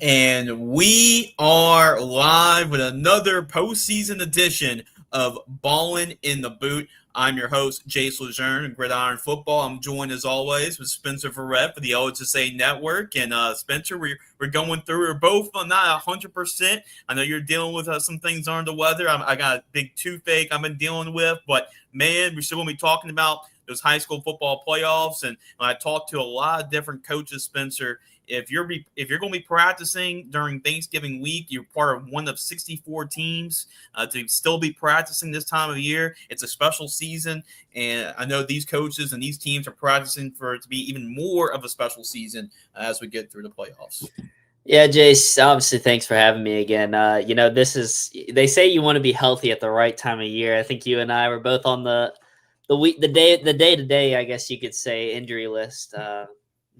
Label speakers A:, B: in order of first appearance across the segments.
A: And we are live with another postseason edition of Ballin in the Boot. I'm your host, Jace Lejeune, Gridiron Football. I'm joined as always with Spencer Verrett for the OHSA Network. And Spencer, we're going through. We're both not 100%. I know you're dealing with some things under the weather. I got a big toothache I've been dealing with. But, man, we're still going to be talking about those high school football playoffs. And when I talked to a lot of different coaches, Spencer, if you're going to be practicing during Thanksgiving week, you're part of one of 64 teams to still be practicing this time of year. It's a special season, and I know these coaches and these teams are practicing for it to be even more of a special season as we get through the playoffs.
B: Yeah, Jace, obviously, thanks for having me again. They say you want to be healthy at the right time of year. I think you and I were both on the day to day, I guess you could say, injury list.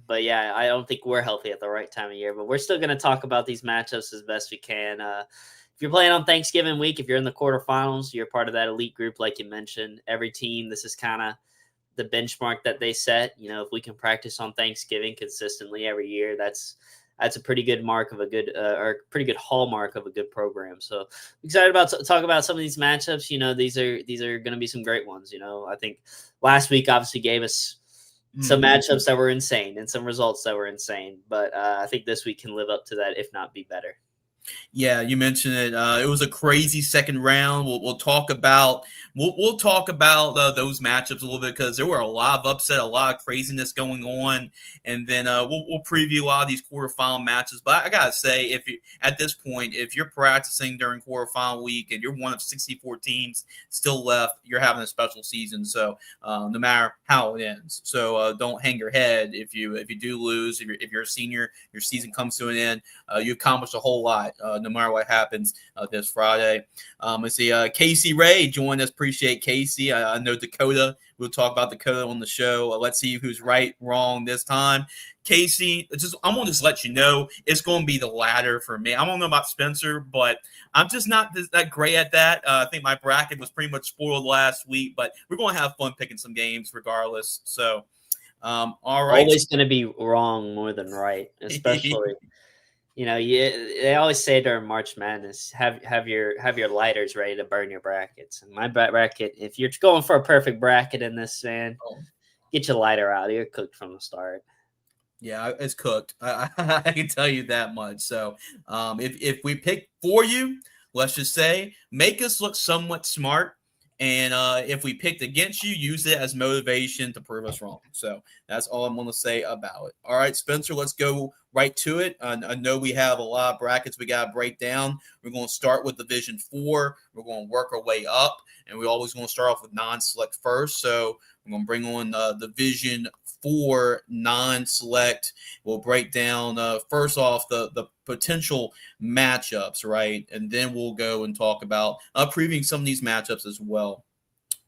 B: But yeah, I don't think we're healthy at the right time of year. But we're still going to talk about these matchups as best we can. If you're playing on Thanksgiving week, if you're in the quarterfinals, you're part of that elite group, like you mentioned. Every team, this is kind of the benchmark that they set. If we can practice on Thanksgiving consistently every year, that's a pretty good mark of a good or pretty good hallmark of a good program. So excited about talk about some of these matchups. These are going to be some great ones. I think last week obviously gave us some matchups that were insane and some results that were insane, but I think this week can live up to that, if not be better.
A: Yeah, you mentioned it. It was a crazy second round. We'll talk about those matchups a little bit because there were a lot of upset, a lot of craziness going on, and then we'll preview a lot of these quarterfinal matches. But I gotta say, if you at this point, if you're practicing during quarterfinal week and you're one of 64 teams still left, you're having a special season. So no matter how it ends, so don't hang your head if you do lose. If you're a senior, your season comes to an end. You accomplished a whole lot. No matter what happens this Friday. I see Casey Ray joined us. Appreciate Casey. I know Dakota. We'll talk about Dakota on the show. Let's see who's right, wrong this time. Casey, I'm going to just let you know it's going to be the latter for me. I don't know about Spencer, but I'm just not that great at that. I think my bracket was pretty much spoiled last week, but we're going to have fun picking some games regardless. So, all right.
B: Always going to be wrong more than right, especially. They always say during March Madness, have your lighters ready to burn your brackets. And my bracket, if you're going for a perfect bracket in this, man, get your lighter out. You're cooked from the start.
A: Yeah, it's cooked. I can tell you that much. So, if we pick for you, let's just say, make us look somewhat smart. And if we picked against you, use it as motivation to prove us wrong. So that's all I'm going to say about it. All right, Spencer, let's go right to it. I know we have a lot of brackets we got to break down. We're going to start with Division 4. We're going to work our way up. And we're always going to start off with non-select first. So we're going to bring on Division 4 non-select. We'll break down, first off, the potential matchups, right? And then we'll go and talk about previewing some of these matchups as well.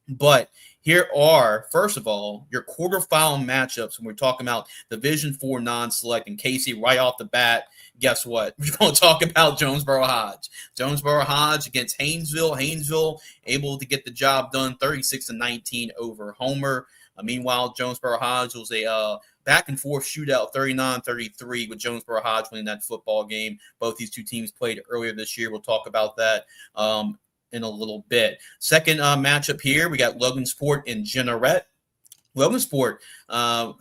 A: But here are, first of all, your quarterfinal matchups. When we're talking about Division 4 non-select, and Casey, right off the bat, guess what? We're going to talk about Jonesboro Hodge. Jonesboro Hodge against Haynesville. Haynesville able to get the job done 36-19 over Homer. Meanwhile, Jonesboro Hodge was a back and forth shootout, 39-33, with Jonesboro Hodge winning that football game. Both these two teams played earlier this year. We'll talk about that in a little bit. Second matchup here, we got Logansport and Jeanerette. Logansport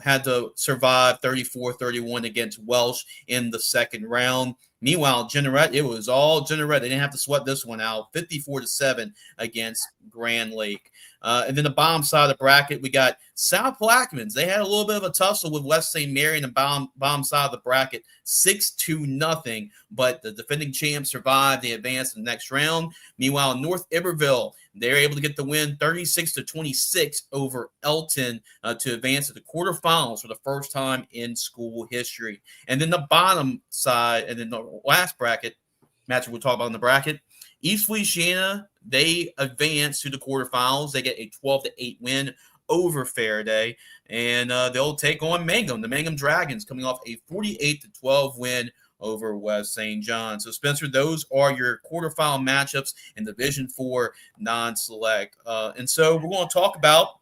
A: had to survive 34-31 against Welsh in the second round. Meanwhile, Jeanerette, it was all Jeanerette. They didn't have to sweat this one out. 54-7 against Grand Lake. And then the bottom side of the bracket, we got South Plaquemines. They had a little bit of a tussle with West St. Mary in the bottom side of the bracket, 6-0. But the defending champs survived. They advanced to the next round. Meanwhile, North Iberville, they're able to get the win 36-26 over Elton to advance to the quarterfinals for the first time in school history. And then the bottom side, and then the last bracket match we'll talk about in the bracket, East Feliciana, they advance to the quarterfinals. They get a 12-8 win over Faraday, and they'll take on Mangum, the Mangum Dragons, coming off a 48-12 win over West St. John. So, Spencer, those are your quarterfinal matchups in Division 4 non-select. And so we're going to talk about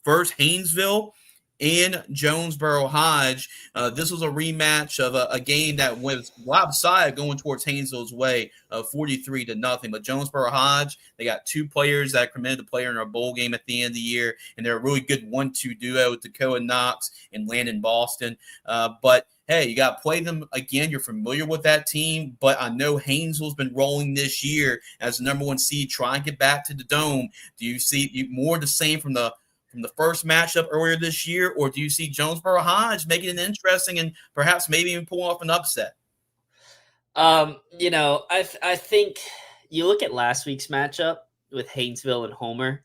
A: first Haynesville in Jonesboro Hodge. This was a rematch of a game that was lopsided going towards Haynesville's way, 43-0. But Jonesboro Hodge, they got two players that committed to play in our bowl game at the end of the year, and they're a really good 1-2 duo with Dakota Knox and Landon Boston. But hey, you got to play them again. You're familiar with that team, but I know Haynesville's been rolling this year as the number 1 seed, trying to get back to the Dome. Do you see more the same from the first matchup earlier this year, or do you see Jonesboro Hodge making it interesting and perhaps maybe even pulling off an upset?
B: I think you look at last week's matchup with Haynesville and Homer.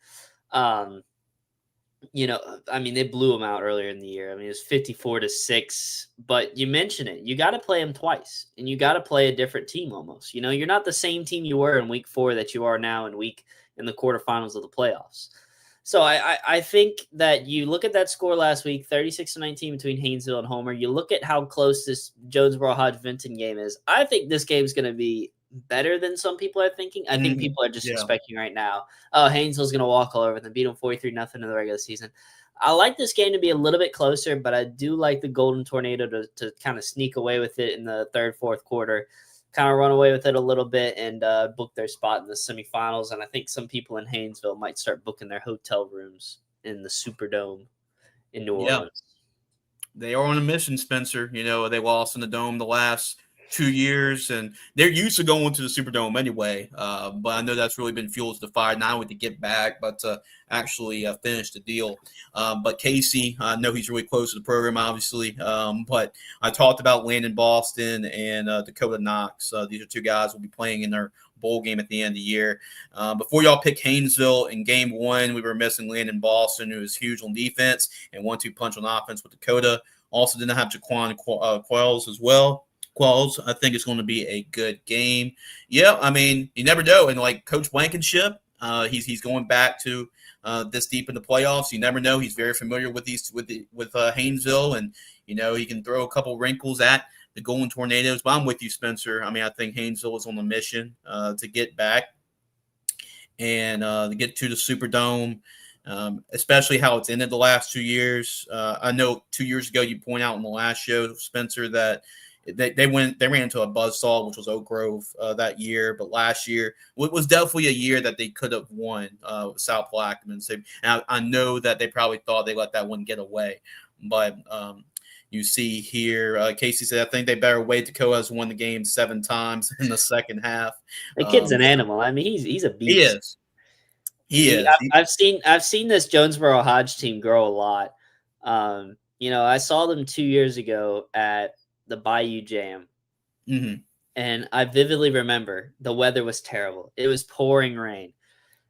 B: They blew them out earlier in the year. I mean, it was 54-6. But you mentioned it. You got to play them twice, and you got to play a different team almost. You're not the same team you were in week 4 that you are now in the quarterfinals of the playoffs. So I think that you look at that score last week, 36-19 between Haynesville and Homer. You look at how close this Jonesboro Hodge Vinton game is. I think this game is going to be better than some people are thinking. I think people are just expecting right now, oh, Haynesville's going to walk all over them, beat them 43-0 in the regular season. I like this game to be a little bit closer, but I do like the Golden Tornado to kind of sneak away with it in the third, fourth quarter, kind of run away with it a little bit and book their spot in the semifinals. And I think some people in Haynesville might start booking their hotel rooms in the Superdome in New Orleans.
A: They are on a mission, Spencer. They lost in the Dome the last 2 years, and they're used to going to the Superdome anyway. But I know that's really been fuel to the fire, not only to get back, but to actually finish the deal. But Casey, I know he's really close to the program, obviously. But I talked about Landon Boston and Dakota Knox. These are two guys who will be playing in their bowl game at the end of the year. Before y'all pick Haynesville in game 1, we were missing Landon Boston, who was huge on defense and 1-2 punch on offense with Dakota. Also didn't have Jaquan Quells as well. I think it's going to be a good game. Yeah, I mean, you never know. And like Coach Blankenship, he's going back to this deep in the playoffs. You never know. He's very familiar with Haynesville, and he can throw a couple wrinkles at the Golden Tornadoes. But I'm with you, Spencer. I mean, I think Haynesville is on a mission to get back and to get to the Superdome. Especially how it's ended the last 2 years. I know 2 years ago you point out in the last show, Spencer, that they ran into a buzzsaw, which was Oak Grove that year. But last year was definitely a year that they could have won with South Plaquemine. So, and I know that they probably thought they let that one get away. But you see here, Casey said, I think they better wait. Dakota has won the game 7 times in the second half.
B: The kid's an animal. I mean, he's a beast.
A: He is.
B: I've seen this Jonesboro Hodge team grow a lot. I saw them 2 years ago at the Bayou Jam.
A: Mm-hmm.
B: And I vividly remember the weather was terrible. It was pouring rain.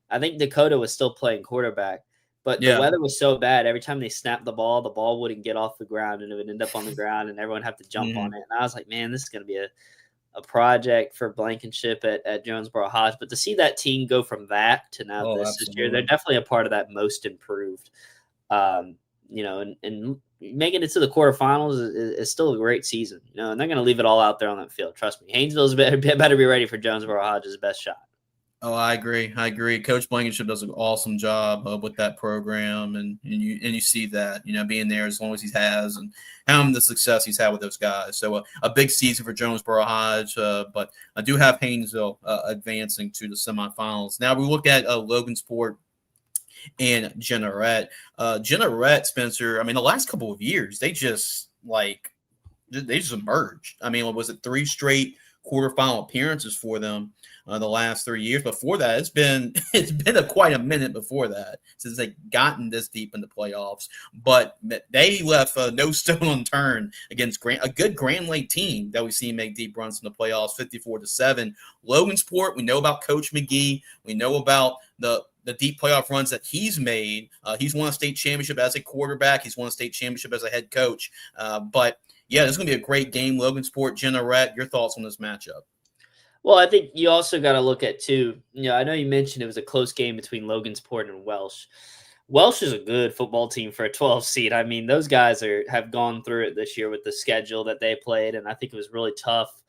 B: I think Dakota was still playing quarterback, but the weather was so bad. Every time they snapped the ball wouldn't get off the ground and it would end up on the ground and everyone have to jump on it. And I was like, man, this is going to be a project for Blankenship at Jonesboro Hodge. But to see that team go from that to now this year, they're definitely a part of that most improved. And making it to the quarterfinals is still a great season, and they're going to leave it all out there on that field. Trust me. Haynesville's better be ready for Jonesboro Hodge's best shot.
A: Oh, I agree. Coach Blankenship does an awesome job with that program, and you see that, being there as long as he has and having the success he's had with those guys. So a big season for Jonesboro Hodge, but I do have Haynesville advancing to the semifinals. Now we look at Logansport and Jeanerette. Jeanerette, Spencer, I mean, the last couple of years, they just emerged. I mean, was it 3 straight quarterfinal appearances for them the last 3 years? Before that, it's been quite a minute before that since they've gotten this deep in the playoffs. But they left no stone unturned against a good Grand Lake team that we've seen make deep runs in the playoffs, 54-7. Logansport, we know about Coach McGee. We know about the deep playoff runs that he's made. He's won a state championship as a quarterback. He's won a state championship as a head coach. But yeah, this is going to be a great game. Logansport, Jeanerette, your thoughts on this matchup?
B: Well, I think you also got to look at too. I know you mentioned it was a close game between Logansport and Welsh. Welsh is a good football team for a 12 seed. I mean, those guys have gone through it this year with the schedule that they played, and I think it was really tough.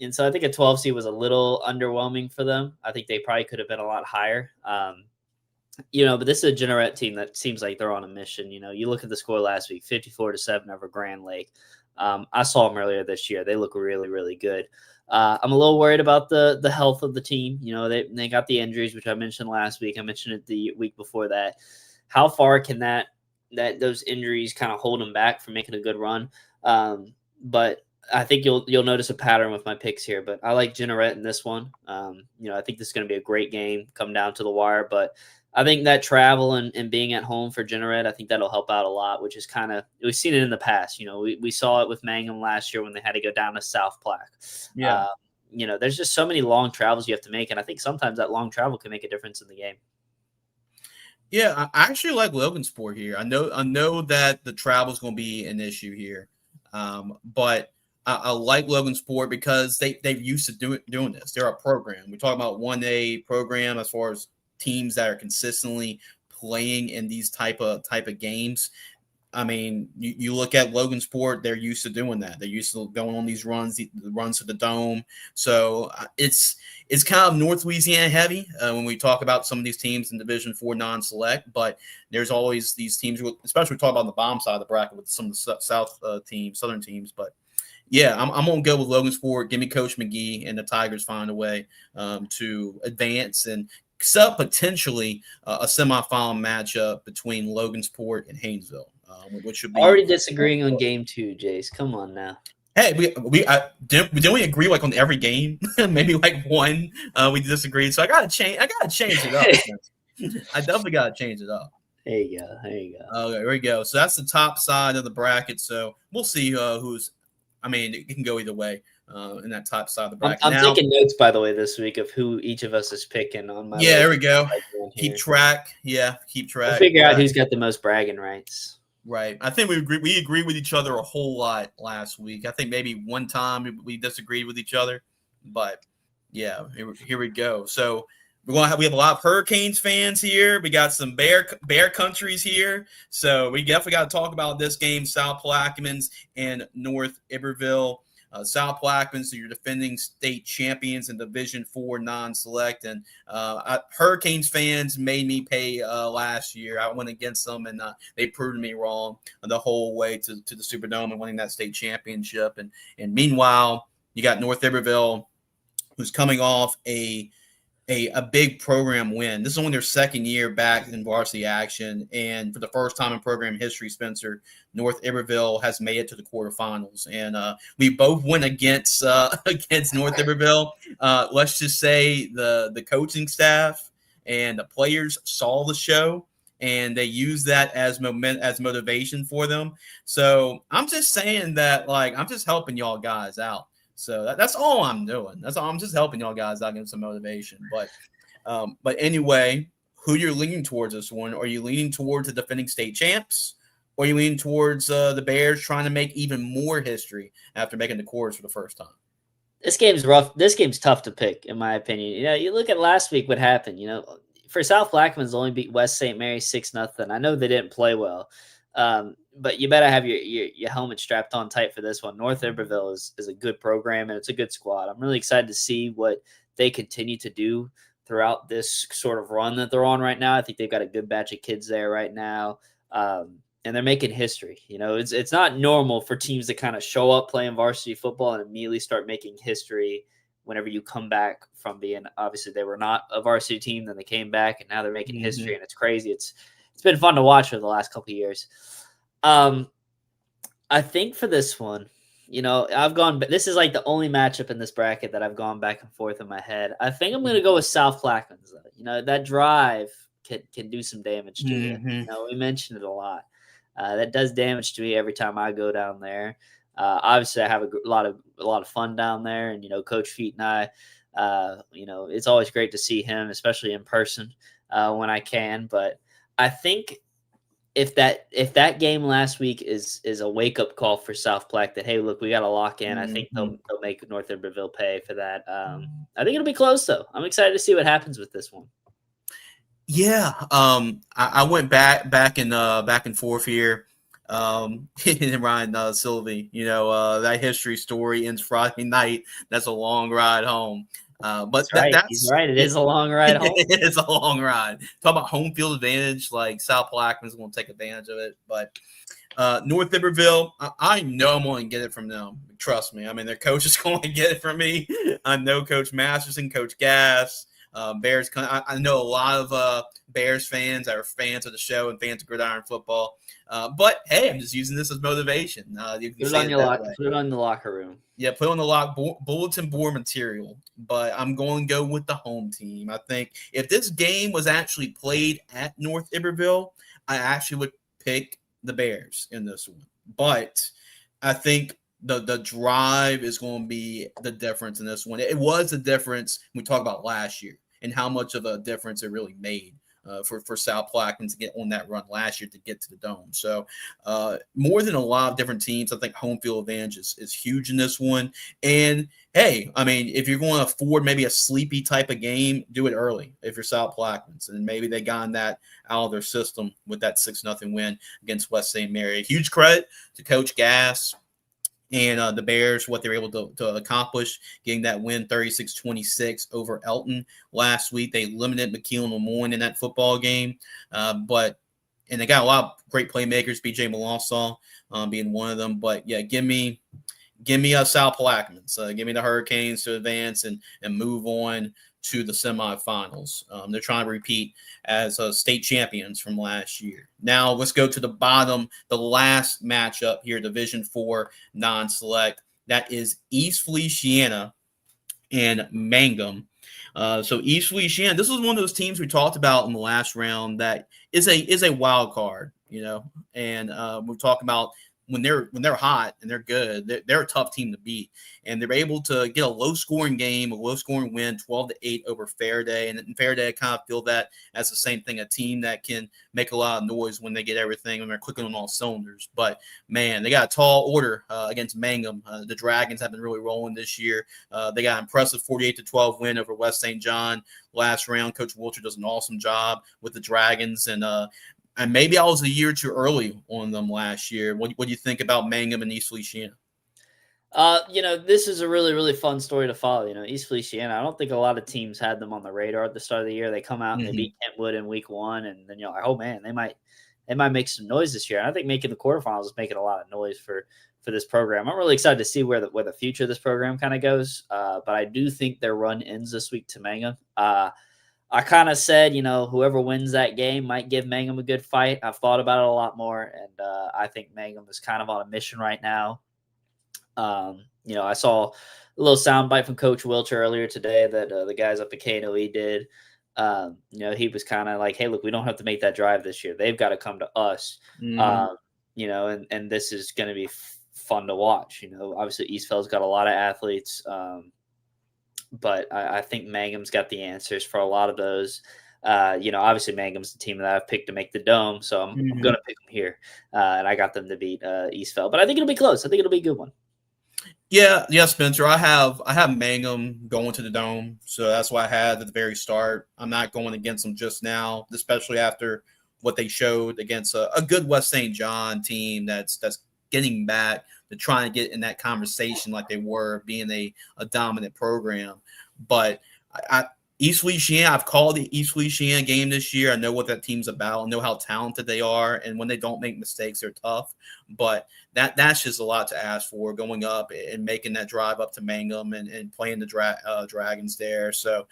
B: And so I think a 12 seed was a little underwhelming for them. I think they probably could have been a lot higher. But this is a Jeanerette team that seems like they're on a mission. You look at the score last week, 54-7 over Grand Lake. I saw them earlier this year. They look really, really good. I'm a little worried about the health of the team. They got the injuries, which I mentioned last week. I mentioned it the week before that. How far can those injuries kind of hold them back from making a good run? But I think you'll notice a pattern with my picks here. But I like Jeanerette in this one. I think this is going to be a great game, come down to the wire. But I think that travel and being at home for Jeanerette, I think that'll help out a lot, which is we've seen it in the past. We saw it with Mangum last year when they had to go down to South Plaque.
A: Yeah.
B: There's just so many long travels you have to make. And I think sometimes that long travel can make a difference in the game.
A: Yeah, I actually like Logansport here. I know that the travel is going to be an issue here, but I like Logansport because they've used to doing this. They're a program. We talk about 1A program as far as teams that are consistently playing in these type of games. I mean, you look at Logansport; they're used to doing that. They're used to going on these runs, the runs to the dome. So it's kind of North Louisiana heavy when we talk about some of these teams in Division 4 non-select. But there's always these teams, especially we talk about on the bottom side of the bracket with some of the southern teams. But yeah, I'm gonna go with Logansport. Give me Coach McGee, and the Tigers find a way to advance and set up potentially a semifinal matchup between Logansport and Haynesville, which should be
B: already disagreeing on game 2, Jace. Come on now.
A: Hey, didn't we agree like on every game? Maybe like one we disagreed. So I gotta change it up. I definitely gotta change it up.
B: There you go.
A: Okay, there we go. So that's the top side of the bracket. So we'll see who's. I mean, it can go either way in that top side of the bracket.
B: I'm taking notes, by the way, this week of who each of us is picking on my.
A: Yeah, there we go. Keep track. Yeah, keep track.
B: We'll figure out who's got the most bragging rights.
A: Right. I think we agree with each other a whole lot last week. I think maybe one time we disagreed with each other, but yeah, here we go. So we have a lot of Hurricanes fans here. We got some Bear countries here. So we definitely got to talk about this game, South Plaquemines and North Iberville. South Plaquemines, so you're defending state champions in Division 4 non-select. And Hurricanes fans made me pay last year. I went against them, and they proved me wrong the whole way to the Superdome and winning that state championship. And meanwhile, you got North Iberville, who's coming off a big program win. This is only their second year back in varsity action. And for the first time in program history, Spencer, North Iberville has made it to the quarterfinals. And we both went against North Iberville. Let's just say the coaching staff and the players saw the show, and they used that as motivation for them. So I'm just saying that, I'm just helping y'all guys out. So that's all I'm doing. That's all. I'm just helping y'all guys out, getting some motivation. But anyway, who you're leaning towards this one? Are you leaning towards the defending state champs, or are you leaning towards the Bears trying to make even more history after making the quarters for the first time?
B: This game's rough. This game's tough to pick, in my opinion. You look at last week, what happened. For South Plaquemines only beat West St. Mary 6-0. I know they didn't play well. But you better have your helmet strapped on tight for this one. North Iberville is a good program, and it's a good squad. I'm really excited to see what they continue to do throughout this sort of run that they're on right now. I think they've got a good batch of kids there right now, and they're making history. It's not normal for teams to kind of show up playing varsity football and immediately start making history whenever you come back from being, obviously they were not a varsity team, then they came back, and now they're making history, and it's crazy. It's been fun to watch for the last couple of years. I think for this one, this is like the only matchup in this bracket that I've gone back and forth in my head. I think I'm going to go with South Plaquemines. That drive can do some damage to you. We mentioned it a lot. That does damage to me every time I go down there. Obviously I have a lot of fun down there, and, Coach Feet and I, it's always great to see him, especially in person, when I can. But I think if that game last week is a wake up call for South Plaque that, hey, look, we got to lock in. I think they'll make North Iberville pay for that. I think it'll be close though. I'm excited to see what happens with this one.
A: Yeah, I went back and forth here. And Ryan Sylvie, that history story ends Friday night. That's a long ride home. But
B: That's right. He's
A: that's
B: right. It is a long ride home.
A: it is a long ride. Talk about home field advantage. Like South Plaquemines going to take advantage of it, but North Iberville, I know I'm going to get it from them. Trust me. I mean, their coach is going to get it from me. I know Coach Masterson, Coach Gass, Bears. I know a lot of Bears fans that are fans of the show and fans of gridiron football. But hey, I'm just using this as motivation. You can
B: Put it
A: say
B: on
A: it
B: your
A: that way.
B: put it on the locker room.
A: Yeah, put on the lock bulletin board material, but I'm going to go with the home team. I think if this game was actually played at North Iberville, I actually would pick the Bears in this one. But I think the drive is going to be the difference in this one. It was the difference when we talk about last year and how much of a difference it really made. For South Plaquemines to get on that run last year to get to the Dome. So more than a lot of different teams, I think home field advantage is huge in this one. And hey, I mean, if you're going to afford maybe a sleepy type of game, do it early if you're South Plaquemines. And maybe they got that out of their system with that 6-0 win against West St. Mary. Huge credit to Coach Gass and the Bears, what they were able to accomplish, getting that win 36-26 over Elton last week. They limited McKeelan Lemoyne in that football game, and they got a lot of great playmakers, B.J. Melanson being one of them. But, yeah, give me South Plaquemines. Give me the Hurricanes to advance and move on to the semifinals. They're trying to repeat as state champions from last year. Now let's go to the bottom, the last matchup here, Division IV non-select. That is East Feliciana and Mangum. So East Feliciana, this was one of those teams we talked about in the last round that is a wild card, and we're talking about when they're hot and they're good, they're a tough team to beat, and they're able to get a low scoring game, a low scoring win, 12-8 over Faraday, and Faraday kind of feel that as the same thing, a team that can make a lot of noise when they get everything when they're clicking on all cylinders. But man, they got a tall order against Mangum. The Dragons have been really rolling this year. They got an impressive 48-12 win over West St. John last round. Coach Wilcher does an awesome job with the Dragons, and maybe I was a year too early on them last year. What do you think about Mangum and East Feliciana?
B: This is a really, really fun story to follow. East Feliciana, I don't think a lot of teams had them on the radar at the start of the year. They come out and they beat Kentwood in week 1, and then you're like, oh man, they might make some noise this year. And I think making the quarterfinals is making a lot of noise for this program. I'm really excited to see where the future of this program kind of goes. But I do think their run ends this week to Mangum. I kind of said, whoever wins that game might give Mangum a good fight. I've thought about it a lot more, and I think Mangum is kind of on a mission right now. I saw a little soundbite from Coach Wilcher earlier today that the guys up at KNOE did. He was kind of like, hey, look, we don't have to make that drive this year. They've got to come to us. And this is going to be fun to watch. Obviously Eastfeld's got a lot of athletes. But I think Mangum's got the answers for a lot of those. Obviously Mangum's the team that I've picked to make the Dome, so I'm going to pick them here. And I got them to beat Eastfeld. But I think it'll be close. I think it'll be a good one.
A: Yeah, Spencer. I have Mangum going to the Dome, so that's why I had at the very start. I'm not going against them just now, especially after what they showed against a good West St. John team that's getting back to trying to get in that conversation like they were being a dominant program. But East Feliciana, I've called the East Feliciana game this year. I know what that team's about. I know how talented they are, and when they don't make mistakes, they're tough. But that's just a lot to ask for, going up and making that drive up to Mangum and playing the Dragons there. So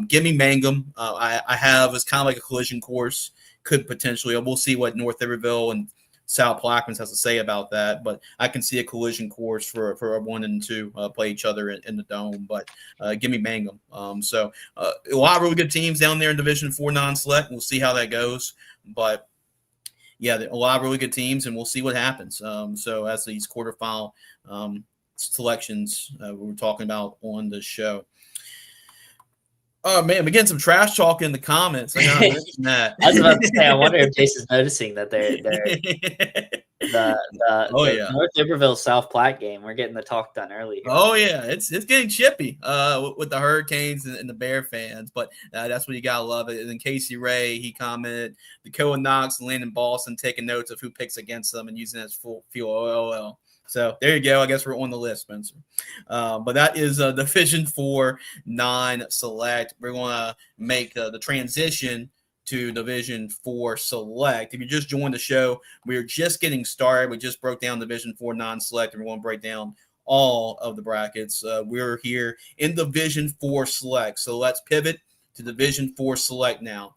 A: give me Mangum. I have it's kind of like a collision course. Could potentially, we'll see what North Iberville and South Plaquemines has to say about that, but I can see a collision course for a 1 and 2 play each other in the Dome. But give me Mangum. So a lot of really good teams down there in Division IV non-select. We'll see how that goes. But yeah, a lot of really good teams, and we'll see what happens. So as these quarterfinal selections we were talking about on the show. Oh man, we're getting some trash talk in the comments. I gotta mention that.
B: I was about to say, I wonder if Jason's noticing that they're the North Iberville South Platte game. We're getting the talk done early here.
A: Oh yeah, it's getting chippy with the Hurricanes and the Bear fans, but that's what you gotta love it. And then Casey Ray, he commented, Dakota Knox and Landon Boston taking notes of who picks against them and using it as full fuel. So there you go. I guess we're on the list, Spencer. But that is Division 4 non-select. We're going to make the transition to Division 4 select. If you just joined the show, we're just getting started. We just broke down Division 4 non-select, and we're going to break down all of the brackets. We're here in Division 4 select. So let's pivot to Division 4 select now.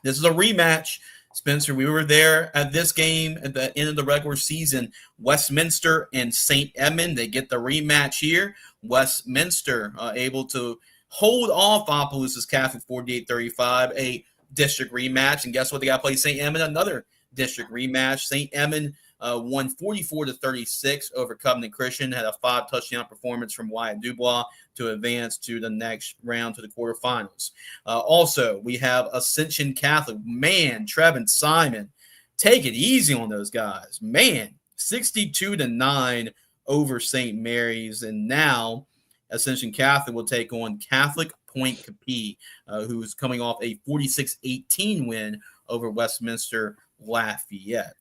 A: This is a rematch. Spencer, we were there at this game at the end of the regular season. Westminster and St. Edmund, they get the rematch here. Westminster able to hold off Opelousas Catholic 48-35, a district rematch. And guess what? They got to play St. Edmund, another district rematch. St. Edmund won 44-36 over Covenant Christian, had a 5-touchdown performance from Wyatt Dubois to advance to the next round to the quarterfinals. Also, we have Ascension Catholic. Man, Trevin Simon, take it easy on those guys. Man, 62-9 over St. Mary's. And now Ascension Catholic will take on Catholic Point Capee, who's coming off a 46-18 win over Westminster Lafayette.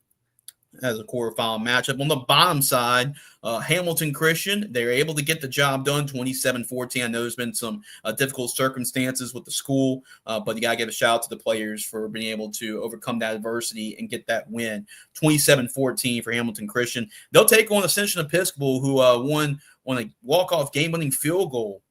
A: As a quarterfinal matchup. On the bottom side, Hamilton Christian, they're able to get the job done 27-14. I know there's been some difficult circumstances with the school, but you got to give a shout out to the players for being able to overcome that adversity and get that win. 27-14 for Hamilton Christian. They'll take on Ascension Episcopal, who won on a walk-off game-winning field goal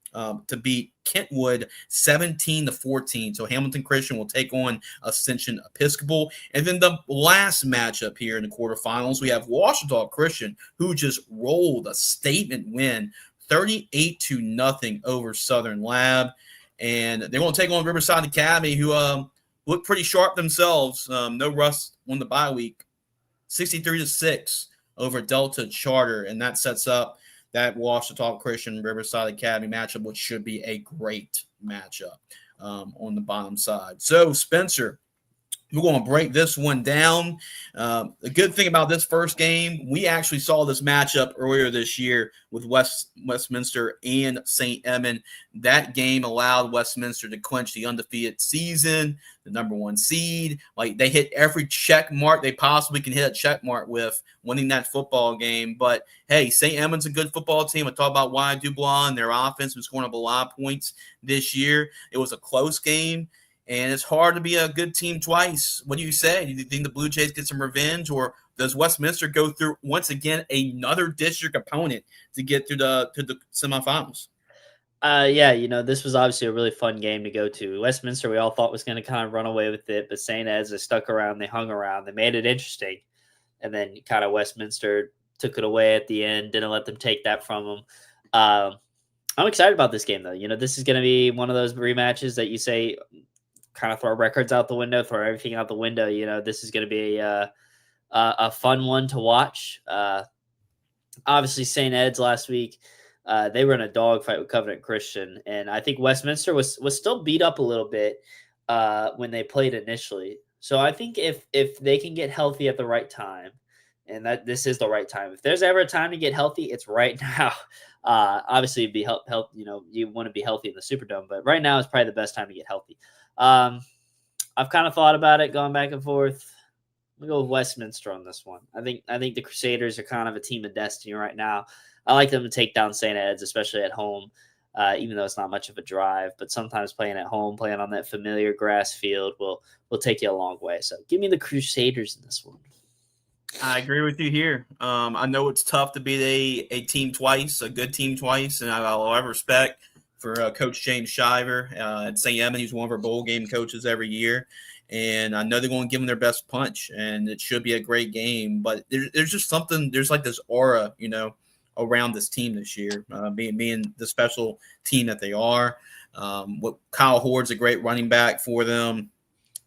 A: to beat Kentwood 17-14. So Hamilton Christian will take on Ascension Episcopal. And then the last matchup here in the quarterfinals, we have Ouachita Christian, who just rolled a statement win 38-0 over Southern Lab. And they're going to take on Riverside Academy, who look pretty sharp themselves. No rust on the bye week. 63-6 over Delta Charter. And that sets up that Ouachita Christian Riverside Academy matchup, which should be a great matchup on the bottom side. So, Spencer, we're going to break this one down. The good thing about this first game, we actually saw this matchup earlier this year with Westminster and St. Edmund. That game allowed Westminster to clinch the undefeated season, the number 1 seed. Like, they hit every check mark they possibly can hit a check mark with winning that football game. But hey, St. Edmund's a good football team. I talk about Wyatt Dubois and their offense was scoring up a lot of points this year. It was a close game. And it's hard to be a good team twice. What do you say? Do you think the Blue Jays get some revenge, or does Westminster go through once again another district opponent to get to the semifinals?
B: Yeah, this was obviously a really fun game to go to. Westminster, we all thought was going to kind of run away with it, but St. Ed's, they stuck around, they hung around, they made it interesting, and then kind of Westminster took it away at the end, didn't let them take that from them. I'm excited about this game, though. This is going to be one of those rematches that you say, kind of throw records out the window, throw everything out the window. This is going to be a fun one to watch. Obviously, St. Ed's last week, they were in a dogfight with Covenant Christian, and I think Westminster was still beat up a little bit when they played initially. So I think if they can get healthy at the right time, and that this is the right time. If there's ever a time to get healthy, it's right now. Obviously, it'd be help. You want to be healthy in the Superdome, but right now is probably the best time to get healthy. I've kind of thought about it, going back and forth. I'm gonna go with Westminster on this one. I think the Crusaders are kind of a team of destiny right now. I like them to take down St. Ed's, especially at home, even though it's not much of a drive. But sometimes playing at home, playing on that familiar grass field, will take you a long way. So give me the Crusaders in this one.
A: I agree with you here. I know it's tough to beat a team twice, a good team twice, and I have a lot of respect for Coach James Shiver at St. Edmund. He's one of our bowl game coaches every year. And I know they're going to give them their best punch, and it should be a great game. But there's just something, there's like this aura, around this team this year, being the special team that they are. Kyle Hord's a great running back for them.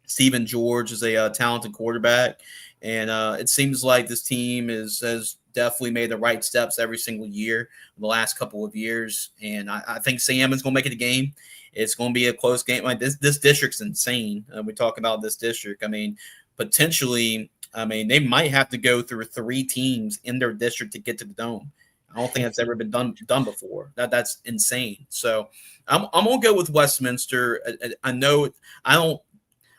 A: Stephen George is a talented quarterback. And it seems like this team has definitely made the right steps every single year, the last couple of years. And I think St. Edmund's going to make it a game. It's going to be a close game. Like this district's insane. We talk about this district. Potentially, they might have to go through 3 teams in their district to get to the dome. I don't think that's ever been done before. That's insane. So I'm gonna go with Westminster. I know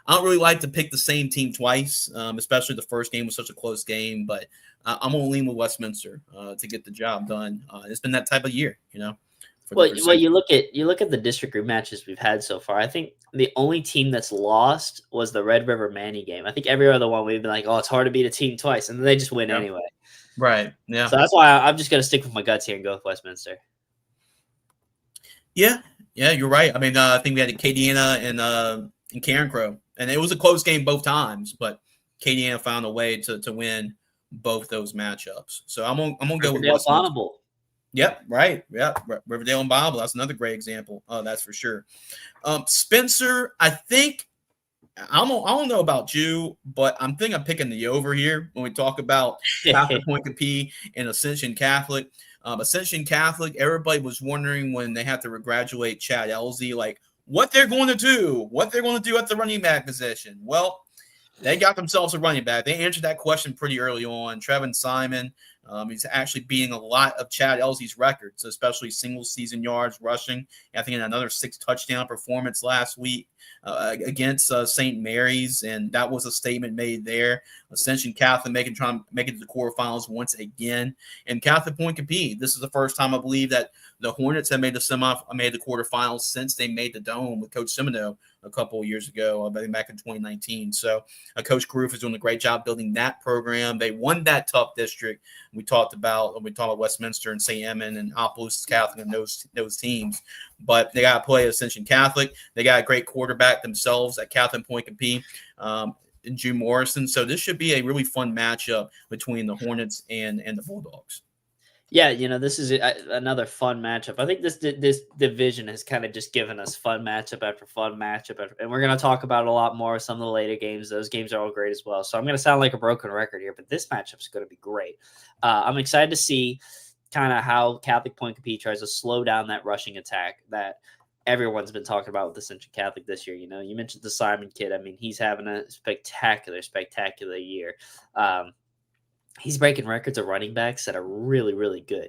A: I don't really like to pick the same team twice, especially the first game was such a close game. But I'm going to lean with Westminster to get the job done. It's been that type of year, for
B: Well,
A: Central.
B: you look at the district group matches we've had so far. I think the only team that's lost was the Red River Manny game. I think every other one we've been like, oh, it's hard to beat a team twice, and then they just win
A: Yeah.
B: anyway.
A: Right. Yeah.
B: So that's why I'm just gonna stick with my guts here and go with Westminster.
A: Yeah. Yeah. You're right. I mean, I think we had Acadiana and Karen Crow, and it was a close game both times, but Acadiana found a way to win both those matchups. So I'm gonna go with
B: Riverdale
A: Westminster.
B: Bonneville.
A: Yep, right. Yep, Riverdale and Bible. That's another great example. That's for sure. Spencer, I think I don't know about you, but I'm picking the over here when we talk about Catholic Point Capee and Ascension Catholic. Ascension Catholic, everybody was wondering when they had to regraduate Chad Elsie, like what they're going to do at the running back position. Well, they got themselves a running back. They answered that question pretty early on. Trevin Simon, he's actually beating a lot of Chad Elsie's records, especially single season yards rushing. I think another 6 touchdown performance last week against St. Mary's, and that was a statement made there. Ascension Catholic trying to make it to the quarterfinals once again, and Catholic Point Capee. This is the first time I believe that the Hornets have made the quarterfinals since they made the Dome with Coach Semino a couple of years ago, back in 2019. So Coach Groove is doing a great job building that program. They won that tough district. We talked about Westminster and St. Edmund and Opelousas Catholic and those teams. But they got to play Ascension Catholic. They got a great quarterback themselves at Catholic Point Capee, and June Morrison. So this should be a really fun matchup between the Hornets and the Bulldogs.
B: Yeah, this is another fun matchup. I think this division has kind of just given us fun matchup after fun matchup, and we're going to talk about it a lot more. Some of the later games, those games are all great as well. So I'm going to sound like a broken record here, but this matchup is going to be great. I'm excited to see kind of how Catholic Point Capee tries to slow down that rushing attack that everyone's been talking about with Ascension Catholic this year. You mentioned the Simon kid. I mean, he's having a spectacular year. He's breaking records of running backs that are really, really good.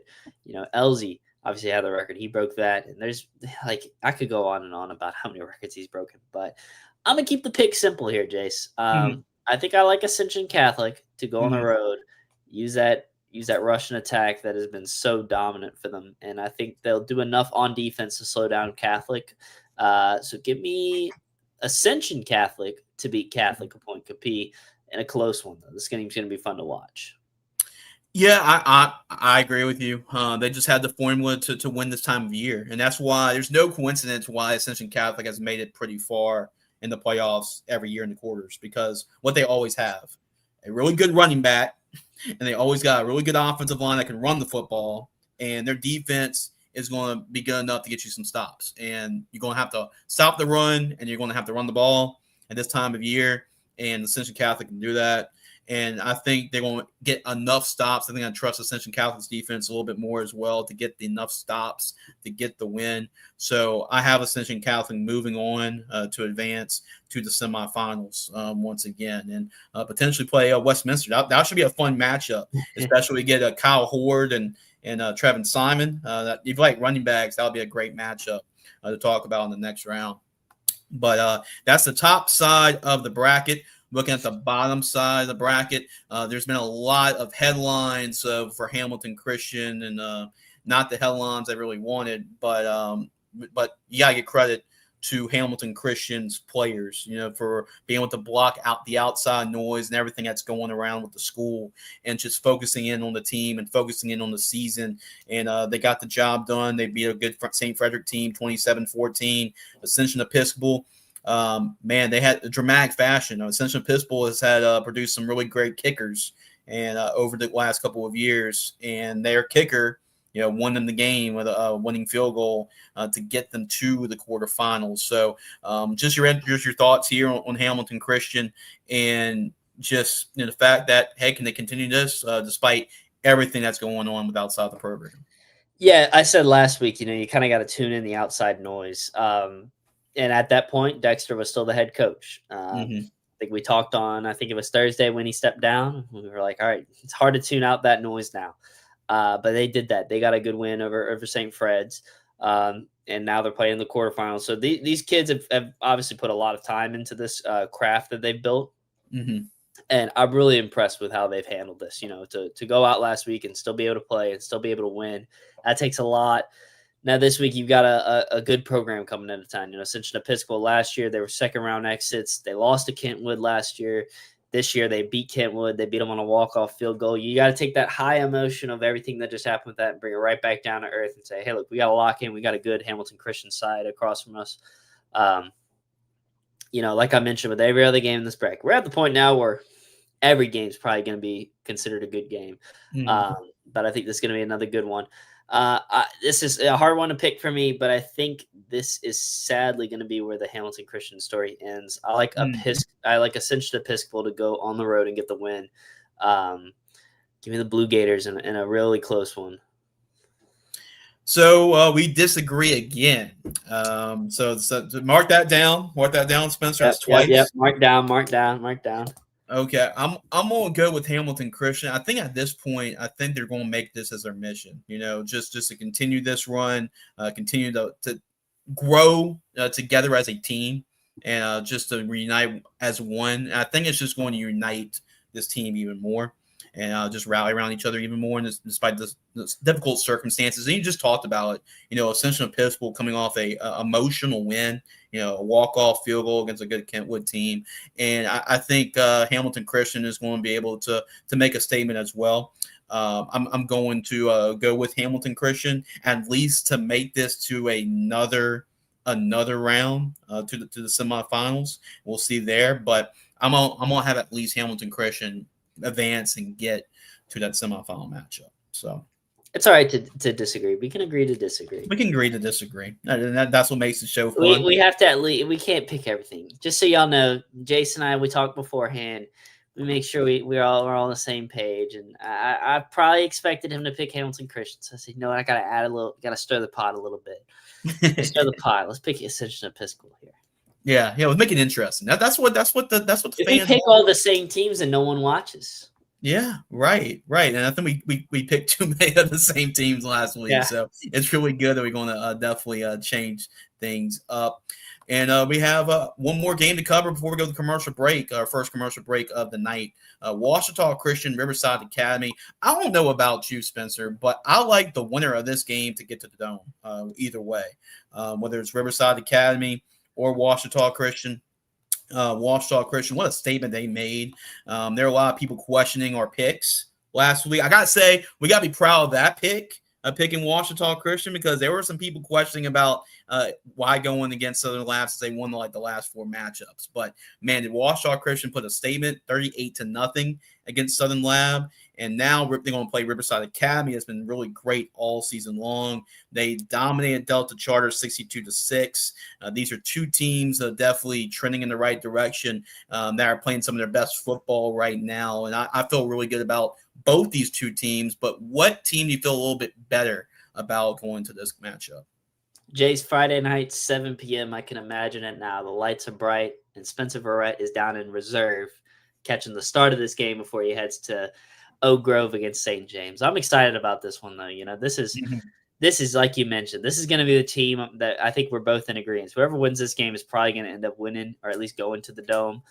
B: Elsie obviously had the record. He broke that. And there's I could go on and on about how many records he's broken, but I'm going to keep the pick simple here, Jace. I think I like Ascension Catholic to go on the road, use that Russian attack that has been so dominant for them. And I think they'll do enough on defense to slow down Catholic. So give me Ascension Catholic to beat Catholic Point Capee in a close one, though. This game's going to be fun to watch.
A: Yeah, I agree with you. They just had the formula to win this time of year, and that's why there's no coincidence why Ascension Catholic has made it pretty far in the playoffs every year in the quarters, because what they always have, a really good running back, and they always got a really good offensive line that can run the football, and their defense is going to be good enough to get you some stops. And you're going to have to stop the run, and you're going to have to run the ball at this time of year, and Ascension Catholic can do that. And I think they're going to get enough stops. I think I trust Ascension Catholic's defense a little bit more as well to get enough stops to get the win. So I have Ascension Catholic moving on to advance to the semifinals once again, and potentially play Westminster. That should be a fun matchup, especially we get Kyle Horde and Trevin Simon. If you like running backs, that'll be a great matchup to talk about in the next round. But that's the top side of the bracket. Looking at the bottom side of the bracket, there's been a lot of headlines for Hamilton Christian, and not the headlines I really wanted, but you gotta get credit to Hamilton Christian's players, for being able to block out the outside noise and everything that's going around with the school, and just focusing in on the team and focusing in on the season. And they got the job done. They beat a good St. Frederick team, 27-14. Ascension Episcopal. They had a dramatic fashion. Ascension Episcopal has had produced some really great kickers, and over the last couple of years, and their kicker, won them the game with a winning field goal to get them to the quarterfinals. So, just your thoughts here on Hamilton Christian, and just the fact that, hey, can they continue this despite everything that's going on with outside the program?
B: Yeah, I said last week, you kind of got to tune in the outside noise. And at that point, Dexter was still the head coach. I think we talked on, I think it was Thursday when he stepped down. We were like, all right, it's hard to tune out that noise now. But they did that. They got a good win over St. Fred's. And now they're playing the quarterfinals. So these kids have obviously put a lot of time into this craft that they've built.
A: Mm-hmm.
B: And I'm really impressed with how they've handled this. To go out last week and still be able to play and still be able to win, that takes a lot. Now this week you've got a good program coming into town. Ascension Episcopal last year, they were second round exits. They lost to Kentwood last year. This year they beat Kentwood. They beat them on a walk-off field goal. You got to take that high emotion of everything that just happened with that and bring it right back down to earth and say, hey, look, we got to lock in. We got a good Hamilton Christian side across from us. Like I mentioned with every other game in this bracket, we're at the point now where every game is probably going to be considered a good game.
A: Mm-hmm.
B: But I think this is going to be another good one. This is a hard one to pick for me, but I think this is sadly going to be where the Hamilton Christian story ends. I like Ascension Episcopal to go on the road and get the win. Give me the Blue Gators in a really close one.
A: So we disagree again. So mark that down. Mark that down, Spencer. That's twice.
B: Yep. Mark down.
A: Okay, I'm gonna go with Hamilton Christian. I think at this point, I think they're gonna make this as their mission. Just to continue this run, continue to grow together as a team, and just to reunite as one. I think it's just going to unite this team even more, and just rally around each other even more, despite the difficult circumstances. And you just talked about it. Ascension Episcopal coming off a emotional win. A walk-off field goal against a good Kentwood team. And I think Hamilton Christian is going to be able to make a statement as well. I'm going to go with Hamilton Christian, at least to make this to another round to the semifinals. We'll see there. But I'm gonna have at least Hamilton Christian advance and get to that semifinal matchup. So
B: it's all right to disagree. We can agree to disagree.
A: We can agree to disagree. That's what makes the show fun.
B: We have to at least, we can't pick everything. Just so y'all know, Jason and I, we talked beforehand. We make sure we're all on the same page. And I probably expected him to pick Hamilton Christian. So I said, I got to add a little, got to stir the pot a little bit. Stir the pot. Let's pick Ascension Episcopal here.
A: Yeah, let's make it interesting. That's what the
B: if
A: fans
B: we pick all the same teams and no one watches.
A: Yeah, right. And I think we picked too many of the same teams last week, so it's really good that we're going to definitely change things up. And we have one more game to cover before we go to commercial break, our first commercial break of the night. Ouachita Christian, Riverside Academy. I don't know about you, Spencer, but I like the winner of this game to get to the Dome either way, whether it's Riverside Academy or Ouachita Christian. Ouachita Christian, what a statement they made. There are a lot of people questioning our picks last week. I gotta say, we gotta be proud of that pick, picking Ouachita Christian, because there were some people questioning about why going against Southern Lab since they won the last 4 matchups. But man, did Ouachita Christian put a statement, 38-0 against Southern Lab. And now they're going to play Riverside Academy. It's been really great all season long. They dominated Delta Charter 62-6. These are two teams that are definitely trending in the right direction, that are playing some of their best football right now. And I feel really good about both these two teams. But what team do you feel a little bit better about going to this matchup?
B: Jay's Friday night, 7 p.m. I can imagine it now. The lights are bright, and Spencer Verrett is down in reserve, catching the start of this game before he heads to Oak Grove against St. James. I'm excited about this one, though. This is like you mentioned. This is going to be the team that I think we're both in agreement. Whoever wins this game is probably going to end up winning, or at least going to the Dome.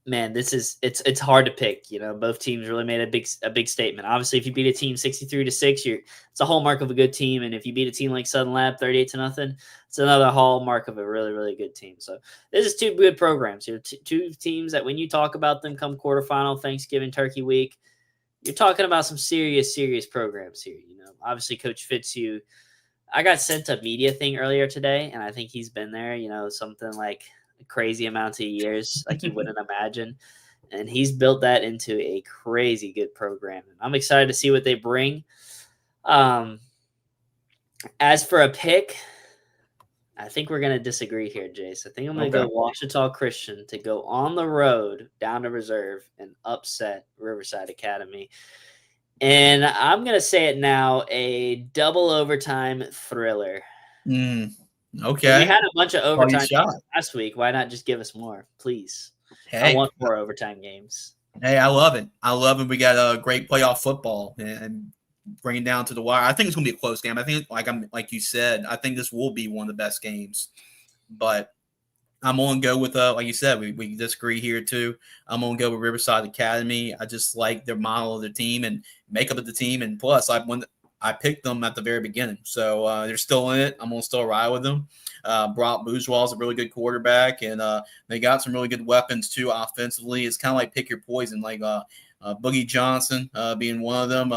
B: Man, it's hard to pick. Both teams really made a big statement. Obviously, if you beat a team 63-6, it's a hallmark of a good team. And if you beat a team like Southern Lab 38-0, it's another hallmark of a really, really good team. So this is two good programs. Two teams that when you talk about them come quarterfinal, Thanksgiving, Turkey week, you're talking about some serious programs here. Obviously, Coach Fitzhugh. I got sent a media thing earlier today, and I think he's been there. Something like crazy amounts of years, like you wouldn't imagine. And he's built that into a crazy good program. And I'm excited to see what they bring. As for a pick, I think we're going to disagree here, Jace. I think I'm going to go Ouachita Christian to go on the road down to reserve and upset Riverside Academy. And I'm going to say it now, a double overtime thriller.
A: Okay.
B: We had a bunch of overtime games last week. Why not just give us more, please? Hey, I want more overtime games.
A: Hey, I love it. We got a great playoff football, and bring it down to the wire. I think it's going to be a close game. I think, like you said, I think this will be one of the best games. But I'm going to go with, like you said, we disagree here too. I'm going to go with Riverside Academy. I just like their model of the team and makeup of the team. And plus, I picked them at the very beginning. So they're still in it. I'm going to still ride with them. Brock Bourgeois is a really good quarterback, and they got some really good weapons too offensively. It's kind of like pick your poison, like Boogie Johnson being one of them.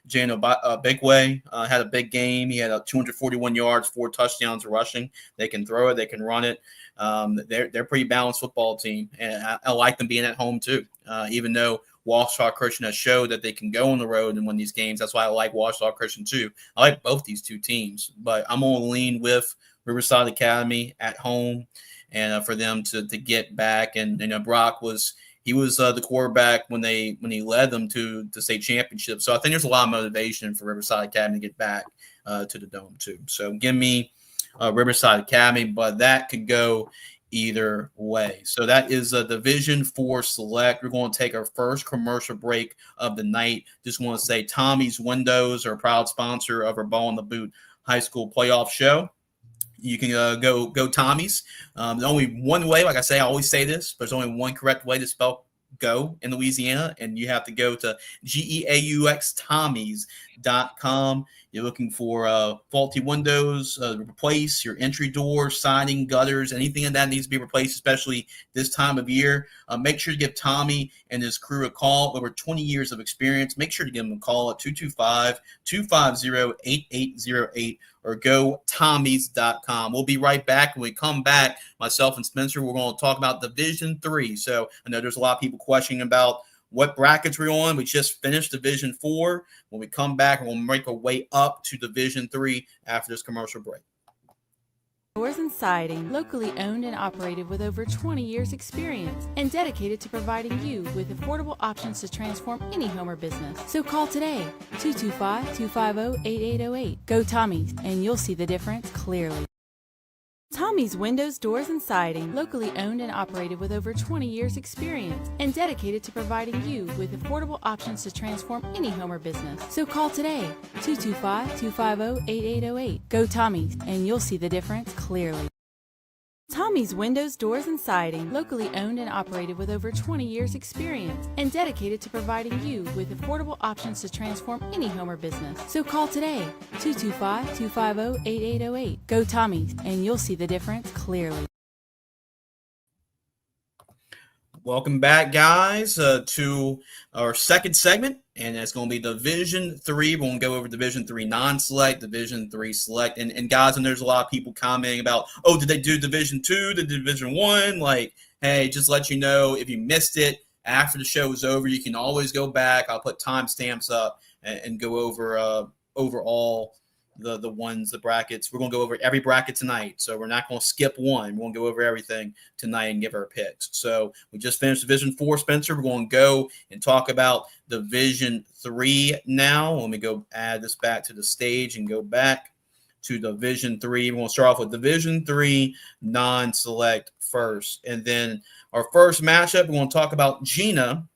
A: Jano Bigway had a big game. He had 241 yards, 4 touchdowns rushing. They can throw it. They can run it. They're a pretty balanced football team, and I like them being at home too. Even though Washita Christian has showed that they can go on the road and win these games, that's why I like Washita Christian too. I like both these two teams, but I'm going to lean with Riverside Academy at home, and for them to get back. And Brock was the quarterback when he led them to the state championship. So I think there's a lot of motivation for Riverside Academy to get back to the Dome too. So give me Riverside Academy, but that could go either way. So that is a Division 4 select. We're going to take our first commercial break of the night. Just want to say Tommy's Windows are a proud sponsor of our Ball in the Boot high school playoff show. You can go Tommy's. There's only one way, like I say, I always say this, but there's only one correct way to spell go in Louisiana, and you have to go to GEAUX You're looking for faulty windows, replace your entry door, siding, gutters, anything of that needs to be replaced, especially this time of year. Make sure to give Tommy and his crew a call. Over 20 years of experience. Make sure to give them a call at 225-250-8808 or go Tommys.com. We'll be right back. When we come back, myself and Spencer, we're going to talk about Division 3. So I know there's a lot of people questioning about what brackets we're on. We just finished Division 4. When we come back, we'll make our way up to Division 3 after this commercial break.
C: Doors and Siding, locally owned and operated with over 20 years experience and dedicated to providing you with affordable options to transform any home or business. So call today, 225-250-8808. Go Tommy's, and you'll see the difference clearly. Tommy's Windows, Doors, and Siding, locally owned and operated with over 20 years experience and dedicated to providing you with affordable options to transform any home or business. So call today, 225-250-8808. Go Tommy's, and you'll see the difference clearly. Tommy's Windows, Doors, and Siding, locally owned and operated with over 20 years experience and dedicated to providing you with affordable options to transform any home or business. So call today, 225-250-8808. Go Tommy's, and you'll see the difference clearly.
A: Welcome back, guys, to our second segment, and it's going to be Division 3. We're going to go over Division 3 non-select, Division 3 select, and guys, and there's a lot of people commenting about, oh, did they do Division 2, did Division 1? Like, hey, just let you know, if you missed it after the show is over, you can always go back. I'll put timestamps up and go over all the ones, the brackets. We're going to go over every bracket tonight, so we're not going to skip one. We're going to go over everything tonight and give our picks. So we just finished Division 4, Spencer. We're going to go and talk about Division 3 now. Let me go add this back to the stage and go back to Division 3. We're going to start off with Division 3 non-select first. And then our first matchup, we're going to talk about Gina,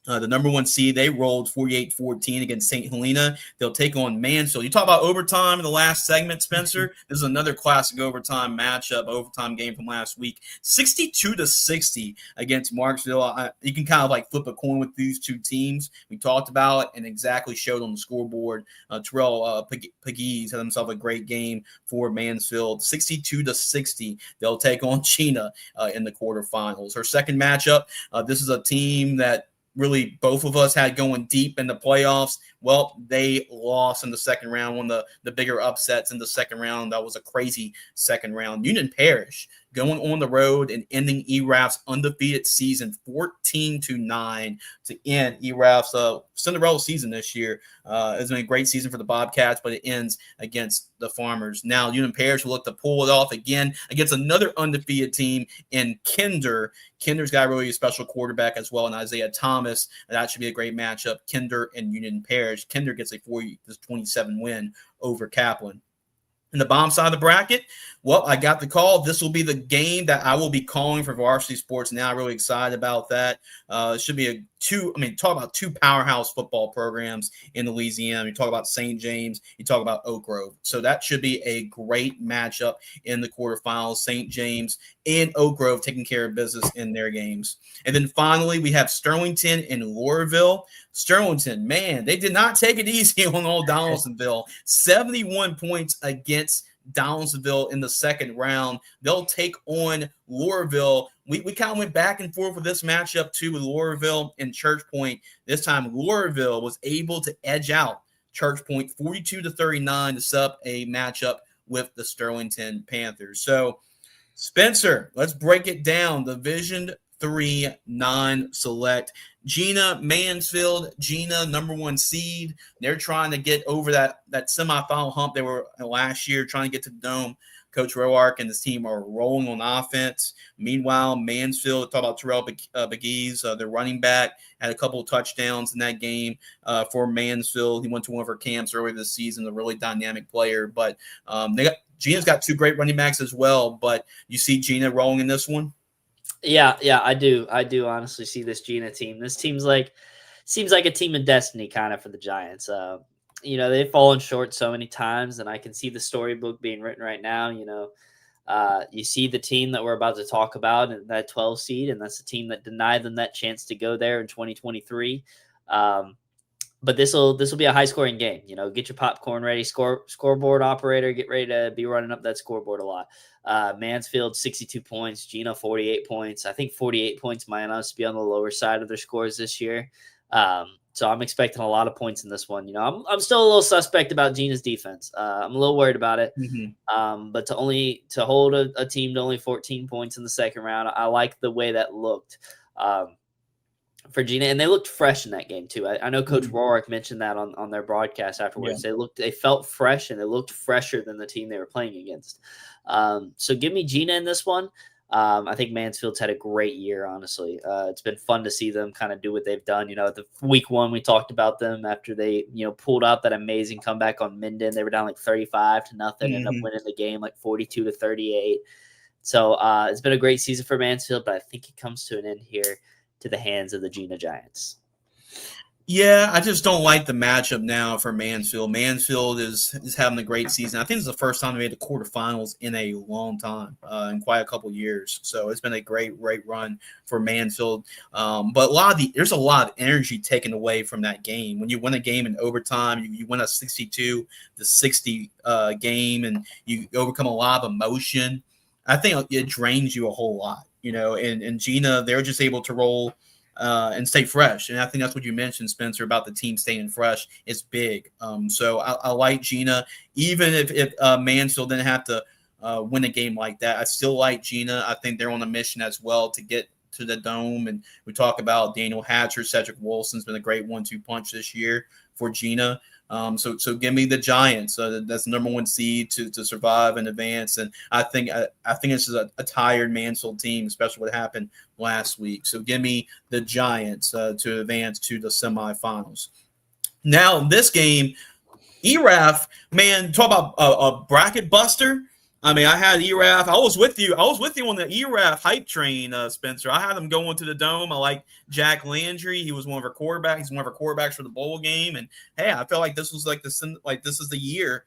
A: the number 1 seed. They rolled 48-14 against St. Helena. They'll take on Mansfield. You talk about overtime in the last segment, Spencer. This is another classic overtime matchup, overtime game from last week. 62-60 against Marksville. You can kind of like flip a coin with these two teams. We talked about it and exactly showed on the scoreboard. Terrell Pegues had himself a great game for Mansfield. 62-60. They'll take on Gina in the quarterfinals. Her second matchup, this is a team that really both of us had going deep in the playoffs. Well, they lost in the second round, one of the bigger upsets in the second round. That was a crazy second round. Union Parish going on the road and ending ERAF's undefeated season 14-9 to end ERAF's Cinderella season this year. It's been a great season for the Bobcats, but it ends against the Farmers. Now, Union Parish will look to pull it off again against another undefeated team in Kinder. Kinder's got really a special quarterback as well, and Isaiah Thomas. That should be a great matchup, Kinder and Union Parish. Kinder gets a 40-27 win over Kaplan. In the bottom side of the bracket, well, I got the call. This will be the game that I will be calling for varsity sports now. Really excited about that. It should be talk about two powerhouse football programs in Louisiana. You talk about St. James, you talk about Oak Grove. So that should be a great matchup in the quarterfinals. St. James and Oak Grove taking care of business in their games. And then finally, we have Sterlington and Loreauville. Sterlington, man, they did not take it easy on old Donaldsonville. 71 points against Donaldsonville in the second round. They'll take on Loreauville. We kind of went back and forth with this matchup too with Loreauville and Church Point. This time, Loreauville was able to edge out Church Point 42-39 to set up a matchup with the Sterlington Panthers. So, Spencer, let's break it down. Division 3 non-select. Gina Mansfield, Gina, number 1 seed. They're trying to get over that semifinal hump they were last year, trying to get to the Dome. Coach Roark and his team are rolling on offense. Meanwhile, Mansfield, talk about Terrell Begues, their running back, had a couple of touchdowns in that game for Mansfield. He went to one of her camps earlier this season, a really dynamic player. But Gina's got 2 great running backs as well. But you see Gina rolling in this one?
B: Yeah, I do. I do honestly see this Gina team. This seems like a team of destiny kind of for the Giants. They've fallen short so many times, and I can see the storybook being written right now. You see the team that we're about to talk about in that 12 seed, and that's the team that denied them that chance to go there in 2023. But this will be a high scoring game. Get your popcorn ready, scoreboard operator, get ready to be running up that scoreboard a lot. Mansfield 62 points, Gina 48 points. I think 48 points might honestly be on the lower side of their scores this year. So I'm expecting a lot of points in this one. I'm still a little suspect about Gina's defense. I'm a little worried about it.
A: Mm-hmm.
B: But to hold a team to only 14 points in the second round, I like the way that looked. For Gina, and they looked fresh in that game too. I know Coach Roark mentioned that on their broadcast afterwards. Yeah. They felt fresh, and they looked fresher than the team they were playing against. So give me Gina in this one. I think Mansfield's had a great year, honestly. It's been fun to see them kind of do what they've done. The week 1, we talked about them after they, pulled out that amazing comeback on Minden. They were down like 35-0, ended up winning the game like 42-38. So it's been a great season for Mansfield, but I think it comes to an end here to the hands of the Gina Giants.
A: Yeah, I just don't like the matchup now for Mansfield. Mansfield is having a great season. I think it's the first time they made the quarterfinals in a long time, in quite a couple years. So it's been a great run for Mansfield. But there's a lot of energy taken away from that game. When you win a game in overtime, you win a 62-60 game, and you overcome a lot of emotion. I think it drains you a whole lot, and Gina, they're just able to roll and stay fresh. And I think that's what you mentioned, Spencer, about the team staying fresh. It's big. So I like Gina, even if Mansfield didn't have to win a game like that. I still like Gina. I think they're on a mission as well to get to the Dome. And we talk about Daniel Hatcher, Cedric Wilson's been a great 1-2 punch this year for Gina. So give me the Giants. That's the number 1 seed to survive and advance. And I think this is a tired Mansfield team, especially what happened last week. So give me the Giants to advance to the semifinals. Now, this game, ERAF, man, talk about a bracket buster. I mean, I had ERAF. I was with you on the ERAF hype train, Spencer. I had them going to the Dome. I like Jack Landry. He was one of our quarterbacks. He's one of our quarterbacks for the bowl game. And hey, I felt like this was this is the year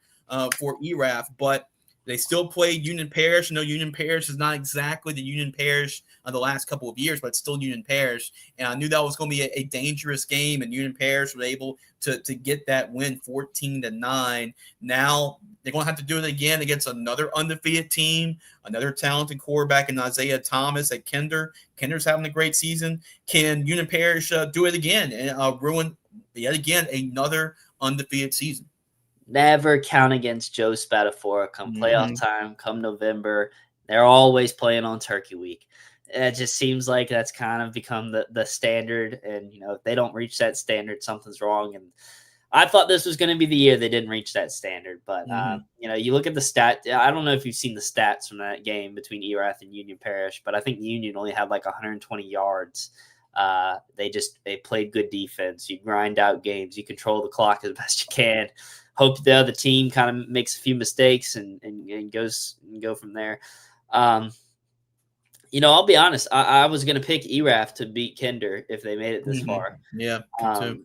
A: for ERAF. But they still played Union Parish. Union Parish is not exactly the Union Parish of the last couple of years, but it's still Union Parish. And I knew that was going to be a dangerous game, and Union Parish was able to get that win 14-9. Now they're going to have to do it again against another undefeated team, another talented quarterback in Isaiah Thomas at Kinder. Kinder's having a great season. Can Union Parish do it again and ruin yet again another undefeated season?
B: Never count against Joe Spadafora come playoff time, come November. They're always playing on Turkey Week. It just seems like that's kind of become the standard. And, if they don't reach that standard, something's wrong. And I thought this was going to be the year they didn't reach that standard. But, you look at the stat. I don't know if you've seen the stats from that game between ERAF and Union Parish, but I think Union only had like 120 yards. They played good defense. You grind out games. You control the clock as best you can. hope the other team kind of makes a few mistakes and go from there. I'll be honest. I was going to pick ERAF to beat Kinder if they made it this far.
A: Yeah, too.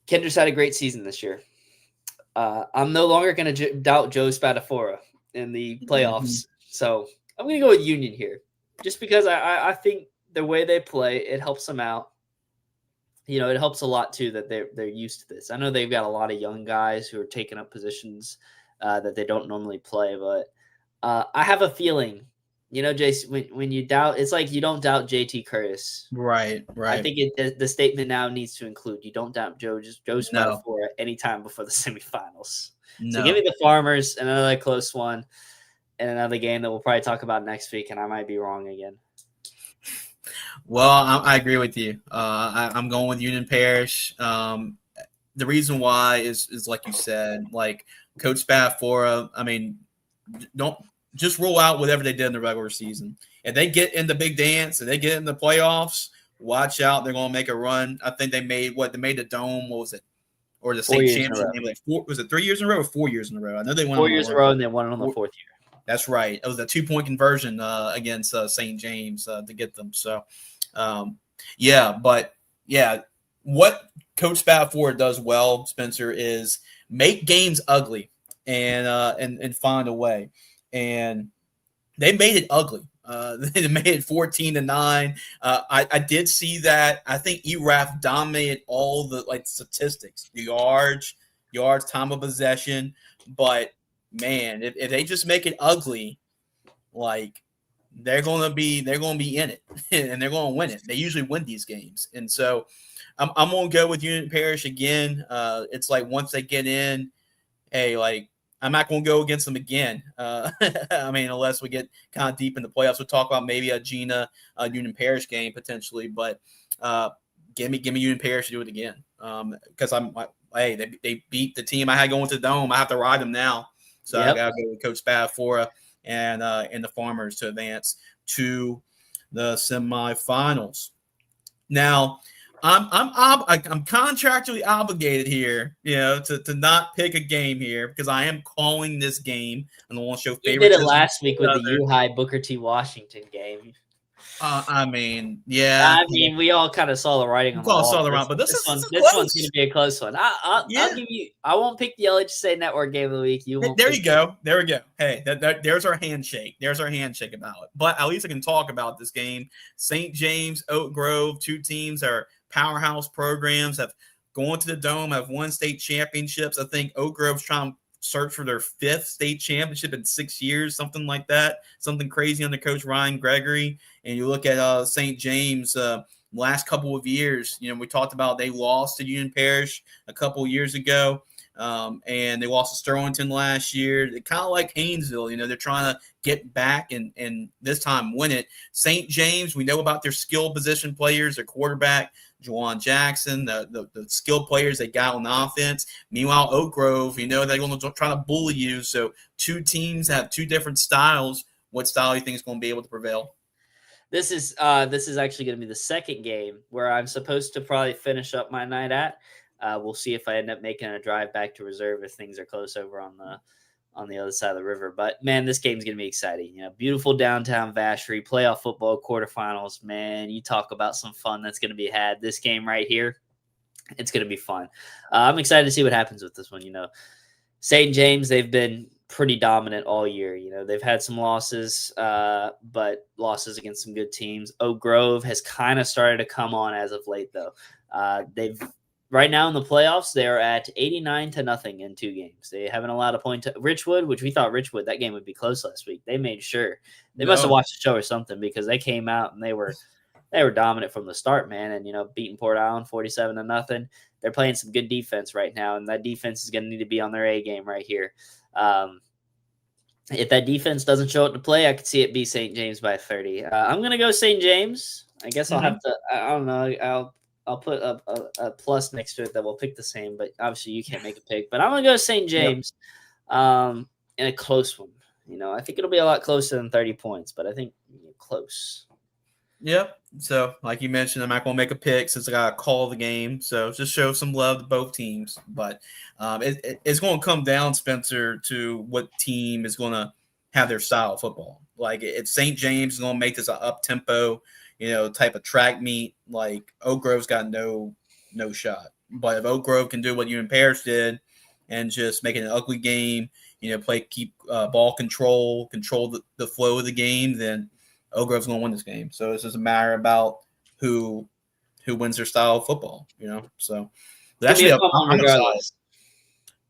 B: Kinder's had a great season this year. I'm no longer going to doubt Joe Spadafora in the playoffs. So I'm going to go with Union here just because I think the way they play, it helps them out. It helps a lot too that they're used to this. I know they've got a lot of young guys who are taking up positions that they don't normally play, but I have a feeling, Jace, when you doubt, it's like you don't doubt JT Curtis.
A: Right.
B: I think the statement now needs to include you don't doubt Joe Spadafora anytime before the semifinals. So give me the Farmers, another close one, and another game that we'll probably talk about next week, and I might be wrong again.
A: Well, I agree with you. I'm going with Union Parish. The reason why is like you said, like Coach Spadafora. I mean, don't just roll out whatever they did in the regular season. If they get in the big dance and they get in the playoffs, watch out. They're going to make a run. I think they made the Dome. What was it? Or the state championship? Was it 3 years in a row or 4 years in a row? I know they won
B: 4 years in a row and they won it on the fourth year.
A: That's right. It was a 2-point conversion against St. James to get them. So, what Coach Spadafora does well, Spencer, is make games ugly and find a way. And they made it ugly. They made it 14-9. I did see that. I think ERAF dominated all the statistics, the yards, time of possession. But man, if they just make it ugly, they're gonna be in it and they're gonna win it. They usually win these games, and so I'm gonna go with Union Parish again. It's like once they get in, I'm not going to go against them again. I mean, unless we get kind of deep in the playoffs, we'll talk about maybe a Gina Union Parish game potentially. But give me Union Parish to do it again because they beat the team I had going to the Dome. I have to ride them now, so I got to go with Coach Spadafora and the Farmers to advance to the semifinals. Now, I'm contractually obligated here, to not pick a game here because I am calling this game and I want to show favoritism.
B: You did it last week with the U-High Booker T. Washington game. We all kind of saw the writing on the wall.
A: But this one's going
B: to be a close one. I'll give you. I won't pick the LHSA Network game of the week.
A: There we go. Hey, there's our handshake. There's our handshake about it. But at least I can talk about this game. St. James, Oak Grove, two teams are powerhouse programs, have gone to the Dome, have won state championships. I think Oak Grove's trying to search for their 5th state championship in 6 years, something like that, something crazy under Coach Ryan Gregory. And you look at St. James last couple of years, we talked about they lost to Union Parish a couple of years ago, and they lost to Sterlington last year. They're kind of like Haynesville, they're trying to get back and this time win it. St. James, we know about their skill position players, their quarterback, Juwan Jackson, the skill players they got on the offense. Meanwhile, Oak Grove, they're going to try to bully you. So two teams have two different styles. What style do you think is going to be able to prevail?
B: This is actually going to be the second game where I'm supposed to probably finish up my night at. We'll see if I end up making a drive back to reserve if things are close over on the other side of the river. But, man, this game's going to be exciting. Beautiful downtown Vacherie, playoff football, quarterfinals. Man, you talk about some fun that's going to be had. This game right here, it's going to be fun. I'm excited to see what happens with this one. St. James, they've been pretty dominant all year. They've had some losses, but losses against some good teams. Oak Grove has kind of started to come on as of late, though. They've right now in the playoffs, they are at 89-0 in 2 games. They haven't allowed a point to Richwood, which we thought that game would be close last week. They made sure they must have watched the show or something because they came out and they were dominant from the start, man. And beating Port Island 47-0. They're playing some good defense right now, and that defense is going to need to be on their A game right here. If that defense doesn't show up to play, I could see it be St. James by 30. I'm going to go St. James. I guess I'll have to. I don't know. I'll put a plus next to it that will pick the same, but obviously you can't make a pick. But I'm going to go St. James in a close one. I think it'll be a lot closer than 30 points, but I think close.
A: Yep. So, like you mentioned, I'm not going to make a pick since I got to call the game. So, just show some love to both teams. But it's going to come down, Spencer, to what team is going to have their style of football. Like, if St. James is going to make this an up tempo, type of track meet, like Oak Grove's got no shot. But if Oak Grove can do what you and Parrish did and just make it an ugly game, keep ball control the flow of the game, then Oak Grove's going to win this game. So it's just a matter about who wins their style of football. So
B: It's gonna be
A: actually,
B: a fun one
A: I'm excited.
B: regardless.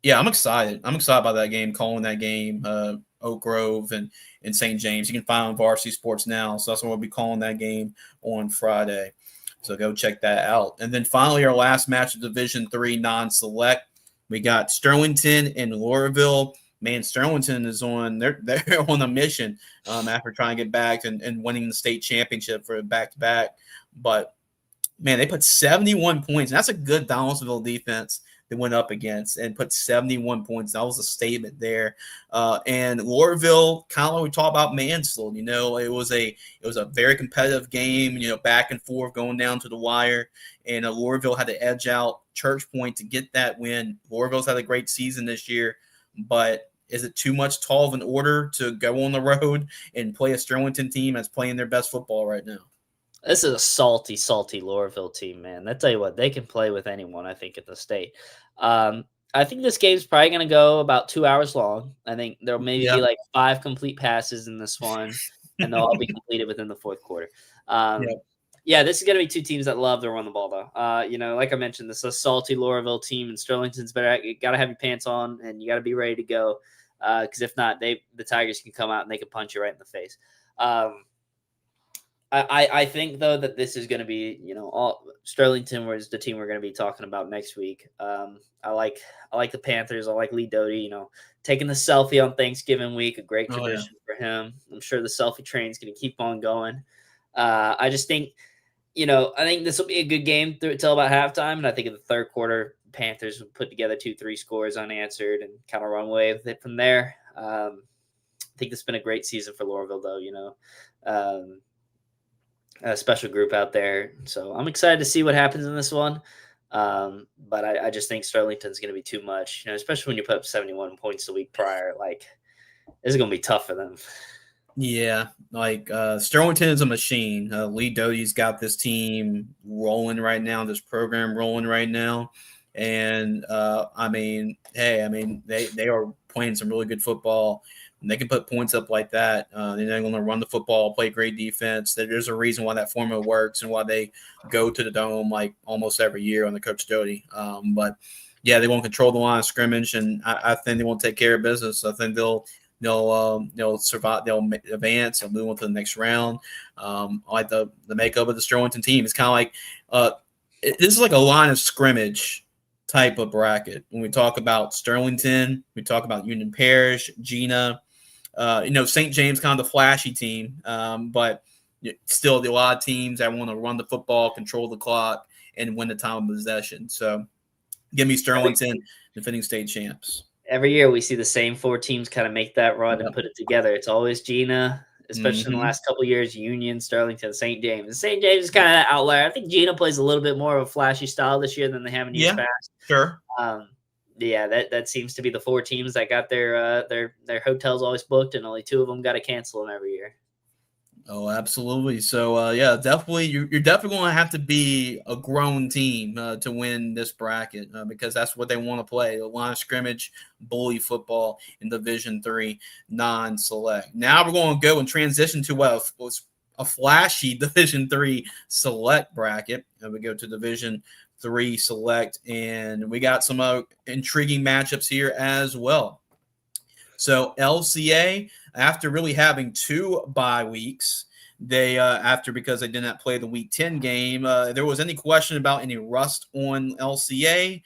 A: Yeah, I'm excited. I'm excited about that game, calling that game, Oak Grove and St. James. You can find on Varsity Sports now. So that's what we'll be calling that game on Friday. So go check that out. And then finally, our last match of Division III non-select, we got Sterlington and Laurelville. Man, Sterlington is they're on a mission after trying to get back and winning the state championship for back-to-back. But man, they put 71 points. And that's a good Donaldsonville defense they went up against and put 71 points. That was a statement there. And Laurelville, kind of like we talked about Mansfield, it was a very competitive game, back and forth going down to the wire. And Laurelville had to edge out Church Point to get that win. Laurelville's had a great season this year, but is it too much tall of an order to go on the road and play a Sterlington team that's playing their best football right now?
B: This is a salty Laurelville team, man. I tell you what, they can play with anyone, I think, in the state. I think this game's probably going to go about 2 hours long. I think there'll maybe be like 5 complete passes in this one, and they'll all be completed within the fourth quarter. Yeah, this is going to be two teams that love to run the ball, though. Like I mentioned, this is a salty Laurelville team, and Sterlington's better. You got to have your pants on, and you got to be ready to go, because if not, the Tigers can come out and they can punch you right in the face. I think though that this is going to be, all Sterlington was the team we're going to be talking about next week. I like the Panthers. I like Lee Doty, taking the selfie on Thanksgiving week, a great tradition for him. I'm sure the selfie train is going to keep on going. I just think, I think this will be a good game until about halftime. And I think in the third quarter, Panthers will put together 2-3 scores unanswered and kind of run away with it from there. I think this has been a great season for Laurelville though, a special group out there. So I'm excited to see what happens in this one. But I just think Sterlington's going to be too much, especially when you put up 71 points the week prior. Like, this is going to be tough for them.
A: Yeah, Sterlington is a machine. Lee Doty's got this team rolling right now, this program rolling right now. And, they are playing some really good football. And they can put points up like that. They're going to run the football, play great defense. There's a reason why that formula works and why they go to the dome like almost every year on the Coach Doty. But yeah, they won't control the line of scrimmage, and I think they won't take care of business. I think they'll survive. They'll advance and move on to the next round. I like the makeup of the Sterlington team. It's kind of like this is like a line of scrimmage type of bracket. When we talk about Sterlington, we talk about Union Parish, Gina. St. James, kind of the flashy team, but still a lot of teams that want to run the football, control the clock, and win the time of possession. So give me Sterlington, defending state champs.
B: Every year we see the same 4 teams kind of make that run and put it together. It's always Gina, especially in the last couple of years, Union, Sterlington, St. James. And St. James is kind of an outlier. I think Gina plays a little bit more of a flashy style this year than they have in years past.
A: Sure.
B: Yeah, that seems to be the 4 teams that got their hotels always booked, and only 2 of them got to cancel them every year.
A: Oh, absolutely. So, definitely, you're definitely going to have to be a grown team to win this bracket because that's what they want to play: the line of scrimmage, bully football in Division III non-select. Now we're going to go and transition to what was a flashy Division III select bracket, and we go to Division III select, and we got some intriguing matchups here as well. So LCA, after really having 2 bye weeks, they because they did not play the Week 10 game, there was any question about any rust on LCA.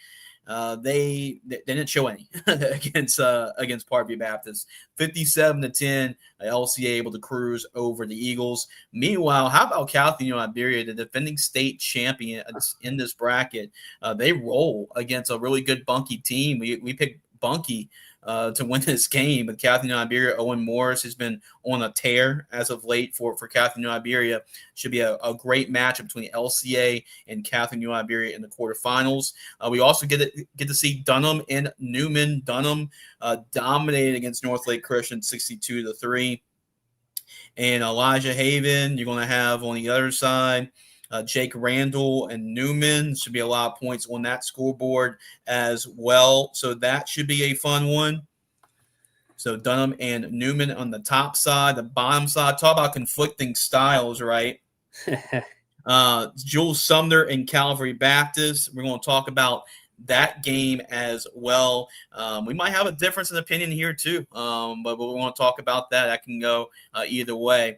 A: They didn't show any against Parkview Baptist. 57-10, LCA able to cruise over the Eagles. Meanwhile, how about Calhoun Iberia, the defending state champion in this bracket? They roll against a really good Bunkie team. We picked Bunkie to win this game. But Catholic New Iberia, Owen Morris has been on a tear as of late for Catholic New Iberia. Should be a great matchup between LCA and Catholic New Iberia in the quarterfinals. We also get to see Dunham and Newman. Dunham dominated against North Lake Christian 62-3. And Elijah Haven, you're going to have on the other side Jake Randall and Newman. Should be a lot of points on that scoreboard as well. So that should be a fun one. So Dunham and Newman on the top side. The bottom side, talk about conflicting styles, right? Jules Sumner and Calvary Baptist. We're going to talk about that game as well. We might have a difference in opinion here too, but we want to talk about that. That can go either way.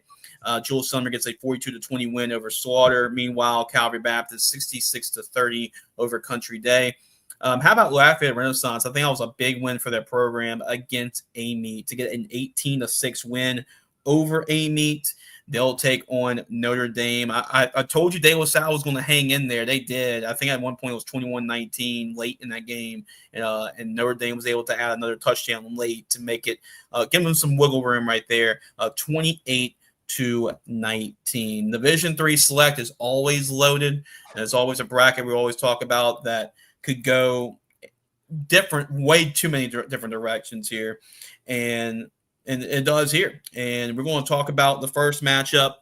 A: Jules Sumner gets a 42-20 win over Slaughter. Meanwhile, Calvary Baptist 66-30 over Country Day. How about Lafayette Renaissance? I think that was a big win for their program against Amite to get an 18-6 win over Amite. They'll take on Notre Dame. I told you De La Salle was going to hang in there. They did. I think at one point it was 21-19 late in that game, and Notre Dame was able to add another touchdown late to make it, give them some wiggle room right there. 28-19. Division III Select is always loaded. And it's always a bracket we always talk about that could go way too many different directions here. And it does here. And we're going to talk about the first matchup,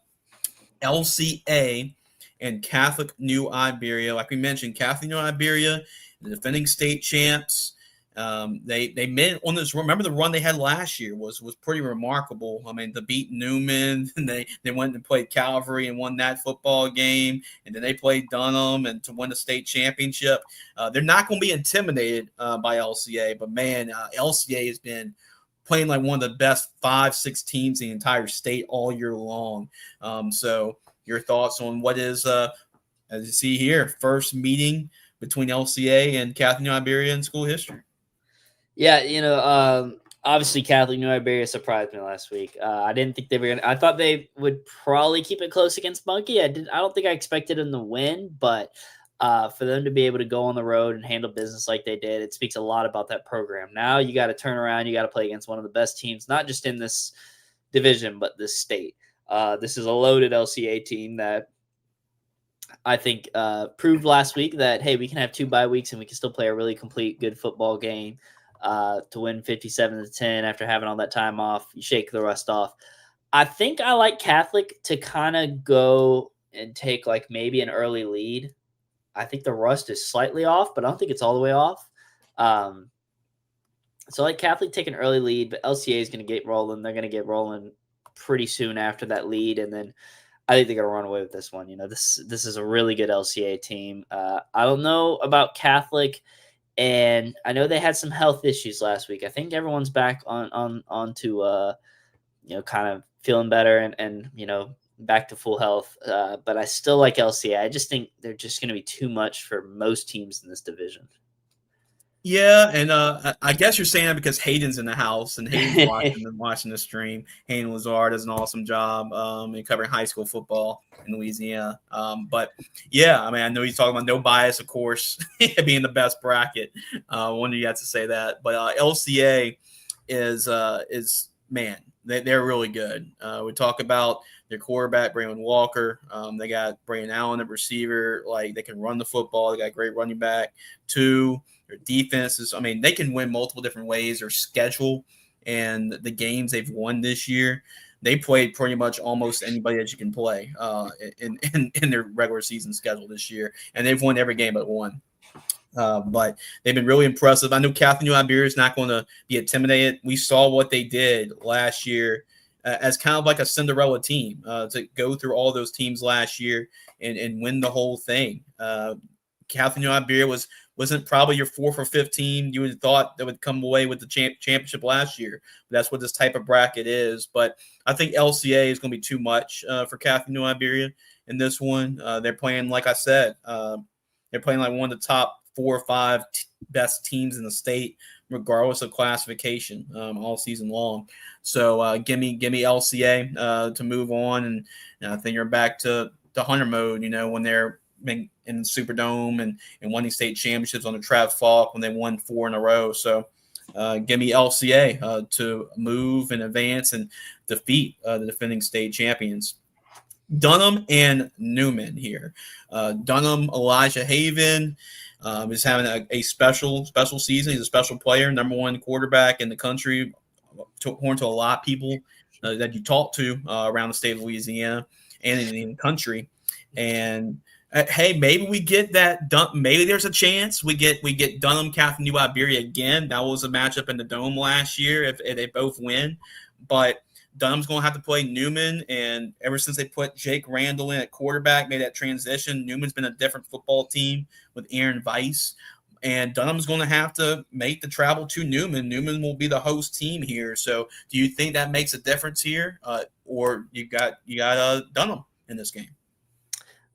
A: LCA and Catholic New Iberia. Like we mentioned, Catholic New Iberia, the defending state champs. They made on this. Remember the run they had last year was pretty remarkable. I mean, to beat Newman, and they went and played Calvary and won that football game, and then they played Dunham and to win the state championship. They're not going to be intimidated by LCA, but man, LCA has been playing like one of the best 5-6 teams in the entire state all year long. So your thoughts on what is, as you see here, first meeting between LCA and Catholic New Iberia in school history?
B: Yeah, obviously Catholic New Iberia surprised me last week. I didn't think they were gonna. I thought they would probably keep it close against Bunkie. I don't think I expected them to win, but for them to be able to go on the road and handle business like they did, it speaks a lot about that program. Now you got to turn around. You got to play against one of the best teams, not just in this division, but this state. This is a loaded LCA team that I think proved last week that, hey, we can have 2 bye weeks and we can still play a really complete, good football game to win 57-10 after having all that time off. You shake the rust off. I think I like Catholic to kind of go and take like maybe an early lead. I think the rust is slightly off, but I don't think it's all the way off. So like Catholic take an early lead, but LCA is going to get rolling. They're going to get rolling pretty soon after that lead, and then I think they're going to run away with this one. You know, this is a really good LCA team. I don't know about Catholic, and I know they had some health issues last week. I think everyone's back onto kind of feeling better and back to full health. But I still like LCA. I just think they're just going to be too much for most teams in this division.
A: Yeah, and I guess you're saying that because Hayden's in the house and Hayden's watching the stream. Hayden Lazard does an awesome job in covering high school football in Louisiana. But yeah, I mean, I know he's talking about no bias, of course, being the best bracket. Wonder you have to say that, but LCA is man, they're really good. We talk about their quarterback, Brandon Walker. They got Brandon Allen at receiver. Like, they can run the football. They got great running back. Their defense is, I mean, they can win multiple different ways. Their schedule and the games they've won this year, they played pretty much almost anybody that you can play in their regular season schedule this year. And they've won every game but one. But they've been really impressive. I know Catholic New Iberia is not going to be intimidated. We saw what they did last year as kind of like a Cinderella team to go through all those teams last year and win the whole thing. Catholic New Iberia wasn't probably your 4th or 5th team you would have thought that would come away with the championship last year. But that's what this type of bracket is. But I think LCA is going to be too much for Catholic New Iberia in this one. They're playing, like I said, they're playing like one of the top 4 or 5 best teams in the state, regardless of classification, all season long. So give me LCA to move on, and I think you're back to Hunter mode. When they're in the Superdome and winning state championships on the Trav Falk when they won 4 in a row. So Give me LCA to move and advance and defeat the defending state champions. Dunham and Newman here. Dunham, Elijah Haven is having a special season. He's a special player, number one quarterback in the country, according to a lot of people that you talk to around the state of Louisiana and in the country. And hey, maybe we get that. Maybe there's a chance we get Dunham, Catholic New Iberia again. That was a matchup in the Dome last year if they both win, but Dunham's going to have to play Newman, and ever since they put Jake Randall in at quarterback, made that transition, Newman's been a different football team with Aaron Weiss, and Dunham's going to have to make the travel to Newman. Newman will be the host team here. So do you think that makes a difference here, or you got Dunham in this game?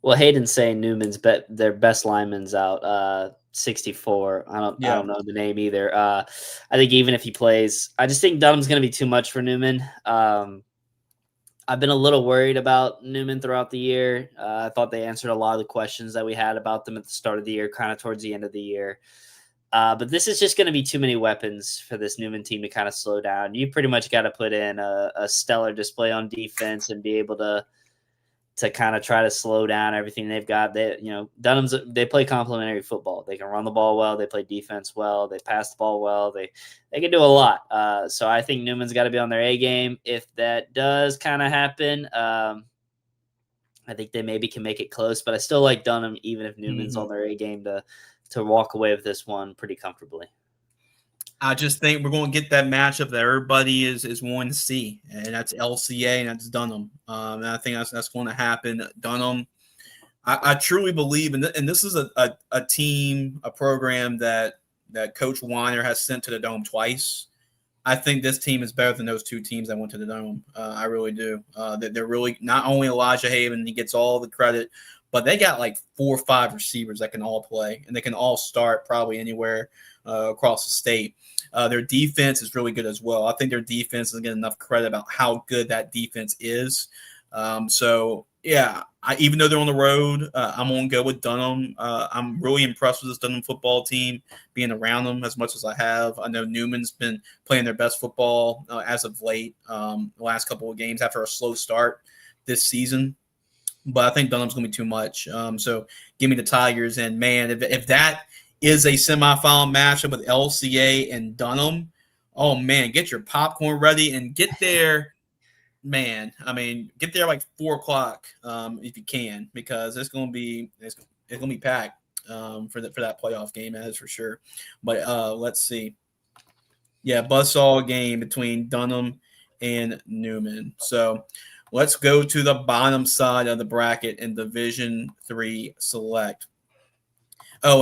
B: Well, Hayden's saying Newman's their best lineman's out. 64. I don't know the name either. I think even if he plays, I just think Dunham's going to be too much for Newman. I've been a little worried about Newman throughout the year. I thought they answered a lot of the questions that we had about them at the start of the year, kind of towards the end of the year. But this is just going to be too many weapons for this Newman team to kind of slow down. You pretty much got to put in a stellar display on defense and be able to kind of try to slow down everything they've got. They play complementary football. They can run the ball well. They play defense well. They pass the ball well. They can do a lot. So I think Newman's got to be on their A game. If that does kind of happen, I think they maybe can make it close, but I still like Dunham, even if Newman's on their A game, to walk away with this one pretty comfortably.
A: I just think we're going to get that matchup that everybody is wanting to see, and that's LCA and that's Dunham. And I think that's going to happen. Dunham, I truly believe, and this is a team, a program that Coach Weiner has sent to the Dome twice. I think this team is better than those two teams that went to the Dome. I really do. They're really not only Elijah Haven, he gets all the credit, but they got like 4 or 5 receivers that can all play, and they can all start probably anywhere across the state. Their defense is really good as well. I think their defense doesn't get enough credit about how good that defense is. Even though they're on the road, I'm going to go with Dunham. I'm really impressed with this Dunham football team, being around them as much as I have. I know Newman's been playing their best football as of late, the last couple of games after a slow start this season. But I think Dunham's going to be too much. So give me the Tigers. And, man, if that is a semifinal matchup with LCA and Dunham, oh, man, get your popcorn ready and get there. Man, I mean, get there like 4 o'clock if you can, because it's going to be packed for that playoff game, that is for sure. But let's see. Yeah, buzzsaw game between Dunham and Newman. So let's go to the bottom side of the bracket in Division III Select. Oh,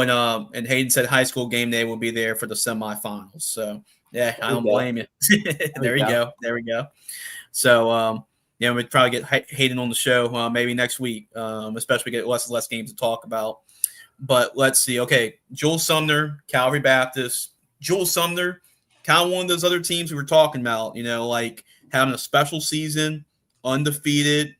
A: and Hayden said high school game day will be there for the semifinals. So yeah, I don't blame you. There you go. There we go. So we'd probably get Hayden on the show maybe next week, especially get less and less games to talk about. But let's see. Okay, Joel Sumner, Calvary Baptist. Joel Sumner, kind of one of those other teams we were talking about, like having a special season, undefeated,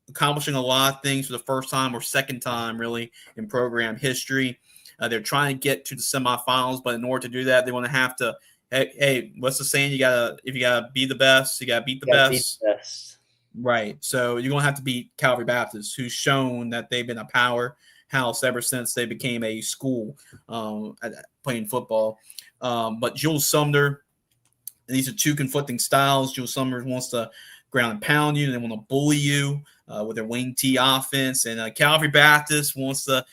A: accomplishing a lot of things for the first time or second time really in program history. They're trying to get to the semifinals, but in order to do that, they want to have to, hey, what's the saying? If you gotta be the best, you gotta beat the best. Right. So you're gonna have to beat Calvary Baptist, who's shown that they've been a powerhouse ever since they became a school playing football. But Jules Sumner, these are two conflicting styles. Jules Sumner wants to ground and pound you, and they want to bully you with their wing T offense. And Calvary Baptist wants to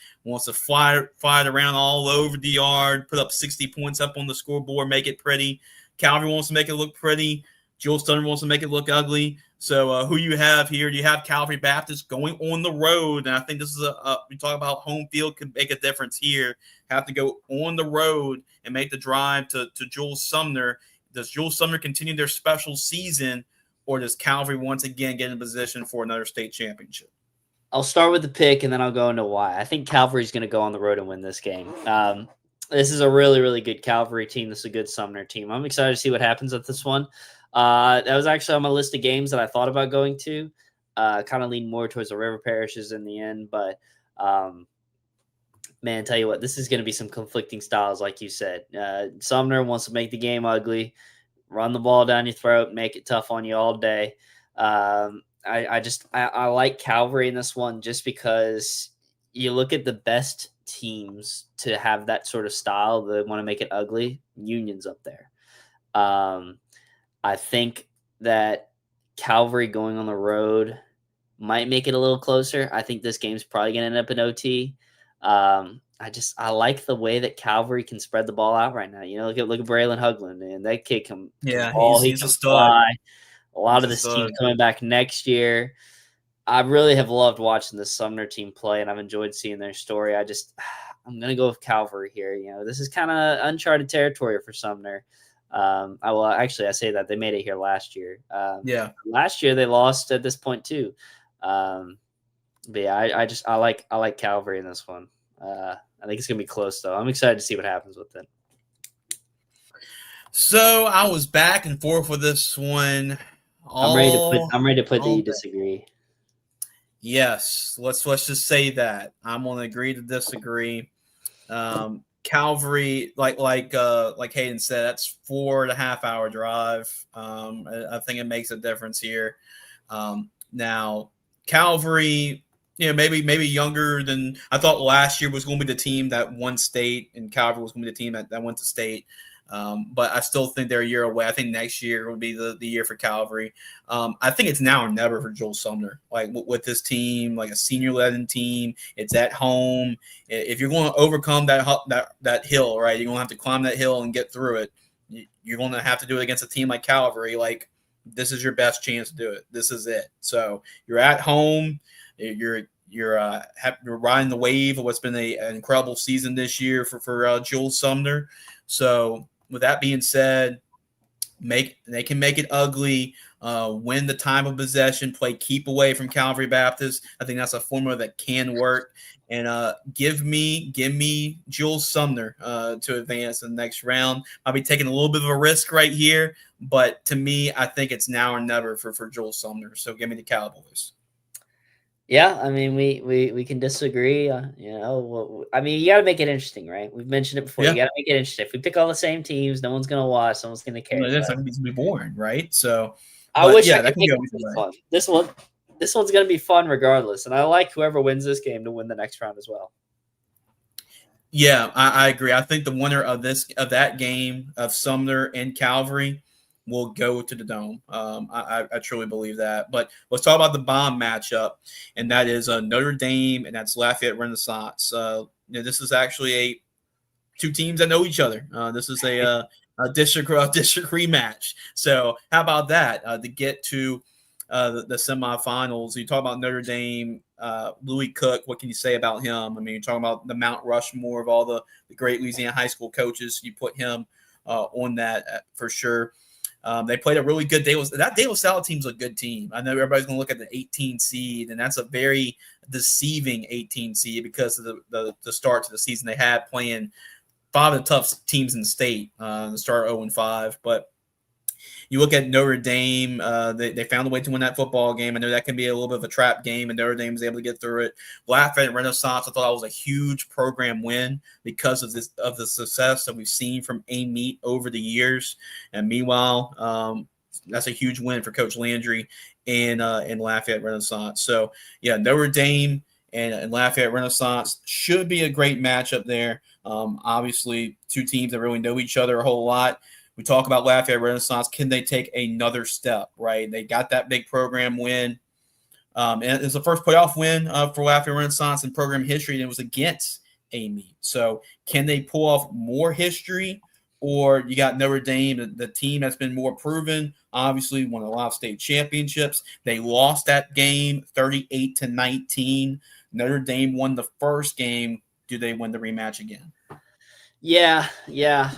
A: fly it around all over the yard, put up 60 points up on the scoreboard, make it pretty. Calvary wants to make it look pretty. Jules Sumner wants to make it look ugly. So who you have here? You have Calvary Baptist going on the road, and I think this is we talk about home field could make a difference here. Have to go on the road and make the drive to Jules Sumner. Does Jules Sumner continue their special season, or does Calvary once again get in position for another state championship?
B: I'll start with the pick, and then I'll go into why. I think Calvary's going to go on the road and win this game. This is a really, really good Calvary team. This is a good Sumner team. I'm excited to see what happens at this one. That was actually on my list of games that I thought about going to. Kind of lean more towards the River Parishes in the end, but Man, tell you what, this is going to be some conflicting styles, like you said. Sumner wants to make the game ugly, run the ball down your throat, make it tough on you all day. I like Calvary in this one just because you look at the best teams to have that sort of style that want to make it ugly. Union's up there. I think that Calvary going on the road might make it a little closer. I think this game's probably going to end up in OT. I like the way that Calvary can spread the ball out right now. Look at Braylon Hugland, man. That kid can
A: Yeah,
B: ball. He
A: he's a
B: can
A: stud.
B: fly. A lot
A: He's
B: of
A: a
B: this team
A: stud.
B: coming back next year. I really have loved watching the Sumner team play, and I've enjoyed seeing their story. I'm going to go with Calvary here. This is kind of uncharted territory for Sumner. I say that they made it here last year.
A: Yeah.
B: Last year they lost at this point too. But yeah, I like Calvary in this one. I think it's gonna be close though. I'm excited to see what happens with it.
A: So I was back and forth with this one.
B: I'm ready to put that you
A: day.
B: disagree.
A: Yes, let's just say that I'm gonna agree to disagree. Calvary, like Hayden said, that's 4.5 hour drive. I think it makes a difference here. Now Calvary, maybe younger than I thought last year was going to be the team that won state, and Calvary was going to be the team that went to state. But I still think they're a year away. I think next year will be the year for Calvary. I think it's now or never for Joel Sumner. Like with this team, like a senior-led team, it's at home. If you're going to overcome that hill, right, you're going to have to climb that hill and get through it. You're going to have to do it against a team like Calvary. Like this is your best chance to do it. This is it. So you're at home. You're riding the wave of what's been an incredible season this year for Joel Sumner. So with that being said, they can make it ugly, win the time of possession, play keep away from Calvary Baptist. I think that's a formula that can work. And give me Joel Sumner to advance in the next round. I'll be taking a little bit of a risk right here, but to me, I think it's now or never for Joel Sumner. So give me the Cowboys.
B: Yeah, I mean, we can disagree. You got to make it interesting, right? We've mentioned it before.
A: Yeah.
B: You got to make it interesting. If we pick all the same teams, no one's gonna watch. No one's gonna care.
A: It's going to be boring, right? So,
B: I wish I
A: that
B: could
A: can
B: make
A: go
B: this fun. This one's gonna be fun regardless, and I like whoever wins this game to win the next round as well.
A: Yeah, I agree. I think the winner of that game of Sumner and Calvary will go to the Dome. I truly believe that. But let's talk about the bomb matchup, and that is Notre Dame and that's Lafayette Renaissance. This is actually two teams that know each other. This is a district rematch. So how about that to get to the semifinals? You talk about Notre Dame, Louis Cook. What can you say about him? I mean, you're talking about the Mount Rushmore of all the great Louisiana high school coaches. You put him on that for sure. They played a really good De La Salle team's a good team. I know everybody's going to look at the 18 seed, and that's a very deceiving 18 seed because of the start to the season they had playing 5 of the tough teams in the state. The start 0-5, but you look at Notre Dame, they found a way to win that football game. I know that can be a little bit of a trap game, and Notre Dame was able to get through it. Lafayette Renaissance, I thought that was a huge program win because of the success that we've seen from A-Meet over the years. And meanwhile, that's a huge win for Coach Landry and Lafayette Renaissance. So, yeah, Notre Dame and Lafayette Renaissance should be a great matchup there. Obviously, two teams that really know each other a whole lot. We talk about Lafayette Renaissance. Can they take another step, right? They got that big program win. And it's the first playoff win for Lafayette Renaissance in program history, and it was against A-Meet. So can they pull off more history? Or you got Notre Dame, the team that's been more proven, obviously won a lot of state championships. They lost that game 38-19. Notre Dame won the first game. Do they win the rematch again?
B: Yeah.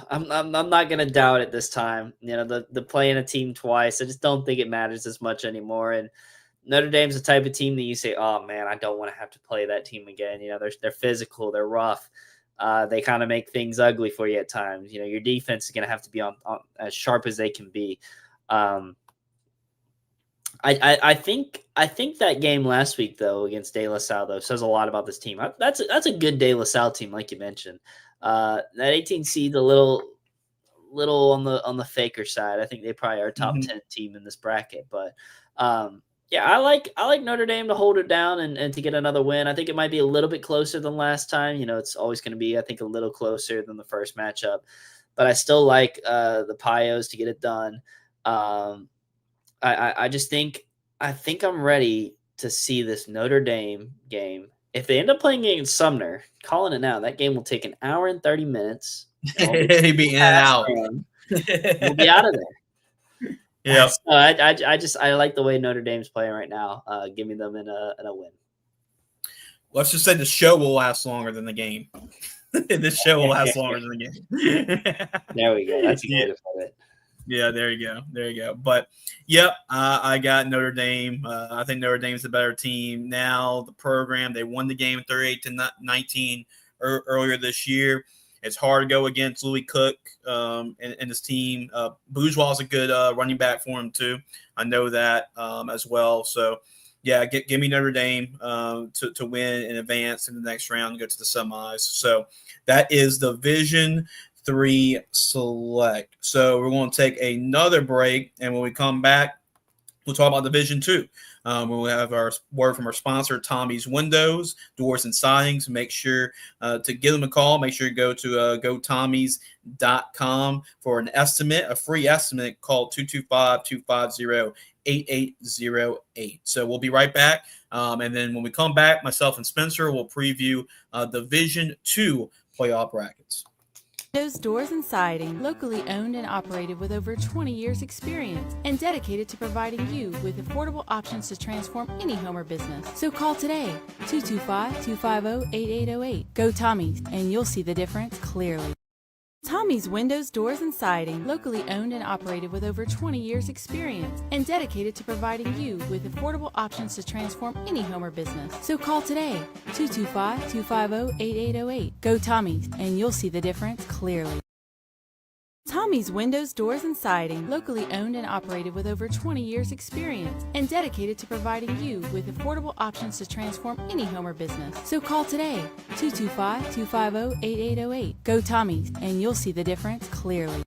B: I'm not gonna doubt it this time. The playing a team twice. I just don't think it matters as much anymore. And Notre Dame's the type of team that you say, "Oh man, I don't want to have to play that team again." They're physical, they're rough. They kind of make things ugly for you at times. Your defense is gonna have to be on as sharp as they can be. I think that game last week though against De La Salle though says a lot about this team. That's a good De La Salle team, like you mentioned. That 18 seed a little on the faker side. I think they probably are a top 10 team in this bracket. But yeah, I like Notre Dame to hold it down and to get another win. I think it might be a little bit closer than last time. It's always going to be, I think, a little closer than the first matchup. But I still like the Pios to get it done. I just think I'm ready to see this Notre Dame game. If they end up playing against Sumner, calling it now, that game will take an hour and 30 minutes.
A: He'd be in and out.
B: We'll be out of there.
A: Yeah.
B: So I like the way Notre Dame's playing right now. Give me them in a win.
A: Let's just say the show will last longer than the game. This show will last longer than the game.
B: There we go. That's a good way to put it.
A: Yeah, there you go. But, yep, I got Notre Dame. I think Notre Dame's the better team now. The program, they won the game 38-19 earlier this year. It's hard to go against Louis Cook and his team. Bourgeois is a good running back for him, too. I know that as well. So, yeah, give me Notre Dame to win and advance in the next round and go to the semis. So that is Division 3 select. So we're going to take another break, and when we come back, we'll talk about Division 2. We'll have our word from our sponsor, Tommy's Windows, Doors and Sidings. Make sure to give them a call. Make sure you go to gotommys.com for an estimate, a free estimate. Call 225-250-8808. So we'll be right back. And then when we come back, myself and Spencer will preview Division 2 playoff brackets.
C: Windows, Doors, and Siding, locally owned and operated with over 20 years experience and dedicated to providing you with affordable options to transform any home or business. So call today, 225-250-8808. Go Tommy's, and you'll see the difference clearly. Tommy's Windows, Doors, and Siding, locally owned and operated with over 20 years experience and dedicated to providing you with affordable options to transform any home or business. So call today, 225-250-8808. Go Tommy's, and you'll see the difference clearly. Tommy's Windows, Doors, and Siding, locally owned and operated with over 20 years experience and dedicated to providing you with affordable options to transform any home or business. So call today, 225-250-8808. Go Tommy's, and you'll see the difference clearly.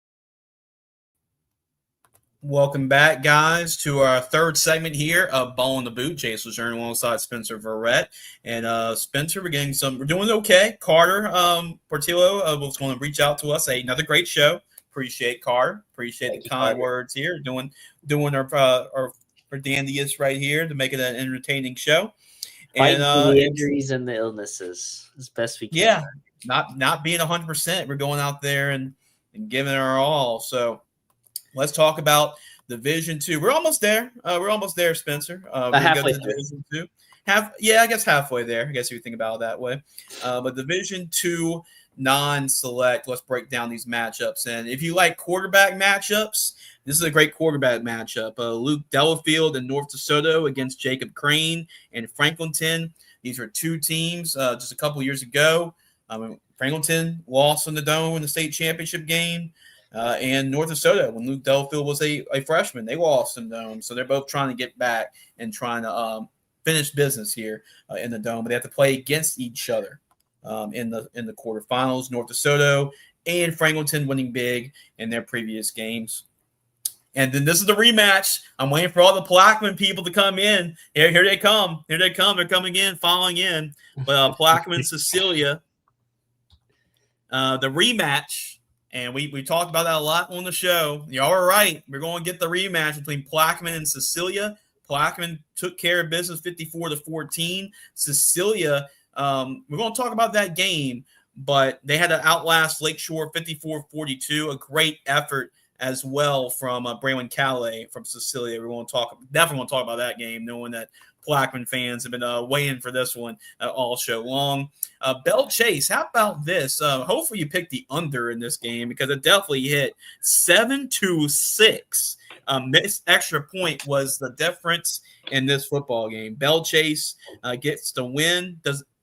A: Welcome back, guys, to our third segment here of Ballin the Boot. Chase Lejeune alongside Spencer Verrett. And Spencer, we're doing okay. Carter Portillo was going to reach out to us. Another great show. Appreciate Carter. Appreciate the kind words here. Doing our dandiest right here to make it an entertaining show.
B: Fighting the injuries and the illnesses as best we can.
A: Yeah, not being 100%. We're going out there and giving it our all. So let's talk about Division 2. We're almost there. Spencer. We're
B: halfway
A: to Division 2. I guess halfway there. I guess you would think about it that way. But Division 2 non-select. Let's break down these matchups. And if you like quarterback matchups, this is a great quarterback matchup. Luke Delafield and North DeSoto against Jacob Crane and Franklinton. These are two teams just a couple years ago. Franklinton lost in the Dome in the state championship game. And North DeSoto, when Luke Delafield was a freshman, they lost in the Dome. So they're both trying to get back and trying to finish business here in the Dome. But they have to play against each other. In the quarterfinals, North DeSoto and Franklinton winning big in their previous games. And then this is the rematch. I'm waiting for all the Plaquemine people to come in. Here they come. They're coming in, following in. But Plaquemine, Cecilia, the rematch. And we talked about that a lot on the show. Y'all are right. We're going to get the rematch between Plaquemine and Cecilia. Plaquemine took care of business 54-14. Cecilia, we're going to talk about that game, but they had to outlast Lakeshore 54-42. A great effort as well from Braylon Calais from Cecilia. Definitely want to talk about that game, knowing that Plaquemine fans have been waiting for this one all show long. Bell Chase, how about this? Hopefully you picked the under in this game because it definitely hit 7-6. This extra point was the difference in this football game. Bell Chase gets the win.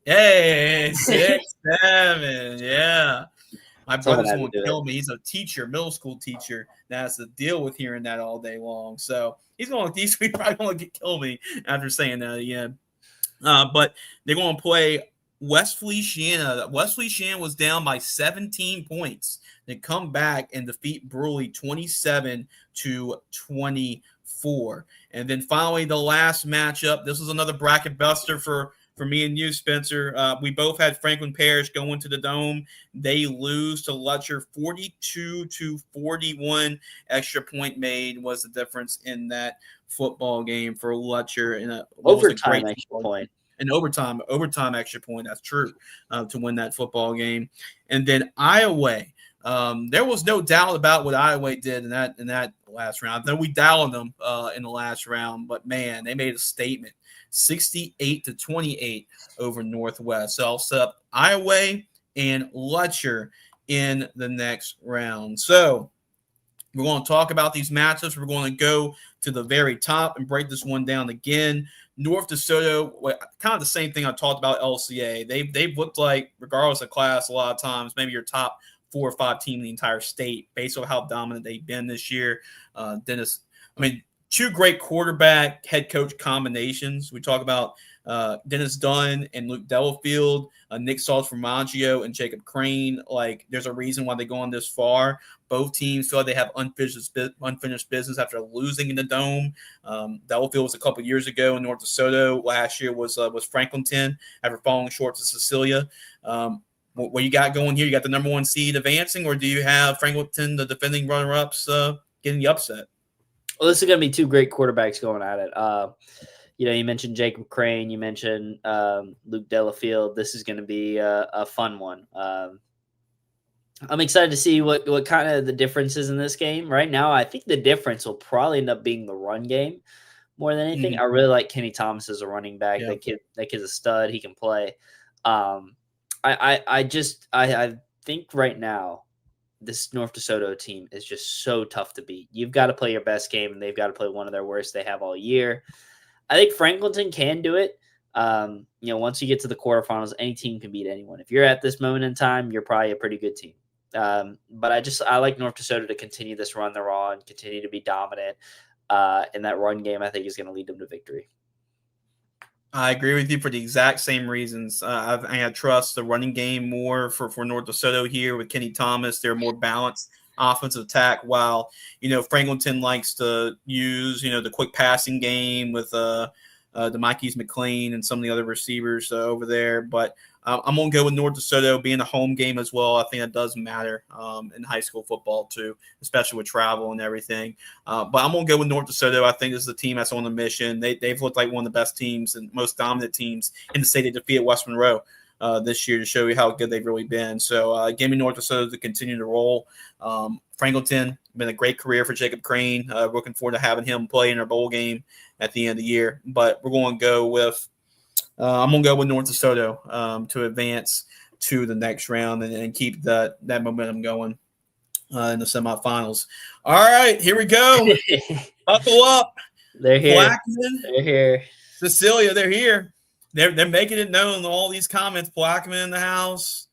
A: 6-7, yeah. My
B: Someone
A: brother's
B: had to
A: going to
B: do
A: kill
B: it.
A: me. He's a teacher, middle school teacher, that has to deal with hearing that all day long. So he's probably going to kill me after saying that. Yeah. But they're going to play West Feliciana. West Feliciana was down by 17 points. They come back and defeat Brewery 27-24. And then finally, the last matchup. This was another bracket buster for me and you, Spencer. We both had Franklin Parish going to the Dome. They lose to Lutcher 42-41. Extra point made was the difference in that football game for Lutcher in what was a
B: Overtime
A: great
B: extra point.
A: an overtime extra point. That's true to win that football game. And then Iowa, there was no doubt about what Iowa did in that last round. Then we doubted them in the last round, but man, they made a statement, 68-28 over Northwest. So I'll set up Iowa and Lutcher in the next round. So we're going to talk about these matchups. We're going to go to the very top and break this one down again. North DeSoto, kind of the same thing I talked about LCA. They've looked like, regardless of class, a lot of times, maybe your top 4 or 5 team in the entire state based on how dominant they've been this year. Two great quarterback head coach combinations. We talk about Dennis Dunn and Luke Delafield, Nick Salts-Formaggio and Jacob Crane. Like, there's a reason why they've gone this far. Both teams feel like they have unfinished business after losing in the Dome. Delafield was a couple years ago in North DeSoto. Last year was Franklinton after falling short to Cecilia. What you got going here? You got the number 1 seed advancing, or do you have Franklinton, the defending runner-ups, getting the upset?
B: Well, this is going to be 2 great quarterbacks going at it. You mentioned Jacob Crane. You mentioned Luke Delafield. This is going to be a fun one. I'm excited to see what kind of the difference is in this game. Right now, I think the difference will probably end up being the run game more than anything. I really like Kenny Thomas as a running back.
A: Yeah.
B: That kid's a stud. He can play. I think right now this North DeSoto team is just so tough to beat. You've got to play your best game, and they've got to play one of their worst they have all year. I think Franklinton can do it. Once you get to the quarterfinals, any team can beat anyone. If you're at this moment in time, you're probably a pretty good team. But I like North DeSoto to continue this run they're on, continue to be dominant. And that run game, I think, is going to lead them to victory.
A: I agree with you for the exact same reasons. I trust the running game more for North DeSoto here with Kenny Thomas. They're more balanced offensive attack, while Franklinton likes to use the quick passing game with DeMikes McLean and some of the other receivers over there. But I'm going to go with North DeSoto being a home game as well. I think that does matter in high school football too, especially with travel and everything. But I'm going to go with North DeSoto. I think this is a team that's on a mission. They've looked like one of the best teams and most dominant teams in the state. They defeated West Monroe this year to show you how good they've really been. So give me North DeSoto to continue to roll. Franklinton, been a great career for Jacob Crane. Looking forward to having him play in our bowl game at the end of the year. But we're going to go with I'm going to go with North DeSoto to advance to the next round and keep that momentum going in the semifinals. All right, here we go. Buckle up.
B: They're here.
A: Plaquemine,
B: They're here.
A: Cecilia, they're here. They're making it known in all these comments. Plaquemine in the house.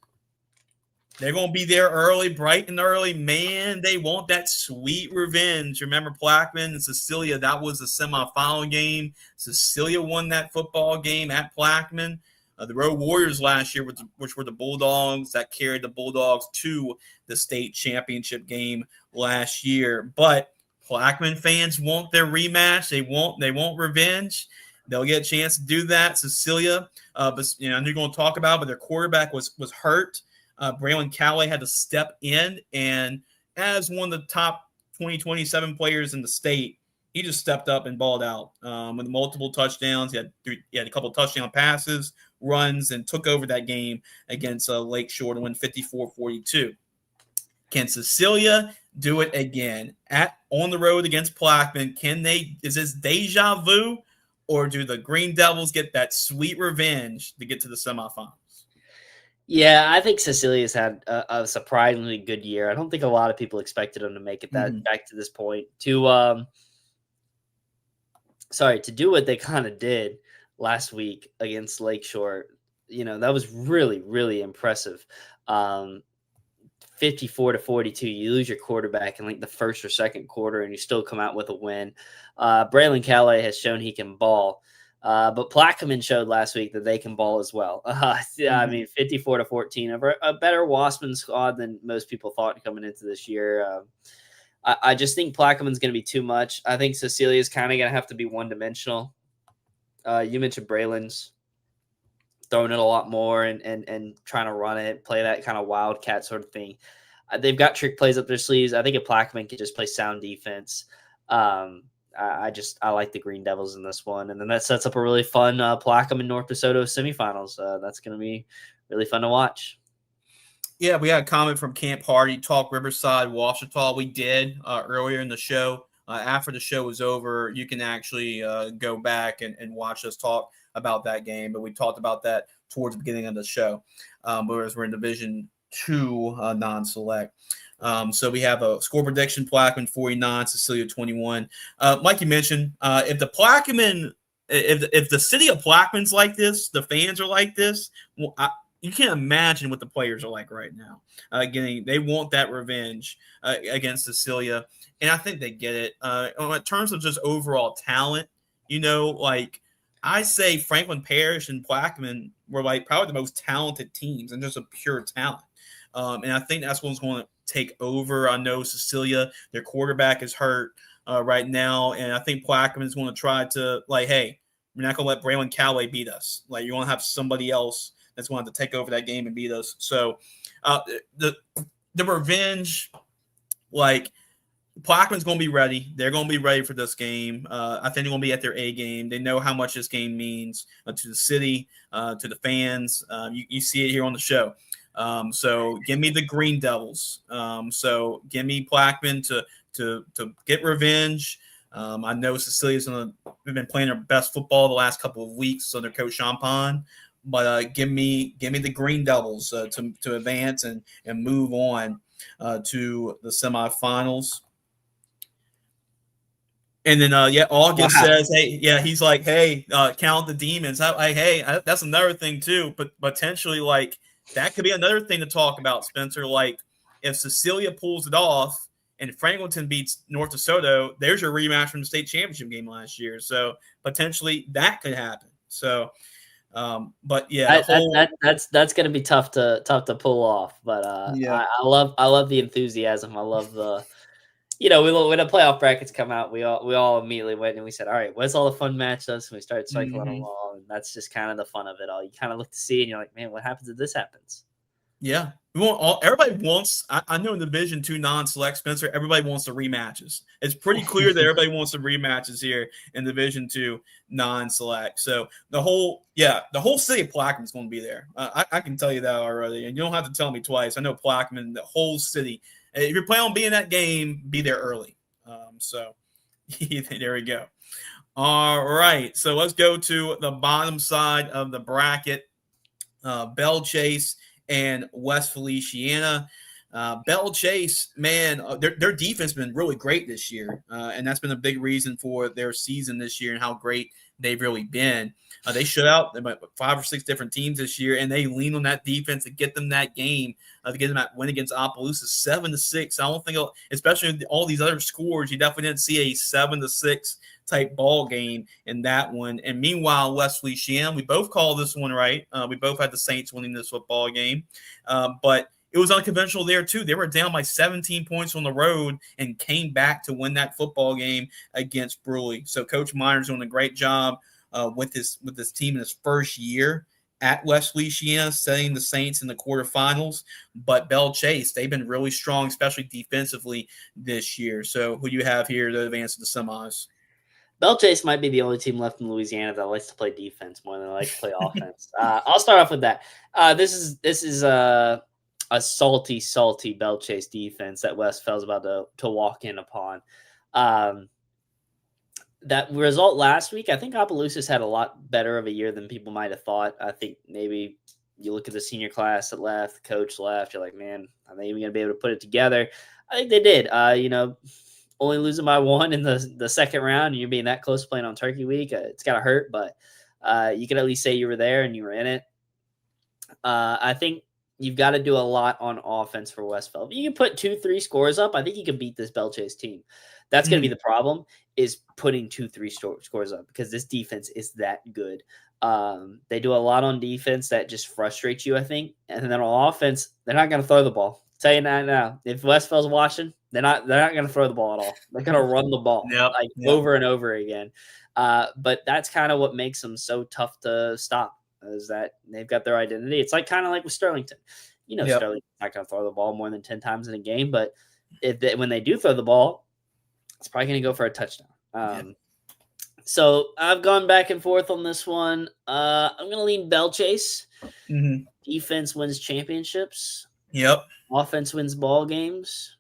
A: They're going to be there early, bright and early. Man, they want that sweet revenge. Remember Plaquemine and Cecilia, that was the semifinal game. Cecilia won that football game at Plaquemine. The Road Warriors last year, which were the Bulldogs, that carried the Bulldogs to the state championship game last year. But Plaquemine fans want their rematch. They want revenge. They'll get a chance to do that. Cecilia, but they're going to talk about, but their quarterback was hurt. Braylon Callaway had to step in, and as one of the top 27 players in the state, he just stepped up and balled out with multiple touchdowns. He had a couple of touchdown passes, runs, and took over that game against Lakeshore to win 54-42. Can Cecilia do it again on the road against Plaquemine? Is this deja vu, or do the Green Devils get that sweet revenge to get to the semifinals?
B: Yeah, I think Cecilia's had a surprisingly good year. I don't think a lot of people expected them to make it back to this point. To do what they kind of did last week against Lakeshore, that was really, really impressive. 54-42. You lose your quarterback in like the first or second quarter, and you still come out with a win. Braylon Calais has shown he can ball. But Plaquemine showed last week that they can ball as well. I mean, 54-14 over a better Waspman squad than most people thought coming into this year. I just think Plaquemine's going to be too much. I think Cecilia's kind of going to have to be one-dimensional. You mentioned Braylon's throwing it a lot more and trying to run it, play that kind of wildcat sort of thing. They've got trick plays up their sleeves. I think if Plaquemine can just play sound defense, I like the Green Devils in this one. And then that sets up a really fun Plaquemine North DeSoto semifinals. That's going to be really fun to watch.
A: Yeah, we had a comment from Camp Hardy, Talk Riverside, Washita. We did earlier in the show. After the show was over, you can actually go back and watch us talk about that game. But we talked about that towards the beginning of the show, whereas we're in Division 2 non-select. So we have a score prediction: Plaquemine 49, Cecilia 21. Like you mentioned, if the Plaquemine, if the city of Plaquemine's like this, the fans are like this, well, you can't imagine what the players are like right now. They want that revenge against Cecilia, and I think they get it. In terms of just overall talent, like I say, Franklin Parish and Plaquemine were like probably the most talented teams and just a pure talent. And I think that's what's going to take over. I know Cecilia, their quarterback, is hurt right now, and I think Plaquemine is going to try to hey, we're not going to let Braylon Calais beat us. Like, you want to have somebody else that's going to have to take over that game and beat us. So the revenge, Plaquemine's going to be ready. They're going to be ready for this game. I think they're going to be at their A game. They know how much this game means to the city, to the fans. You see it here on the show. So give me the Green Devils. So give me Plaquemine to get revenge. I know Cecilia's been playing their best football the last couple of weeks under Coach Champagne. But give me the Green Devils to advance and move on to the semifinals. And then August says, hey, yeah, he's like, hey, count the demons. That's another thing too. But potentially, that could be another thing to talk about, Spencer. Like, if Cecilia pulls it off and Franklinton beats North DeSoto, there's your rematch from the state championship game last year. So potentially that could happen. So. But yeah,
B: that's going to be tough to pull off. But yeah. I love the enthusiasm. I love the, when the playoff brackets come out, we all immediately went and we said, all right, what's all the fun matchups? And we started cycling them all, and that's just kind of the fun of it all. You kind of look to see, and you're like, man, what happens if this happens?
A: Yeah, everybody wants. I know in Division 2 non-select, Spencer, everybody wants the rematches. It's pretty clear that everybody wants the rematches here in Division 2 non-select. So the whole city of Plaquemine is going to be there. I can tell you that already, and you don't have to tell me twice. I know Plaquemine, the whole city. If you're planning on being in that game, be there early. So there we go. All right, so let's go to the bottom side of the bracket. Belle Chase and West Feliciana. Belle Chase, man, their defense has been really great this year, and that's been a big reason for their season this year and how great they've really been. They shut out 5 or 6 different teams this year, and they lean on that defense to get them that game, to get them that win against Opelousas 7-6. I don't think, especially with all these other scores, you definitely didn't see a 7-6 type ball game in that one. And meanwhile, West Feliciana, we both called this one right. We both had the Saints winning this football game, but it was unconventional there too. They were down by 17 points on the road and came back to win that football game against Bruley. So Coach Miner's doing a great job with this team in his first year at West Feliciana, setting the Saints in the quarterfinals. But Belle Chase, they've been really strong, especially defensively this year. So who do you have here to advance to the semis?
B: Belle Chase might be the only team left in Louisiana that likes to play defense more than they like to play offense. I'll start off with that. This is a salty Belle Chase defense that West Fell's about to walk in upon. That result last week, I think Opelousas had a lot better of a year than people might have thought. I think maybe you look at the senior class that left, the coach left, you're like, man, are they even going to be able to put it together? I think they did. Only losing by 1 in the second round, and you're being that close to playing on Turkey Week, it's got to hurt, but you can at least say you were there and you were in it. I think you've got to do a lot on offense for Westfield. If you can put 2-3 scores up, I think you can beat this Bell Chase team. That's going to be the problem, is putting 2-3 scores up, because this defense is that good. They do a lot on defense that just frustrates you, I think. And then on offense, they're not going to throw the ball. I'll tell you that now. If Westfield's watching, they're not going to throw the ball at all. They're going to run the ball over and over again. But that's kind of what makes them so tough to stop, is that they've got their identity. It's kind of like with Sterlington. Sterlington's not going to throw the ball more than 10 times in a game, but when they do throw the ball, it's probably going to go for a touchdown. So I've gone back and forth on this one. I'm going to lean Bell Chase. Defense wins championships. Offense wins ball games.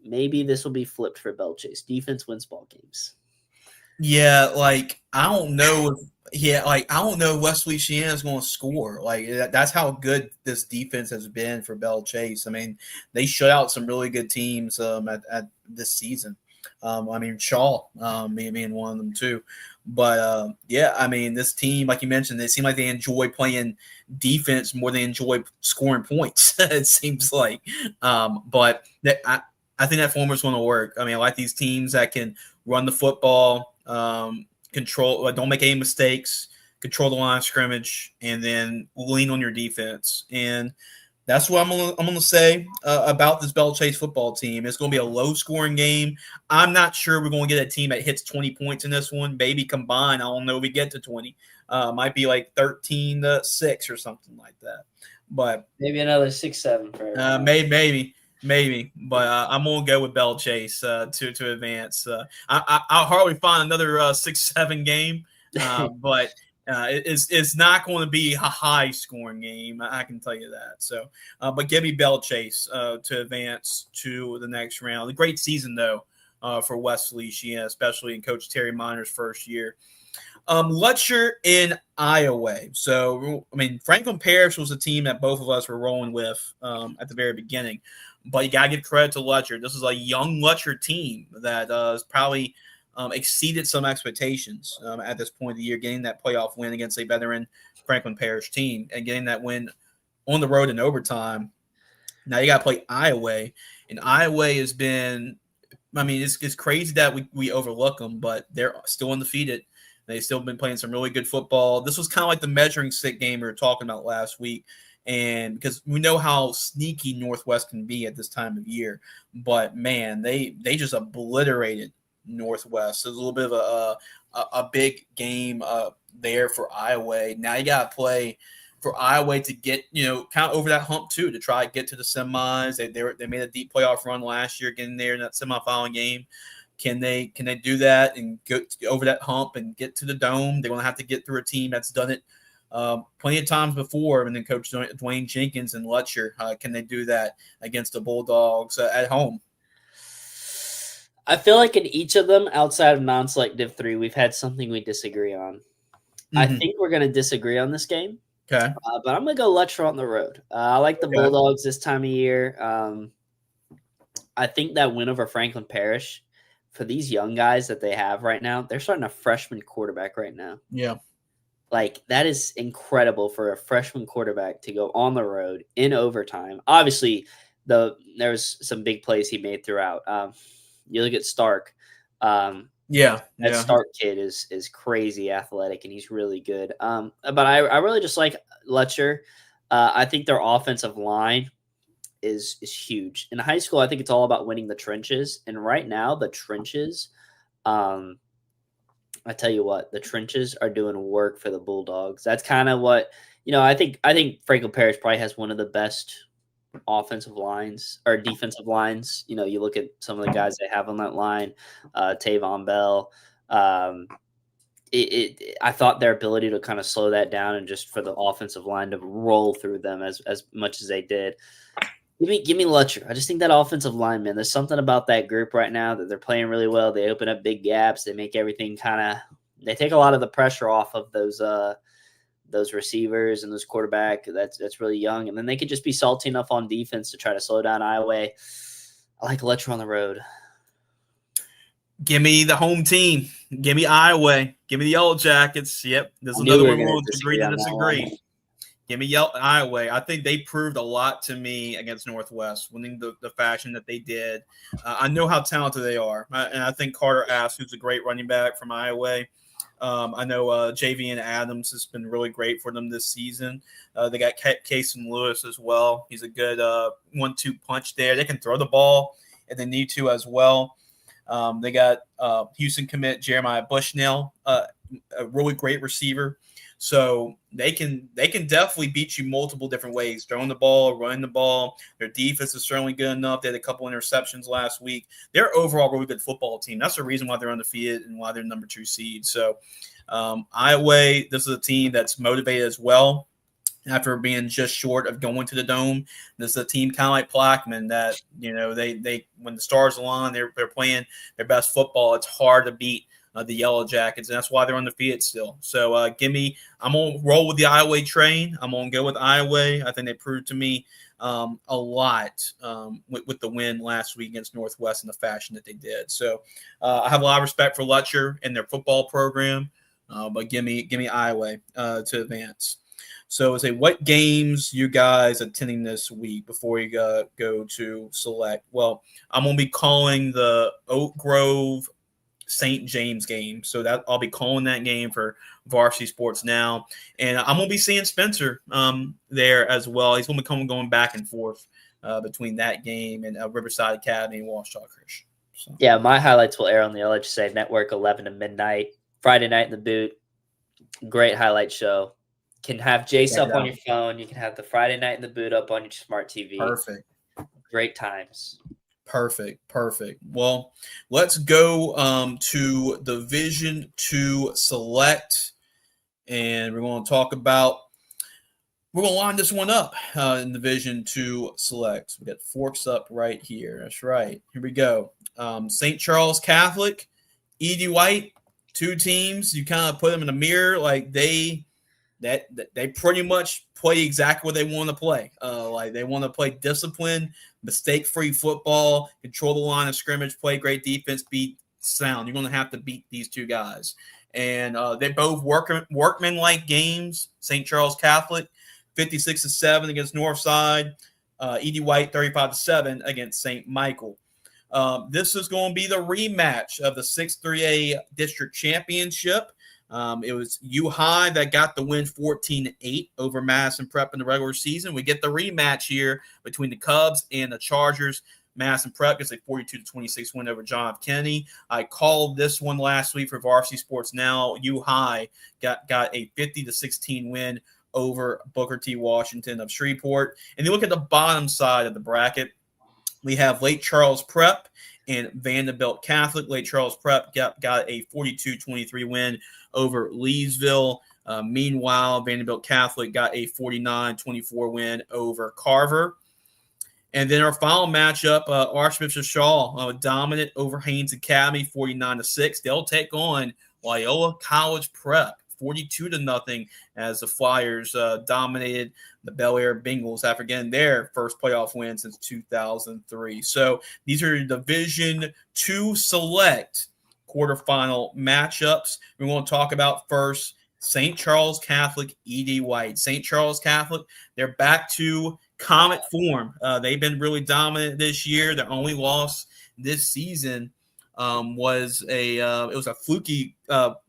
B: Maybe this will be flipped for Bell Chase. Defense wins ball games.
A: Yeah, I don't know I don't know if West Louisiana is going to score. That's how good this defense has been for Bell Chase. I mean, they shut out some really good teams at this season. Shaw being one of them too. But this team, like you mentioned, they seem like they enjoy playing defense more than they enjoy scoring points. It seems like, but I think that formula is going to work. I like these teams that can run the football, control, don't make any mistakes, control the line of scrimmage, and then lean on your defense. And that's what I'm gonna say about this Bell Chase football team. It's going to be a low-scoring game. I'm not sure we're going to get a team that hits 20 points in this one. Maybe combined, I don't know if we get to 20. Might be 13-6 or something like that. But
B: maybe another 6-7 for
A: maybe. But I'm gonna go with Bell Chase to advance. I'll hardly find another 6-7 game, but it's not going to be a high scoring game. I can tell you that. So, but give me Bell Chase to advance to the next round. A great season though for West Louisiana, especially in Coach Terry Miner's first year. Letcher in Iowa. So, Franklin Parish was a team that both of us were rolling with at the very beginning. But you got to give credit to Letcher. This is a young Letcher team that has probably exceeded some expectations at this point of the year, getting that playoff win against a veteran Franklin Parish team and getting that win on the road in overtime. Now you got to play Iowa. And Iowa has been – it's crazy that we overlook them, but they're still undefeated. They've still been playing some really good football. This was kind of like the measuring stick game we were talking about last week. And because we know how sneaky Northwest can be at this time of year, but man, they just obliterated Northwest. It was a little bit of a big game there for Iowa. Now you got to play for Iowa to get kind of over that hump too, to try to get to the semis. They made a deep playoff run last year, getting there in that semifinal game. Can they do that and go over that hump and get to the Dome? They're going to have to get through a team that's done it plenty of times before, and then Coach Dwayne Jenkins and Letcher, can they do that against the Bulldogs at home?
B: I feel like in each of them, outside of non-select Div 3, we've had something we disagree on. I think we're going to disagree on this game.
A: Okay.
B: But I'm going to go Letcher on the road. I like the Bulldogs this time of year. I think that win over Franklin Parish, for these young guys that they have right now, they're starting a freshman quarterback right now.
A: Yeah.
B: That is incredible for a freshman quarterback to go on the road in overtime. Obviously, there's some big plays he made throughout. You look at Stark. That Stark kid is crazy athletic, and he's really good. But I really just like Letcher. I think their offensive line is huge. In high school, I think it's all about winning the trenches. And right now, the trenches I tell you what, the trenches are doing work for the Bulldogs. That's kind of what, I think Franklin Parish probably has one of the best offensive lines or defensive lines. You look at some of the guys they have on that line, Tavon Bell. I thought their ability to kind of slow that down and just for the offensive line to roll through them as much as they did. Give me Letcher. I just think that offensive line, man, there's something about that group right now that they're playing really well. They open up big gaps. They make everything they take a lot of the pressure off of those receivers and those quarterback that's really young. And then they could just be salty enough on defense to try to slow down Iowa. I like Letcher on the road.
A: Give me the home team. Give me Iowa. Give me the Yellow Jackets. Yep. There's another one we'll agree to disagree. Give me Iowa. I think they proved a lot to me against Northwest, winning the fashion that they did. I know how talented they are, and I think Carter Ash, who's a great running back from Iowa. I know JV Adams has been really great for them this season. They got Casey Lewis as well. He's a good 1-2 punch there. They can throw the ball if they need to as well. They got Houston commit Jeremiah Bushnell, a really great receiver. So they can definitely beat you multiple different ways, throwing the ball, running the ball. Their defense is certainly good enough. They had a couple interceptions last week. They're overall a really good football team. That's the reason why they're undefeated and why they're number 2 seed. So Iowa, this is a team that's motivated as well. After being just short of going to the Dome, this is a team kind of like Plaquemine that, they when the stars align, they're playing their best football. It's hard to beat the Yellow Jackets, and that's why they're undefeated still. So I'm going to roll with the Iowa train. I'm going to go with Iowa. I think they proved to me a lot with the win last week against Northwest in the fashion that they did. So I have a lot of respect for Lutcher and their football program, but give me Iowa to advance. So say what games you guys attending this week before you go to select? Well, I'm going to be calling the Oak Grove St. James game. So that I'll be calling that game for Varsity Sports Now. And I'm going to be seeing Spencer there as well. He's going to be going back and forth between that game and Riverside Academy and Washita Christian. So.
B: Yeah, my highlights will air on the LHSA Network 11 to midnight, Friday night in the boot. Great highlight show. Can have Jace up on your phone. You can have the Friday night in the boot up on your smart TV.
A: Perfect.
B: Great times.
A: Perfect. Well, let's go to Division II Select, and we're going to line this one up in Division II Select. We got forks up right here. That's right. Here we go. St. Charles Catholic, E.D. White, 2 teams. You kind of put them in a mirror, like they pretty much play exactly what they want to play. Like they want to play disciplined, mistake-free football, control the line of scrimmage, play great defense, beat sound. You're going to have to beat these 2 guys. And they both workman-like games. St. Charles Catholic, 56-7 against Northside. E.D. White, 35-7 against St. Michael. This is going to be the rematch of the 6-3A District Championship. It was U High that got the win 14-8 over Madison Prep in the regular season. We get the rematch here between the Cubs and the Chargers. Madison Prep gets a 42-26 win over John F. Kennedy. I called this one last week for Varsity Sports Now. U High got a 50-16 win over Booker T. Washington of Shreveport. And you look at the bottom side of the bracket, we have Lake Charles Prep and Vanderbilt Catholic. Lake Charles Prep got a 42-23 win over Leesville. Meanwhile, Vanderbilt Catholic got a 49-24 win over Carver. And then our final matchup, Archbishop Shaw dominant over Haynes Academy, 49-6. They'll take on Loyola College Prep, 42-0, as the Flyers dominated the Bel Air Bengals after getting their first playoff win since 2003. So these are Division II Select quarterfinal matchups. We're going to talk about first St. Charles Catholic, E.D. White. St. Charles Catholic, they're back to Comet form. They've been really dominant this year. Their only loss this season was a fluky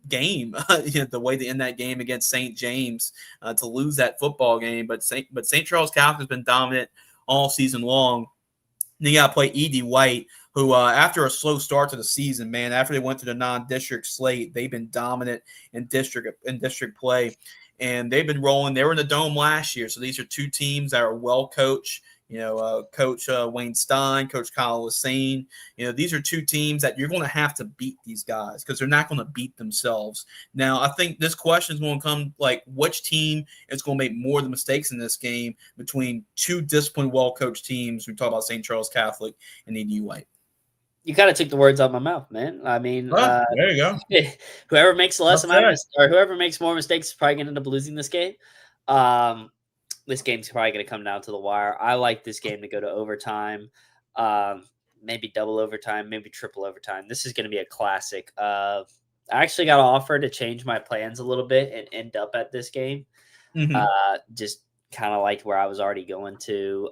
A: game. The way to end that game against St. James to lose that football game. But St. Charles Catholic has been dominant all season long. Then you got to play E.D. White, who after a slow start to the season, man, after they went to the non-district slate, they've been dominant in district play. And they've been rolling. They were in the Dome last year. So these are 2 teams that are well coached. Coach Wayne Stein, Coach Kyle Lassane. These are 2 teams that you're going to have to beat these guys because they're not going to beat themselves. Now, I think this question is going to come like which team is going to make more of the mistakes in this game between 2 disciplined, well-coached teams. We talk about St. Charles Catholic and E.D. White.
B: You kind of took the words out of my mouth, man. I mean,
A: there you go.
B: Whoever makes whoever makes more mistakes is probably going to end up losing this game. This game's probably going to come down to the wire. I like this game to go to overtime, maybe double overtime, maybe triple overtime. This is going to be a classic. I actually got an offer to change my plans a little bit and end up at this game.
A: Mm-hmm.
B: Just kind of liked where I was already going to.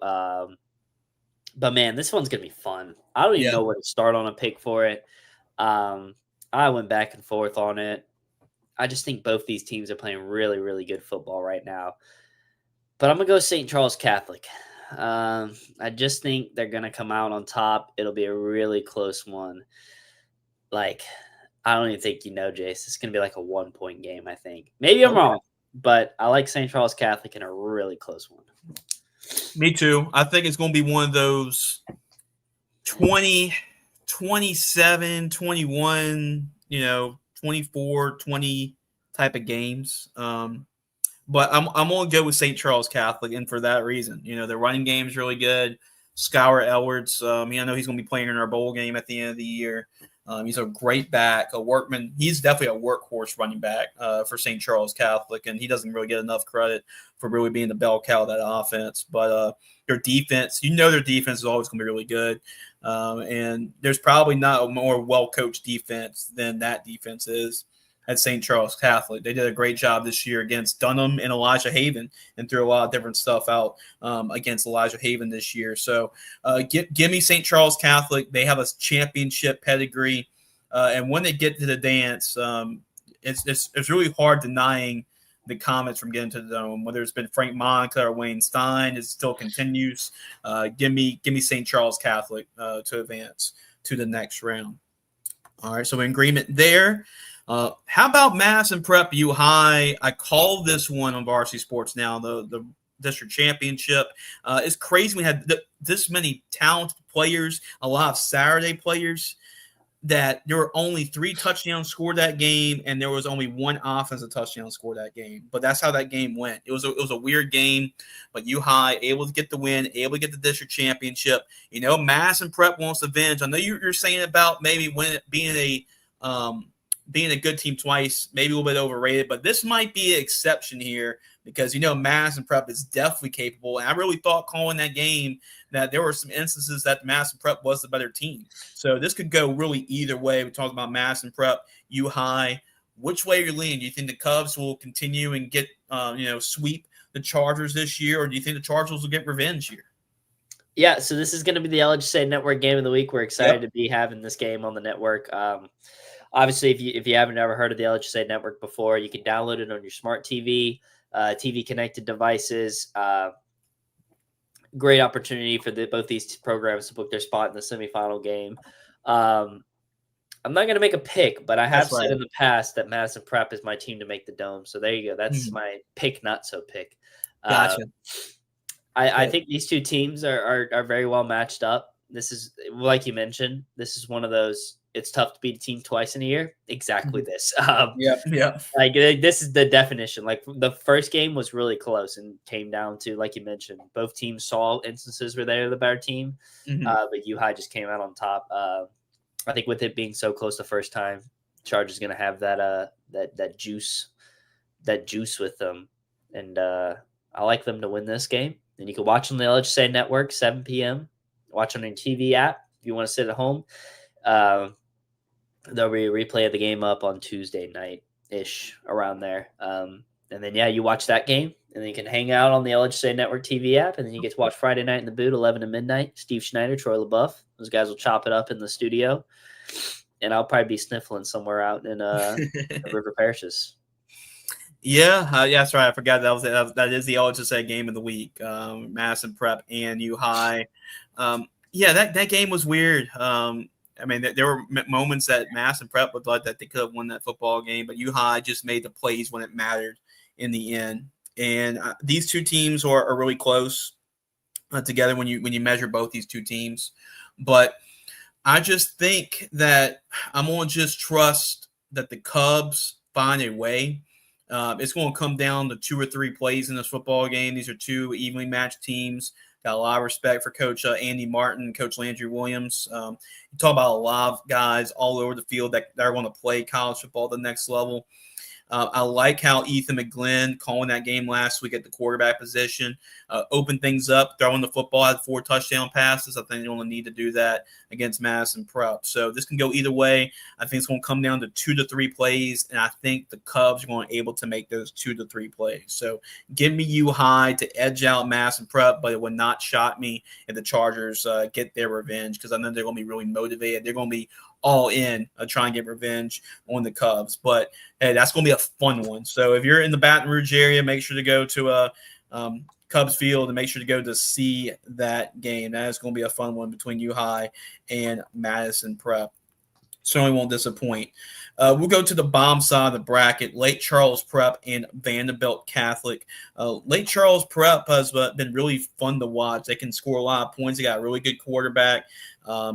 B: But man, this one's gonna be fun. I don't even
A: Yeah.
B: know where to start on a pick for it. I went back and forth on it. I just think both these teams are playing really, really good football right now. But I'm gonna go St. Charles Catholic. I just think they're gonna come out on top. It'll be a really close one. Like, I don't even think Jace. It's gonna be like a 1 point game. I think. Maybe I'm
A: Okay.
B: wrong, but I like St. Charles Catholic in a really close one.
A: Me too. I think it's going to be one of those 20, 27, 21, 24, 20 type of games. But I'm going to go with St. Charles Catholic, and for that reason, their running game is really good. Skylar Edwards, I know he's going to be playing in our bowl game at the end of the year. He's a great back, a workman. He's definitely a workhorse running back for St. Charles Catholic, and he doesn't really get enough credit for really being the bell cow of that offense. But their defense, their defense is always going to be really good. And there's probably not a more well-coached defense than that defense is at St. Charles Catholic. They did a great job this year against Dunham and Elijah Haven and threw a lot of different stuff out against Elijah Haven this year. So give me St. Charles Catholic. They have a championship pedigree. And when they get to the dance, it's really hard denying the comments from getting to the Dome, whether it's been Frank Monica or Wayne Stein, it still continues. Give me St. Charles Catholic to advance to the next round. All right, so in agreement there. How about Mass and Prep U High? I call this one on Varsity Sports Now, the district championship. It's crazy we had this many talented players, a lot of Saturday players, that there were only 3 touchdowns scored that game, and there was only 1 offensive touchdown scored that game. But that's how that game went. It was a weird game, but U High able to get the win, able to get the district championship. Mass and Prep wants revenge. I know you're saying about maybe being a good team twice, maybe a little bit overrated, but this might be an exception here because, Mass and Prep is definitely capable. And I really thought calling that game that there were some instances that Mass and Prep was the better team. So this could go really either way. We talked about Mass and Prep, U High. Which way you're leaning? Do you think the Cubs will continue and get, sweep the Chargers this year, or do you think the Chargers will get revenge here?
B: Yeah, so this is going to be the LHSA Network Game of the Week. We're excited to be having this game on the network. Obviously, if you haven't ever heard of the LHSA Network before, you can download it on your smart TV, TV-connected devices. Great opportunity for both these programs to book their spot in the semifinal game. I'm not going to make a pick, but I have said in the past that Madison Prep is my team to make the Dome. So there you go. That's my pick, not so pick.
A: Gotcha.
B: I think these two teams are very well matched up. This is, like you mentioned, this is one of those. It's tough to beat a team twice in a year. Exactly this.
A: Yeah.
B: Like this is the definition. Like the first game was really close and came down to, like you mentioned, both teams saw instances where they're the better team, but U High just came out on top. I think with it being so close the first time, Chargers going to have that juice with them, and I like them to win this game. And you can watch on the LHSA Network, 7 p.m. Watch on your TV app if you want to sit at home. There'll be a replay of the game up on Tuesday night-ish, around there. And then, you watch that game, and then you can hang out on the LHSA Network TV app, and then you get to watch Friday Night in the Boot, 11 to midnight. Steve Schneider, Troy LaBeouf. Those guys will chop it up in the studio. And I'll probably be sniffling somewhere out in the River Parishes.
A: Yeah, that's right. I forgot that is the LHSA game of the week. Mass and Prep and U High. That game was weird. There were moments that Mass and Prep would like that they could have won that football game, but U High just made the plays when it mattered in the end. And these two teams are really close together when you measure both these two teams. But I just think that I'm going to just trust that the Cubs find a way. It's going to come down to 2 or 3 plays in this football game. These are 2 evenly matched teams. Got a lot of respect for Coach Andy Martin, Coach Landry Williams. You talk about a lot of guys all over the field that are going to play college football at the next level. I like how Ethan McGlynn calling that game last week at the quarterback position opened things up, throwing the football, had 4 touchdown passes. I think you only need to do that against Madison Prep. So this can go either way. I think it's going to come down to 2 to 3 plays, and I think the Cubs are going to be able to make those 2 to 3 plays. So give me U High to edge out Madison Prep, but it would not shock me if the Chargers get their revenge, because I know they're going to be really motivated. They're going to be all in try and get revenge on the Cubs. But hey, that's going to be a fun one. So if you're in the Baton Rouge area, make sure to go to Cubs Field and make sure to go to see that game. That is going to be a fun one between U High and Madison Prep. Certainly won't disappoint. We'll go to the bottom side of the bracket, Lake Charles Prep and Vanderbilt Catholic. Lake Charles Prep has been really fun to watch. They can score a lot of points. They got a really good quarterback,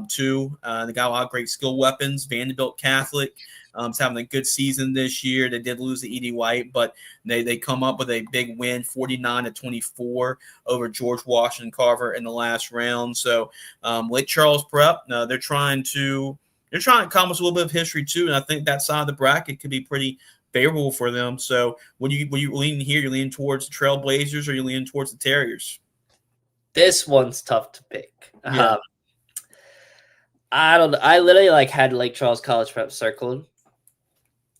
A: too. They got a lot of great skill weapons. Vanderbilt Catholic is having a good season this year. They did lose to Edie White, but they come up with a big win, 49-24 over George Washington Carver in the last round. So Lake Charles Prep, they're trying to accomplish a little bit of history too, and I think that side of the bracket could be pretty favorable for them. So, what you leaning here? You leaning towards the Trailblazers, or you leaning towards the Terriers?
B: This one's tough to pick.
A: Yeah.
B: I don't. I literally had Lake Charles College Prep circled.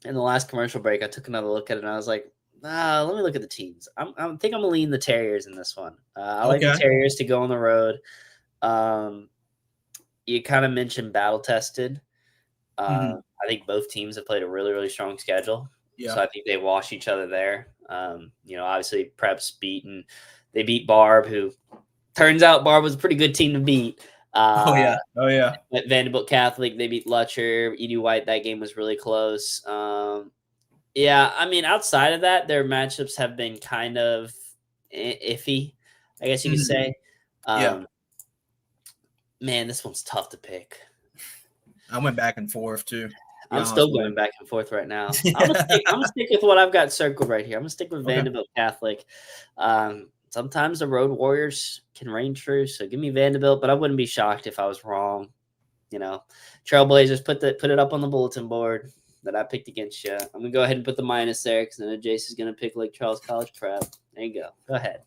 B: In the last commercial break, I took another look at it, and I was like, let me look at the teams. I think I'm gonna lean the Terriers in this one. I like the Terriers to go on the road. You kind of mentioned battle tested. I think both teams have played a really, really strong schedule. Yeah. So I think they wash each other there. Obviously Prep's they beat Barb, who turns out Barb was a pretty good team to beat.
A: Oh yeah.
B: At Vanderbilt Catholic, they beat Lutcher, Edie White. That game was really close. Outside of that, their matchups have been kind of iffy, I guess you could say. Man, this one's tough to pick.
A: I went back and forth too.
B: I'm still going back and forth right now. I'm gonna stick with what I've got circled right here. I'm gonna stick with Vanderbilt Catholic. Sometimes the Road Warriors can reign true, so give me Vanderbilt, but I wouldn't be shocked if I was wrong. Trailblazers, put it up on the bulletin board that I picked against you. I'm gonna go ahead and put the minus there because then Jace is gonna pick Lake Charles College Prep. There you go. Go ahead.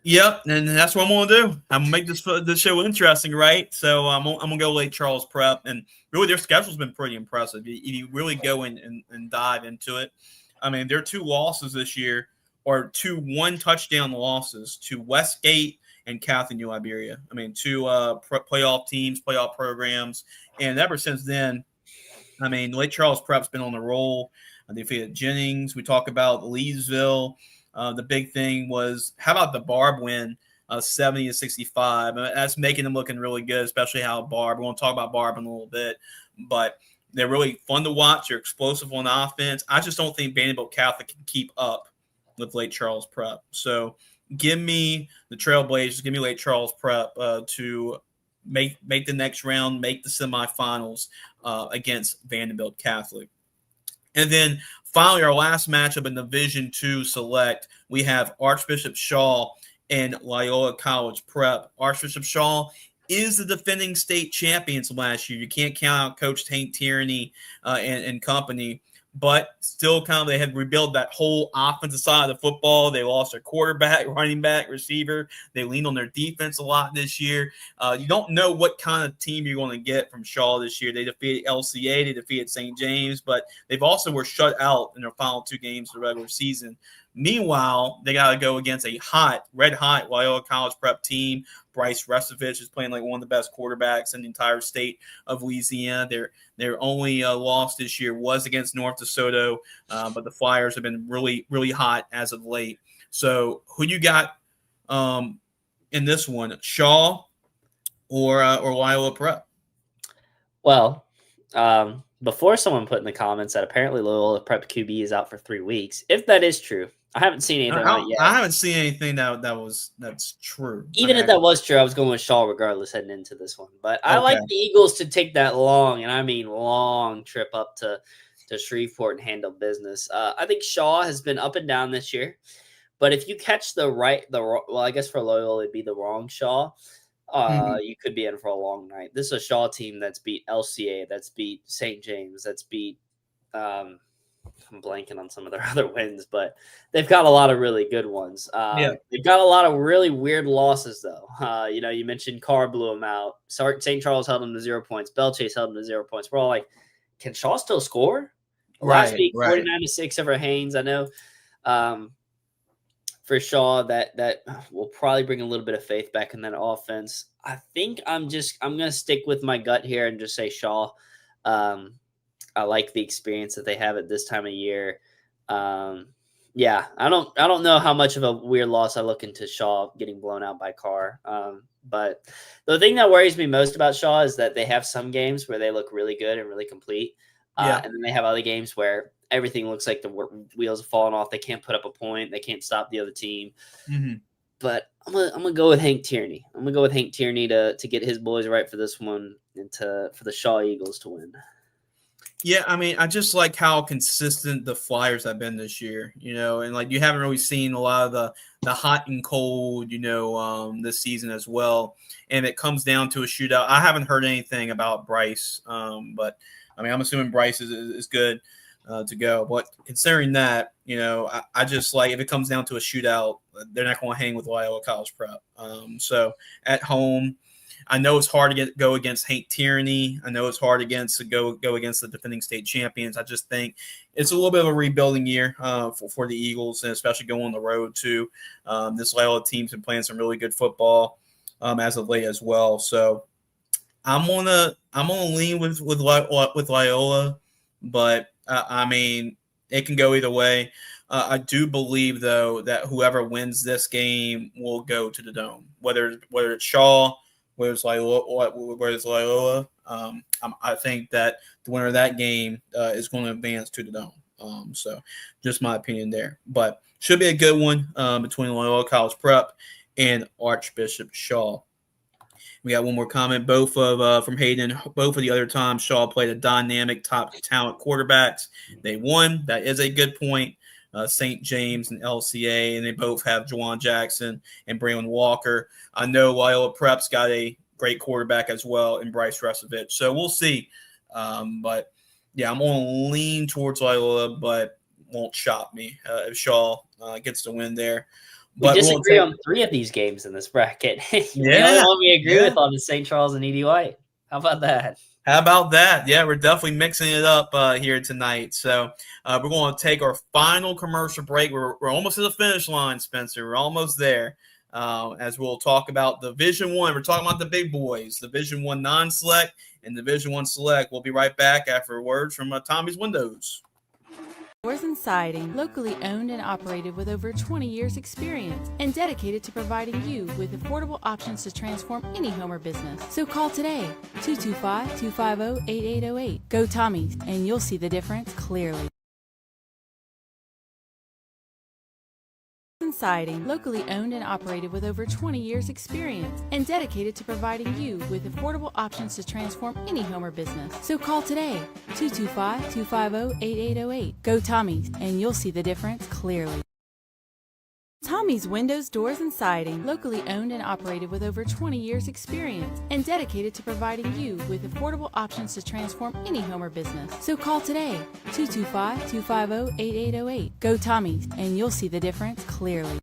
A: Yep, and that's what I'm going to do. I'm going to make this show interesting, right? So I'm going to go Lake Charles Prep, and really their schedule's been pretty impressive. You really go in and dive into it. I mean, their 2 losses this year are 2 1-touchdown losses to Westgate and Catholic New Iberia. I mean, 2 playoff teams, playoff programs, and ever since then, I mean, Lake Charles Prep's been on the roll. They defeated Jennings. We talk about Leesville. The big thing was, how about the Barb win, 70-65? That's making them looking really good, especially how Barb. We're going to talk about Barb in a little bit, but they're really fun to watch. They're explosive on offense. I just don't think Vanderbilt Catholic can keep up with Lake Charles Prep. So give me the Trailblazers, give me Lake Charles Prep to make the next round, make the semifinals against Vanderbilt Catholic. And then finally, our last matchup in Division II Select, we have Archbishop Shaw and Loyola College Prep. Archbishop Shaw is the defending state champions last year. You can't count out Coach Tank Tierney and company, but still they had rebuilt that whole offensive side of the football. They lost their quarterback, running back, receiver. They leaned on their defense a lot this year. You don't know what kind of team you're going to get from Shaw this year. They defeated LCA, they defeated St. James, but they've also were shut out in their final 2 games of the regular season. Meanwhile, they got to go against a red-hot Loyola College Prep team. Bryce Restovich is playing like one of the best quarterbacks in the entire state of Louisiana. Their only loss this year was against North DeSoto, but the Flyers have been really, really hot as of late. So who you got in this one, Shaw or Loyola Prep?
B: Well, before someone put in the comments that apparently Loyola Prep QB is out for 3 weeks, if that is true, I haven't seen anything on it yet.
A: I haven't seen anything that's true.
B: Even if that was true, I was going with Shaw regardless heading into this one. But I like the Eagles to take that long, and I mean long, trip up to Shreveport and handle business. I think Shaw has been up and down this year. But if you catch I guess for Loyola, it'd be the wrong Shaw. You could be in for a long night. This is a Shaw team that's beat LCA, that's beat St. James, that's beat I'm blanking on some of their other wins, but they've got a lot of really good ones.
A: Yeah.
B: They've got a lot of really weird losses, though. You mentioned Carr blew them out. St. Charles held them to 0 points. Bell Chase held them to 0 points. We're all like, can Shaw still score? Last week, 49-6 over Haynes. I know for Shaw that will probably bring a little bit of faith back in that offense. I think I'm going to stick with my gut here and just say Shaw. I like the experience that they have at this time of year. Yeah, I don't know how much of a weird loss I look into Shaw getting blown out by Carr. But the thing that worries me most about Shaw is that they have some games where they look really good and really complete. And then they have other games where everything looks like the wheels have fallen off. They can't put up a point. They can't stop the other team.
A: Mm-hmm.
B: But I'm gonna go with Hank Tierney. I'm gonna go with Hank Tierney to get his boys right for this one and for the Shaw Eagles to win.
A: Yeah, I mean, I just like how consistent the Flyers have been this year, and like you haven't really seen a lot of the hot and cold, this season as well. And it comes down to a shootout. I haven't heard anything about Bryce, but I mean, I'm assuming Bryce is good to go. But considering that, I just like if it comes down to a shootout, they're not going to hang with Loyola College Prep. So at home. I know it's hard to go against Hank Tierney. I know it's hard to go against the defending state champions. I just think it's a little bit of a rebuilding year for the Eagles, and especially going on the road too. This Loyola team's been playing some really good football as of late as well. So I'm gonna lean with Loyola, but I mean it can go either way. I do believe though that whoever wins this game will go to the Dome, whether it's Shaw. Whereas Loyola, I think that the winner of that game is going to advance to the Dome. So just my opinion there. But should be a good one between Loyola College Prep and Archbishop Shaw. We got one more comment, both of from Hayden. Both of the other times Shaw played a dynamic top talent quarterbacks. They won. That is a good point. St. James and LCA, and they both have Juwan Jackson and Braylon Walker. I know Loyola Prep's got a great quarterback as well in Bryce Rusevich. So we'll see. But, yeah, I'm going to lean towards Loyola, but won't shock me if Shaw gets the win there.
B: But we disagree on 3 of these games in this bracket. The only one we agree with on is St. Charles and E.D. White. How about that?
A: How about that? Yeah, we're definitely mixing it up here tonight. So we're going to take our final commercial break. We're almost to the finish line, Spencer. We're almost there. As we'll talk about Division I. We're talking about the big boys, Division I non-select and Division I select. We'll be right back after words from Tommy's Windows.
C: Doors and Siding, locally owned and operated with over 20 years experience and dedicated to providing you with affordable options to transform any home or business. So call today, 225-250-8808. Go Tommy's, and you'll see the difference clearly. Siding, locally owned and operated with over 20 years experience and dedicated to providing you with affordable options to transform any home or business. So call today, 225-250-8808. Go Tommy's, and you'll see the difference clearly. Tommy's Windows, Doors, and Siding, locally owned and operated with over 20 years experience and dedicated to providing you with affordable options to transform any home or business. So call today, 225-250-8808. Go Tommy's, and you'll see the difference clearly.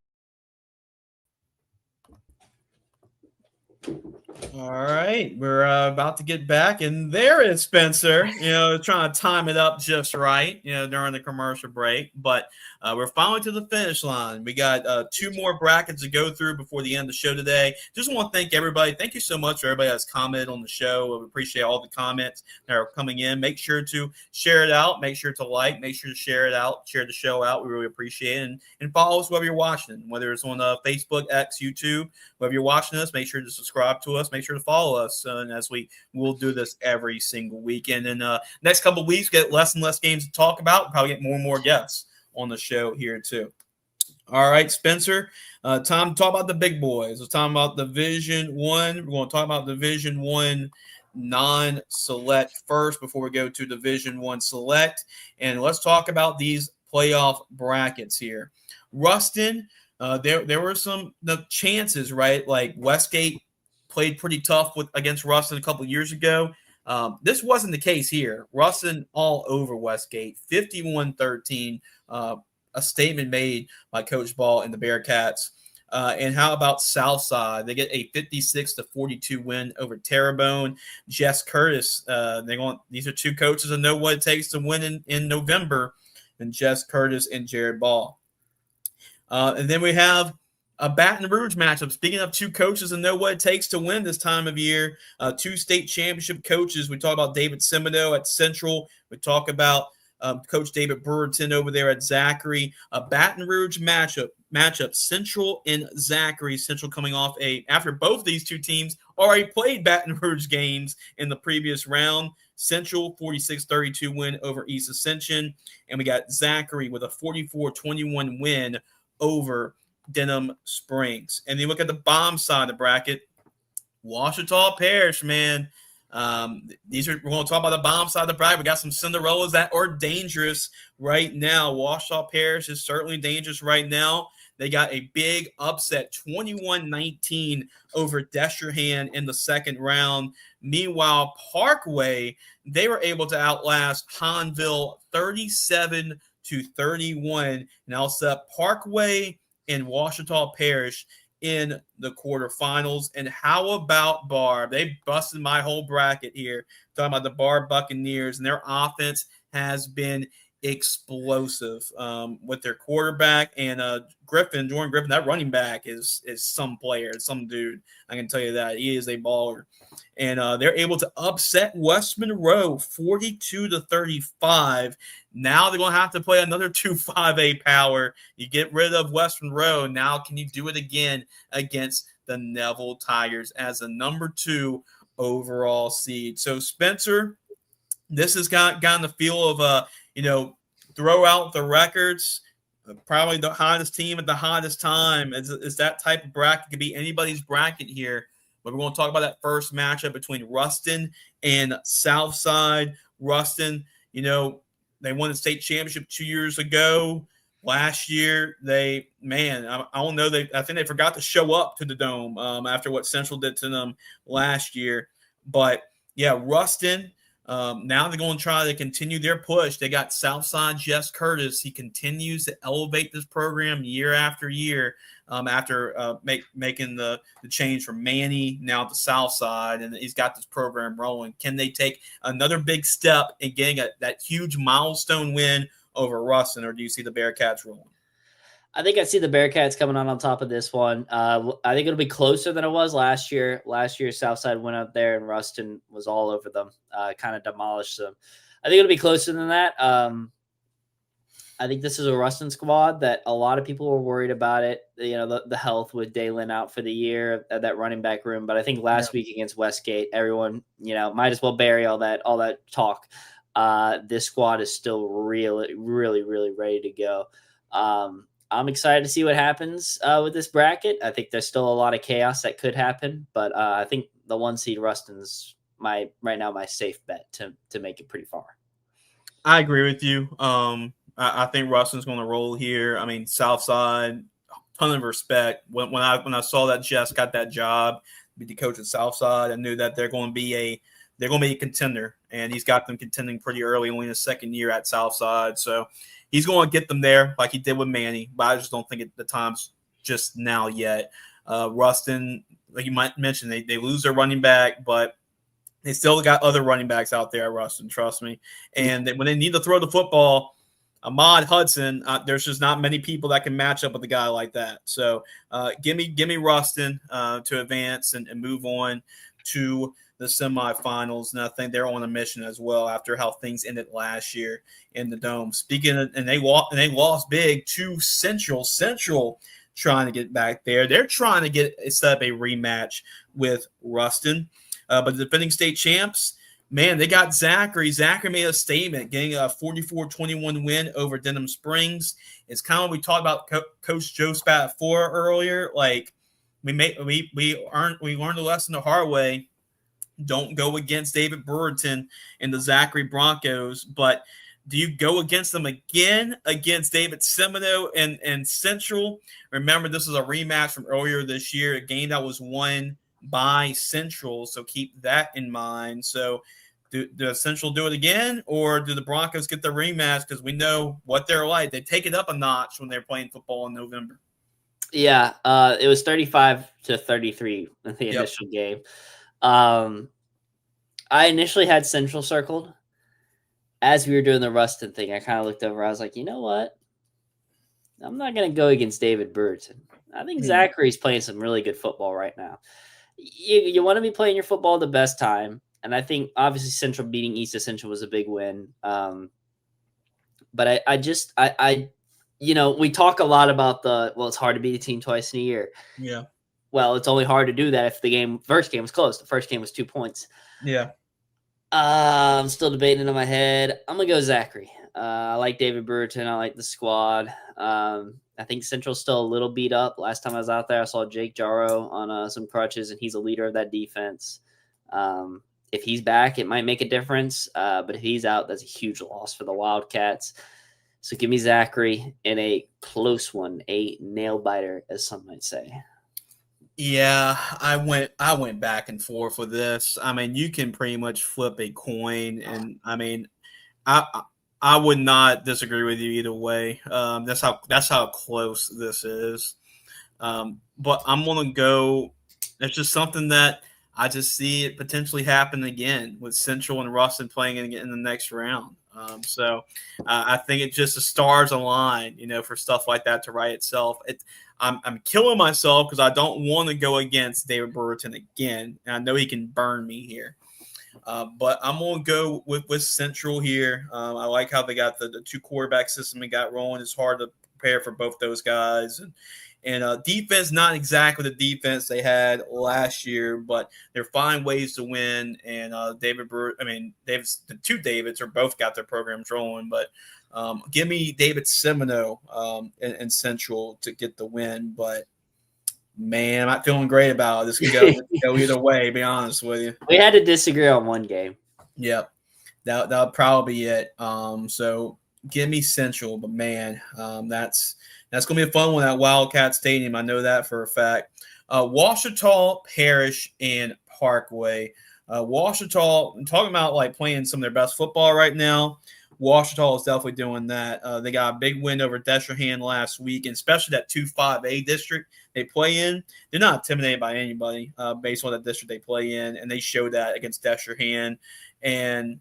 A: All right, we're about to get back, and there is Spencer, trying to time it up just right, during the commercial break. But we're finally to the finish line. We got 2 more brackets to go through before the end of the show today. Just want to thank everybody. Thank you so much for everybody that's commented on the show. We appreciate all the comments that are coming in. Make sure to share it out. Make sure to like. Make sure to share it out. Share the show out. We really appreciate it. And follow us wherever you're watching, whether it's on Facebook, X, YouTube. Wherever you're watching us, make sure to subscribe to us. Make sure to follow us, and as we'll do this every single weekend. And next couple of weeks, get less and less games to talk about. We'll probably get more and more guests on the show here too. All right, Spencer, time to talk about the big boys. We're talking about Division I. We're going to talk about Division I non-select first before we go to Division I select. And let's talk about these playoff brackets here. Ruston, there were some chances, right? Like Westgate played pretty tough against Ruston a couple of years ago. This wasn't the case here. Ruston all over Westgate, 51-13. A statement made by Coach Ball and the Bearcats. And how about Southside? They get a 56-42 win over Terrebonne. Jess Curtis, these are two coaches that know what it takes to win in November, and Jess Curtis and Jared Ball. And then we have a Baton Rouge matchup. Speaking of two coaches that know what it takes to win this time of year, two state championship coaches. We talk about David Semino at Central. We talk about Coach David Brewerton over there at Zachary. A Baton Rouge matchup. Central and Zachary. Central coming off after both these two teams already played Baton Rouge games in the previous round. Central 46-32 win over East Ascension. And we got Zachary with a 44-21 win over Denham Springs. And then you look at the bottom side of the bracket. Ouachita Parish, man. We're going to talk about the bottom side of the bracket. We got some Cinderellas that are dangerous right now. Ouachita Parish is certainly dangerous right now. They got a big upset, 21-19 over Destrehan in the second round. Meanwhile, Parkway, they were able to outlast Hanville 37-31. Now set Parkway and Ouachita Parish in the quarterfinals. And how about Barb? They busted my whole bracket here. Talking about the Barb Buccaneers, and their offense has been explosive with their quarterback and Jordan Griffin. That running back is some player, some dude. I can tell you that. He is a baller. And they're able to upset West Monroe 42-35. Now they're going to have to play another 2-5A power. You get rid of West Monroe. Now can you do it again against the Neville Tigers as the number 2 overall seed? So, Spencer, this has gotten the feel of, throw out the records. Probably the hottest team at the hottest time. Is that type of bracket. It could be anybody's bracket here. But we're going to talk about that first matchup between Ruston and Southside. Ruston, they won the state championship 2 years ago. Last year, I don't know. I think they forgot to show up to the Dome after what Central did to them last year. But, yeah, Ruston, now they're going to try to continue their push. They got Southside Jess Curtis. He continues to elevate this program year after year after making the change from Manny now to Southside, and he's got this program rolling. Can they take another big step in getting that huge milestone win over Ruston, or do you see the Bearcats rolling?
B: I think I see the Bearcats coming on top of this one. I think it'll be closer than it was last year. Last year, Southside went up there and Ruston was all over them, kind of demolished them. I think it'll be closer than that. I think this is a Ruston squad that a lot of people were worried about it. The health with Dalen out for the year at that running back room. But I think last week against Westgate, everyone, might as well bury all that talk. This squad is still really, really, really ready to go. I'm excited to see what happens with this bracket. I think there's still a lot of chaos that could happen, but I think the 1 seed Ruston's right now my safe bet to make it pretty far.
A: I agree with you. I think Ruston's going to roll here. I mean, Southside, ton of respect. When I saw that Jess got that job to be the coach at Southside, I knew that they're going to be a contender, and he's got them contending pretty early, only in his second year at Southside. So he's going to get them there like he did with Manny, but I just don't think the time's just now yet. Ruston, like you might mention, they lose their running back, but they still got other running backs out there at Ruston, trust me. And when they need to throw the football, Ahmad Hudson, there's just not many people that can match up with a guy like that. So give me Ruston to advance and move on to the semifinals. And I think they're on a mission as well after how things ended last year in the Dome. And they lost big to Central. Central trying to get back there. They're trying to set up a rematch with Ruston. But the defending state champs, man, they got Zachary. Zachary made a statement, getting a 44-21 win over Denham Springs. It's kind of what we talked about Coach Joe Spat for earlier. Like we learned the lesson the hard way. Don't go against David Brewerton and the Zachary Broncos, but do you go against them again against David Semino and Central? Remember, this is a rematch from earlier this year, a game that was won by Central, so keep that in mind. So does Central do it again, or do the Broncos get the rematch? Because we know what they're like. They take it up a notch when they're playing football in November.
B: Yeah, it was 35-33 in the initial game. I initially had Central circled. As we were doing the Rustin thing, I kind of looked over. I was like, you know what? I'm not going to go against David Burton. I think Zachary's playing some really good football right now. You want to be playing your football at the best time. And I think obviously Central beating East Central was a big win. But we talk a lot about it's hard to beat a team twice in a year.
A: Yeah.
B: Well, it's only hard to do that if the first game was close. The first game was 2 points.
A: Yeah.
B: I'm still debating it in my head. I'm going to go Zachary. I like David Burton. I like the squad. I think Central's still a little beat up. Last time I was out there, I saw Jake Jarrow on some crutches, and he's a leader of that defense. If he's back, it might make a difference. But if he's out, that's a huge loss for the Wildcats. So give me Zachary in a close one, a nail biter, as some might say.
A: Yeah, I went back and forth with this. I mean, you can pretty much flip a coin, and I mean, I would not disagree with you either way. That's how close this is. But I'm gonna go. It's just something that I just see it potentially happen again with Central and Ruston playing in the next round. So I think it just the stars align, for stuff like that to write itself. I'm killing myself because I don't want to go against David Burton again, and I know he can burn me here. But I'm going to go with Central here. I like how they got the two quarterback system they got rolling. It's hard to prepare for both those guys. And defense, not exactly the defense they had last year, but they're finding ways to win. And the two Davids are both got their programs rolling. But give me David Semino in Central to get the win. But man, I'm not feeling great about it. This could go either way, to be honest with you.
B: We had to disagree on one game.
A: Yep. That'll probably be it. So give me Central, but man, that's going to be a fun one at Wildcat Stadium. I know that for a fact. Ouachita Parish and Parkway. Ouachita, I'm talking about like playing some of their best football right now. Ouachita is definitely doing that. They got a big win over Destrehan last week, and especially that 2-5A district they play in. They're not intimidated by anybody based on the district they play in, and they showed that against Destrehan. And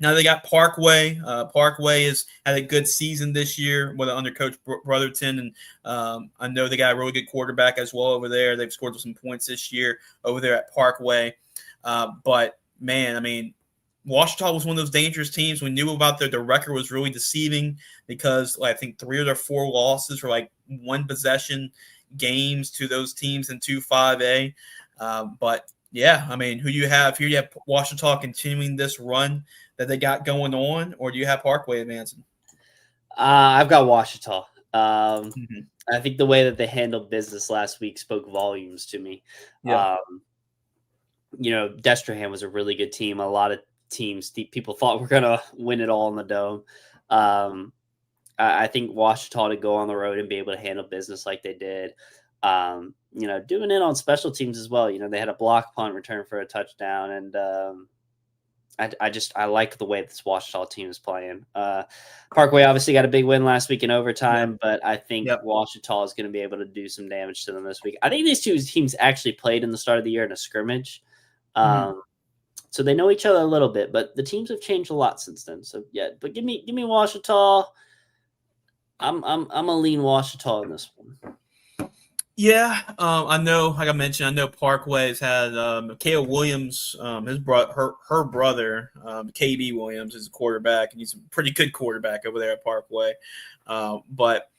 A: now they got Parkway. Parkway has had a good season this year under Coach Brotherton, and I know they got a really good quarterback as well over there. They've scored some points this year over there at Parkway. But, man, I mean, Ouachita was one of those dangerous teams. We knew about the record was really deceiving because I think 3 of their 4 losses were like one possession games to those teams in 2-5A. But, yeah, I mean, who do you have here? You have Ouachita continuing this run that they got going on, or do you have Parkway advancing?
B: I've got Ouachita. I think the way that they handled business last week spoke volumes to me.
A: Yeah.
B: Destrehan was a really good team. A lot of teams people thought were going to win it all in the dome. I think Ouachita to go on the road and be able to handle business like they did. Doing it on special teams as well. They had a block punt return for a touchdown, and I like the way this Ouachita team is playing. Parkway obviously got a big win last week in overtime, but I think Ouachita is going to be able to do some damage to them this week. I think these two teams actually played in the start of the year in a scrimmage. So they know each other a little bit, but the teams have changed a lot since then. So yeah, but give me Ouachita. I'm a lean Ouachita in this one.
A: Yeah, I know. Like I mentioned, I know Parkway has had Mikhail Williams, her brother, KB Williams, is a quarterback, and he's a pretty good quarterback over there at Parkway. But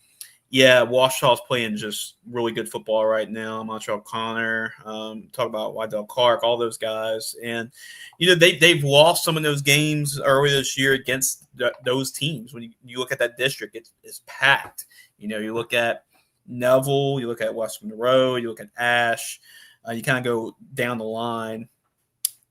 A: yeah, Ouachita's playing just really good football right now. Montreal Connor, talk about Wydell Clark, all those guys, and they've lost some of those games earlier this year against those teams. When you look at that district, it's packed. You look at Neville, you look at West Monroe, you look at Ash, you kind of go down the line,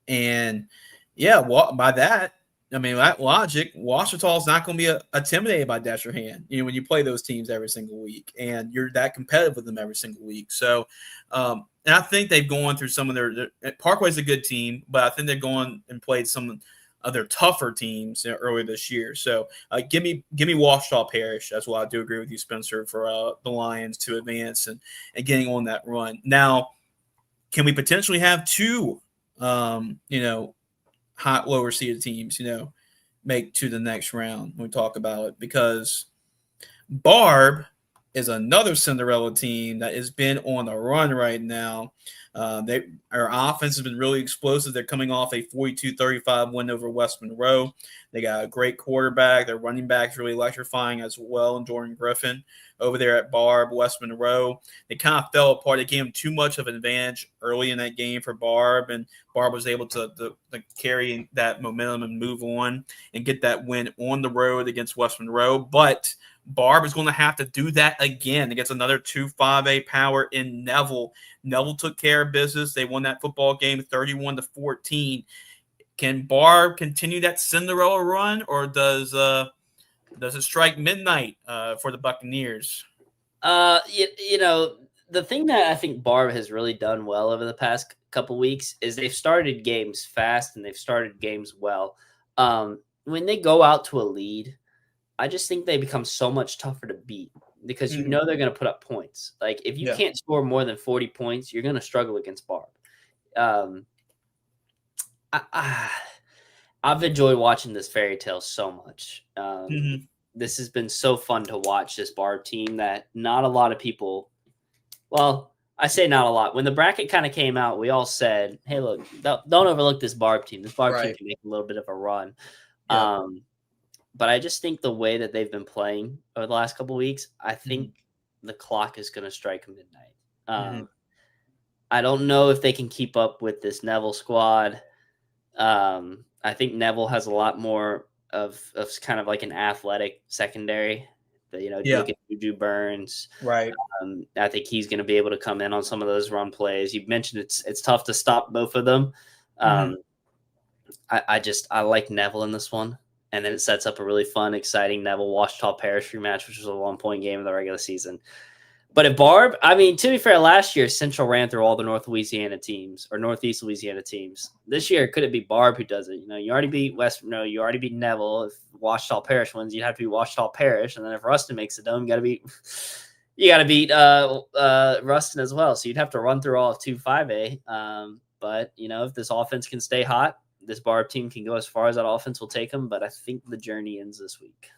A: and yeah, by that. I mean, that logic, Ouachita is not going to be intimidated by Destrehan, when you play those teams every single week, and you're that competitive with them every single week. So, and I think they've gone through some of their Parkway's a good team, but I think they've gone and played some other tougher teams earlier this year. So give me Washita Parish. That's why I do agree with you, Spencer, for the Lions to advance and getting on that run. Now, can we potentially have two, hot lower seeded teams, make to the next round when we talk about it? Because Barb is another Cinderella team that has been on the run right now. Our offense has been really explosive. They're coming off a 42-35 win over West Monroe. They got a great quarterback. Their running back's really electrifying as well, and Jordan Griffin over there at Barb. West Monroe, they kind of fell apart. They gave them too much of an advantage early in that game for Barb, and Barb was able to carry that momentum and move on and get that win on the road against West Monroe. But Barb is going to have to do that again against another 2-5A power in Neville. Neville took care of business. They won that football game 31-14. Can Barb continue that Cinderella run, or does it strike midnight for the Buccaneers?
B: The thing that I think Barb has really done well over the past couple weeks is they've started games fast and they've started games well. When they go out to a lead, I just think they become so much tougher to beat because they're going to put up points. Like if you can't score more than 40 points, you're going to struggle against Barb. I've enjoyed watching this fairy tale so much. This has been so fun to watch, this Barb team that not a lot of people, well, I say not a lot. When the bracket kind of came out, we all said, hey, look, don't overlook this Barb team. This Barb team can make a little bit of a run. Yeah. But I just think the way that they've been playing over the last couple of weeks, I think the clock is going to strike midnight. I don't know if they can keep up with this Neville squad. I think Neville has a lot more of kind of like an athletic secondary. Look at Juju Burns. Right. I think he's going to be able to come in on some of those run plays. You mentioned it's tough to stop both of them. I like Neville in this one. And then it sets up a really fun, exciting Neville Washita Parish rematch, which was a 1-point game in the regular season. But at Barb, I mean, to be fair, last year Central ran through all the Northeast Louisiana teams. This year, could it be Barb who does it? You already beat West. No, you already beat Neville. If Washita Parish wins, you'd have to beat Washita Parish, and then if Ruston makes the dome, you got to beat Ruston as well. So you'd have to run through all of 2-5A. But if this offense can stay hot, this Barb team can go as far as that offense will take them, but I think the journey ends this week.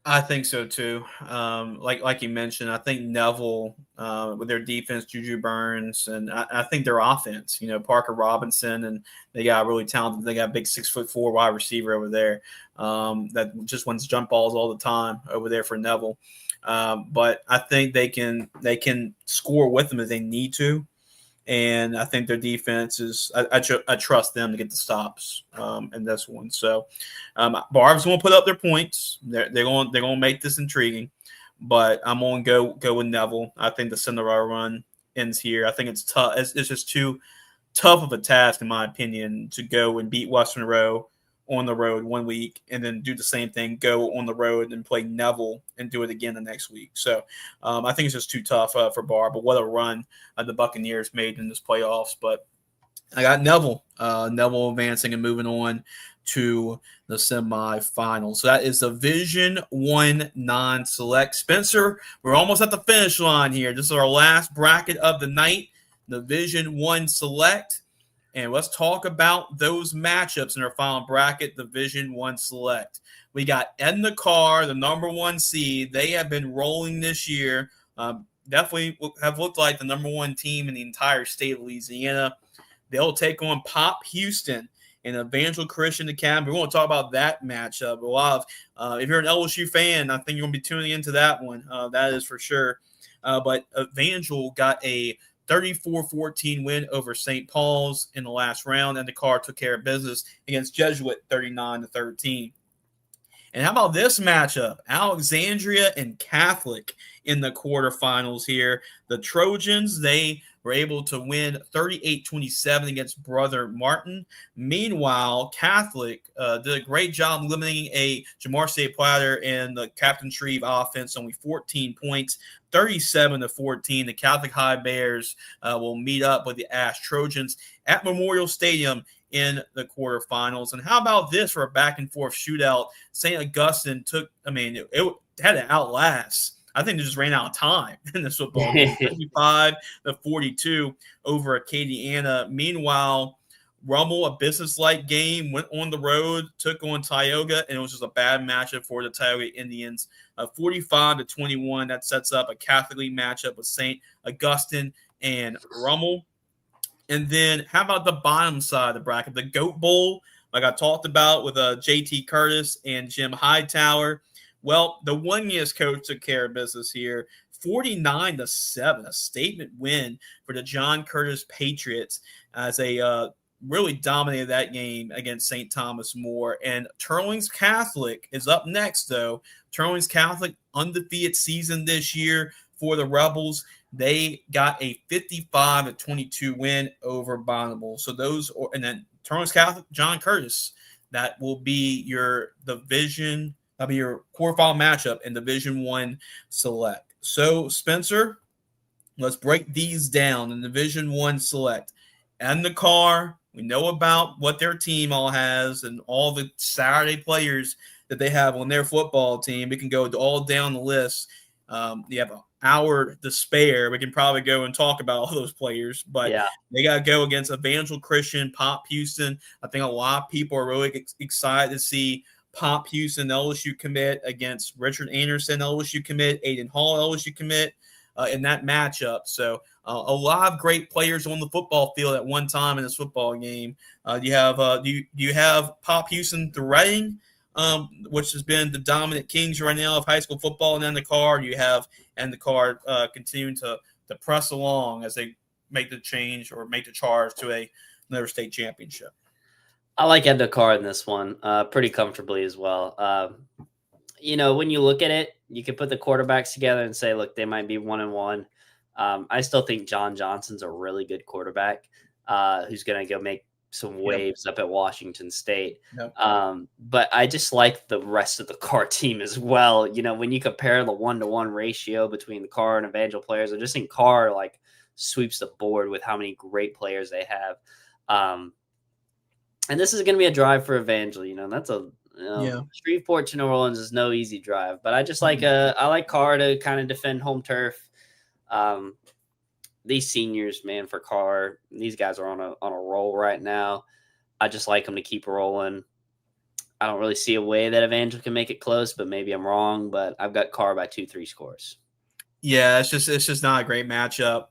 A: I think so too. Like you mentioned, I think Neville with their defense, Juju Burns, and I think their offense. Parker Robinson, and they got really talented. They got a big 6'4" wide receiver over there that just wins jump balls all the time over there for Neville. But I think they can score with them if they need to. And I think their defense is I trust them to get the stops in this one. So Barb's going to put up their points. They're going to make this intriguing. But I'm going to go with Neville. I think the Cinderella run ends here. I think it's tough. It's just too tough of a task, in my opinion, to go and beat West Monroe on the road 1 week and then do the same thing, go on the road and play Neville and do it again the next week. So I think it's just too tough for Barb. But what a run the Buccaneers made in this playoffs. But I got Neville advancing and moving on to the semifinals. So that is the Division I non-select. Spencer, we're almost at the finish line here. This is our last bracket of the night, Division I select. And let's talk about those matchups in our final bracket, Division I select. We got Edna Carr, the number 1 seed. They have been rolling this year. Definitely have looked like the number 1 team in the entire state of Louisiana. They'll take on Pop Houston and Evangel Christian Academy. We're going to talk about that matchup. A lot of, if you're an LSU fan, I think you're going to be tuning into that one. That is for sure. But Evangel got a 34-14 win over St. Paul's in the last round, and the Carr took care of business against Jesuit 39-13. And how about this matchup? Alexandria and Catholic in the quarterfinals here. The Trojans, they were able to win 38-27 against Brother Martin. Meanwhile, Catholic did a great job limiting a Jamarce Platter and the Captain Shreve offense, only 14 points, 37-14. The Catholic High Bears will meet up with the Ash Trojans at Memorial Stadium in the quarterfinals. And how about this for a back and forth shootout? St. Augustine it had to outlast. I think they just ran out of time in this football game, 55-42 over Acadiana. Meanwhile, Rummel, a business-like game, went on the road, took on Tioga, and it was just a bad matchup for the Tioga Indians. 45-21, that sets up a Catholic League matchup with St. Augustine and Rummel. And then how about the bottom side of the bracket, the Goat Bowl, like I talked about with JT Curtis and Jim Hightower. Well, the Wanyas coach took care of business here, 49-7, a statement win for the John Curtis Patriots as they really dominated that game against St. Thomas More. And Turlings Catholic is up next, though. Turlings Catholic, undefeated season this year for the Rebels. They got a 55-22 win over Bonneville. So and then Turlings Catholic, John Curtis, that will be your division. That'll be your quarterfinal matchup in Division I Select. So, Spencer, let's break these down in Division I Select. And the car, we know about what their team all has and all the Saturday players that they have on their football team. We can go all down the list. You have an hour to spare. We can probably go and talk about all those players, but They got to go against Evangel Christian, Pop Houston. I think a lot of people are really excited to see Pop Houston, LSU commit against Richard Anderson, LSU commit, Aiden Hall, LSU commit in that matchup. So a lot of great players on the football field at one time in this football game. You have Pop Houston threading, which has been the dominant kings right now of high school football, and then the car you have and the car continuing to press along as they make the change or make the charge to another state championship.
B: I like Endicott in this one pretty comfortably as well. When you look at it, you can put the quarterbacks together and say, look, they might be 1-1. I still think John Johnson's a really good quarterback who's going to go make some waves up at Washington State. But I just like the rest of the Carr team as well. When you compare the 1-to-1 ratio between the Carr and Evangel players, I just think Carr sweeps the board with how many great players they have. And this is going to be a drive for Evangel. That's Shreveport to New Orleans is no easy drive. But I just I like Carr to kind of defend home turf. These seniors, man, for Carr, these guys are on a roll right now. I just like them to keep rolling. I don't really see a way that Evangel can make it close, but maybe I'm wrong. But I've got Carr by 2-3 scores.
A: Yeah, it's just not a great matchup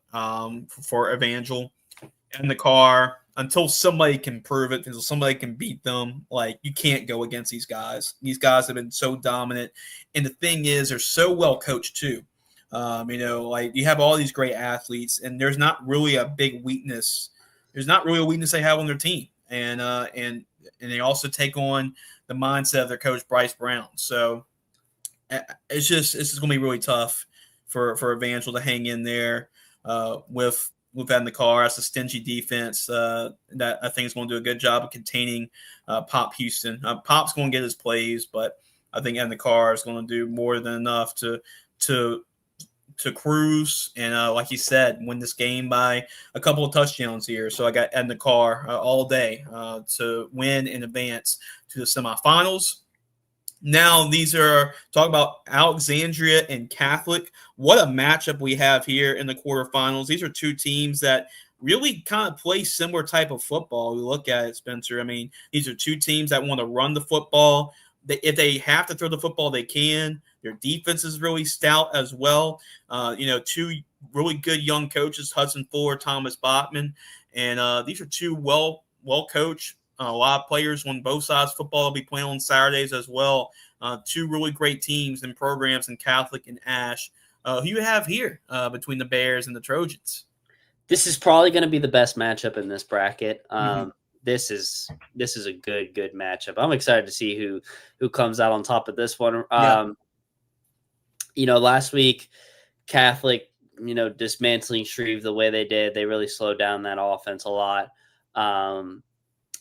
A: for Evangel and the Carr. Until somebody can prove it, until somebody can beat them, you can't go against these guys. These guys have been so dominant. And the thing is, they're so well coached too. You have all these great athletes, and there's not really a big weakness. There's not really a weakness they have on their team. And they also take on the mindset of their coach, Bryce Brown. So it's just going to be really tough for Evangel to hang in there with having the Carr. That's a stingy defense that I think is going to do a good job of containing Pop Houston. Pop's going to get his plays, but I think the Carr is going to do more than enough to cruise and, like you said, win this game by a couple of touchdowns here. So I got the Carr all day to win and advance to the semifinals. Now, these are talk about Alexandria and Catholic. What a matchup we have here in the quarterfinals. These are two teams that really kind of play similar type of football. We look at it, Spencer. I mean, these are two teams that want to run the football. If they have to throw the football, they can. Their defense is really stout as well. Two really good young coaches, Hudson Fuller, Thomas Bachman. And these are two well-coached. A lot of players on both sides of football will be playing on Saturdays as well. Two really great teams and programs in Catholic and Ash. Who you have here between the Bears and the Trojans?
B: This is probably going to be the best matchup in this bracket. This is a good matchup. I'm excited to see who comes out on top of this one. Last week Catholic dismantling Shreve the way they did. They really slowed down that offense a lot.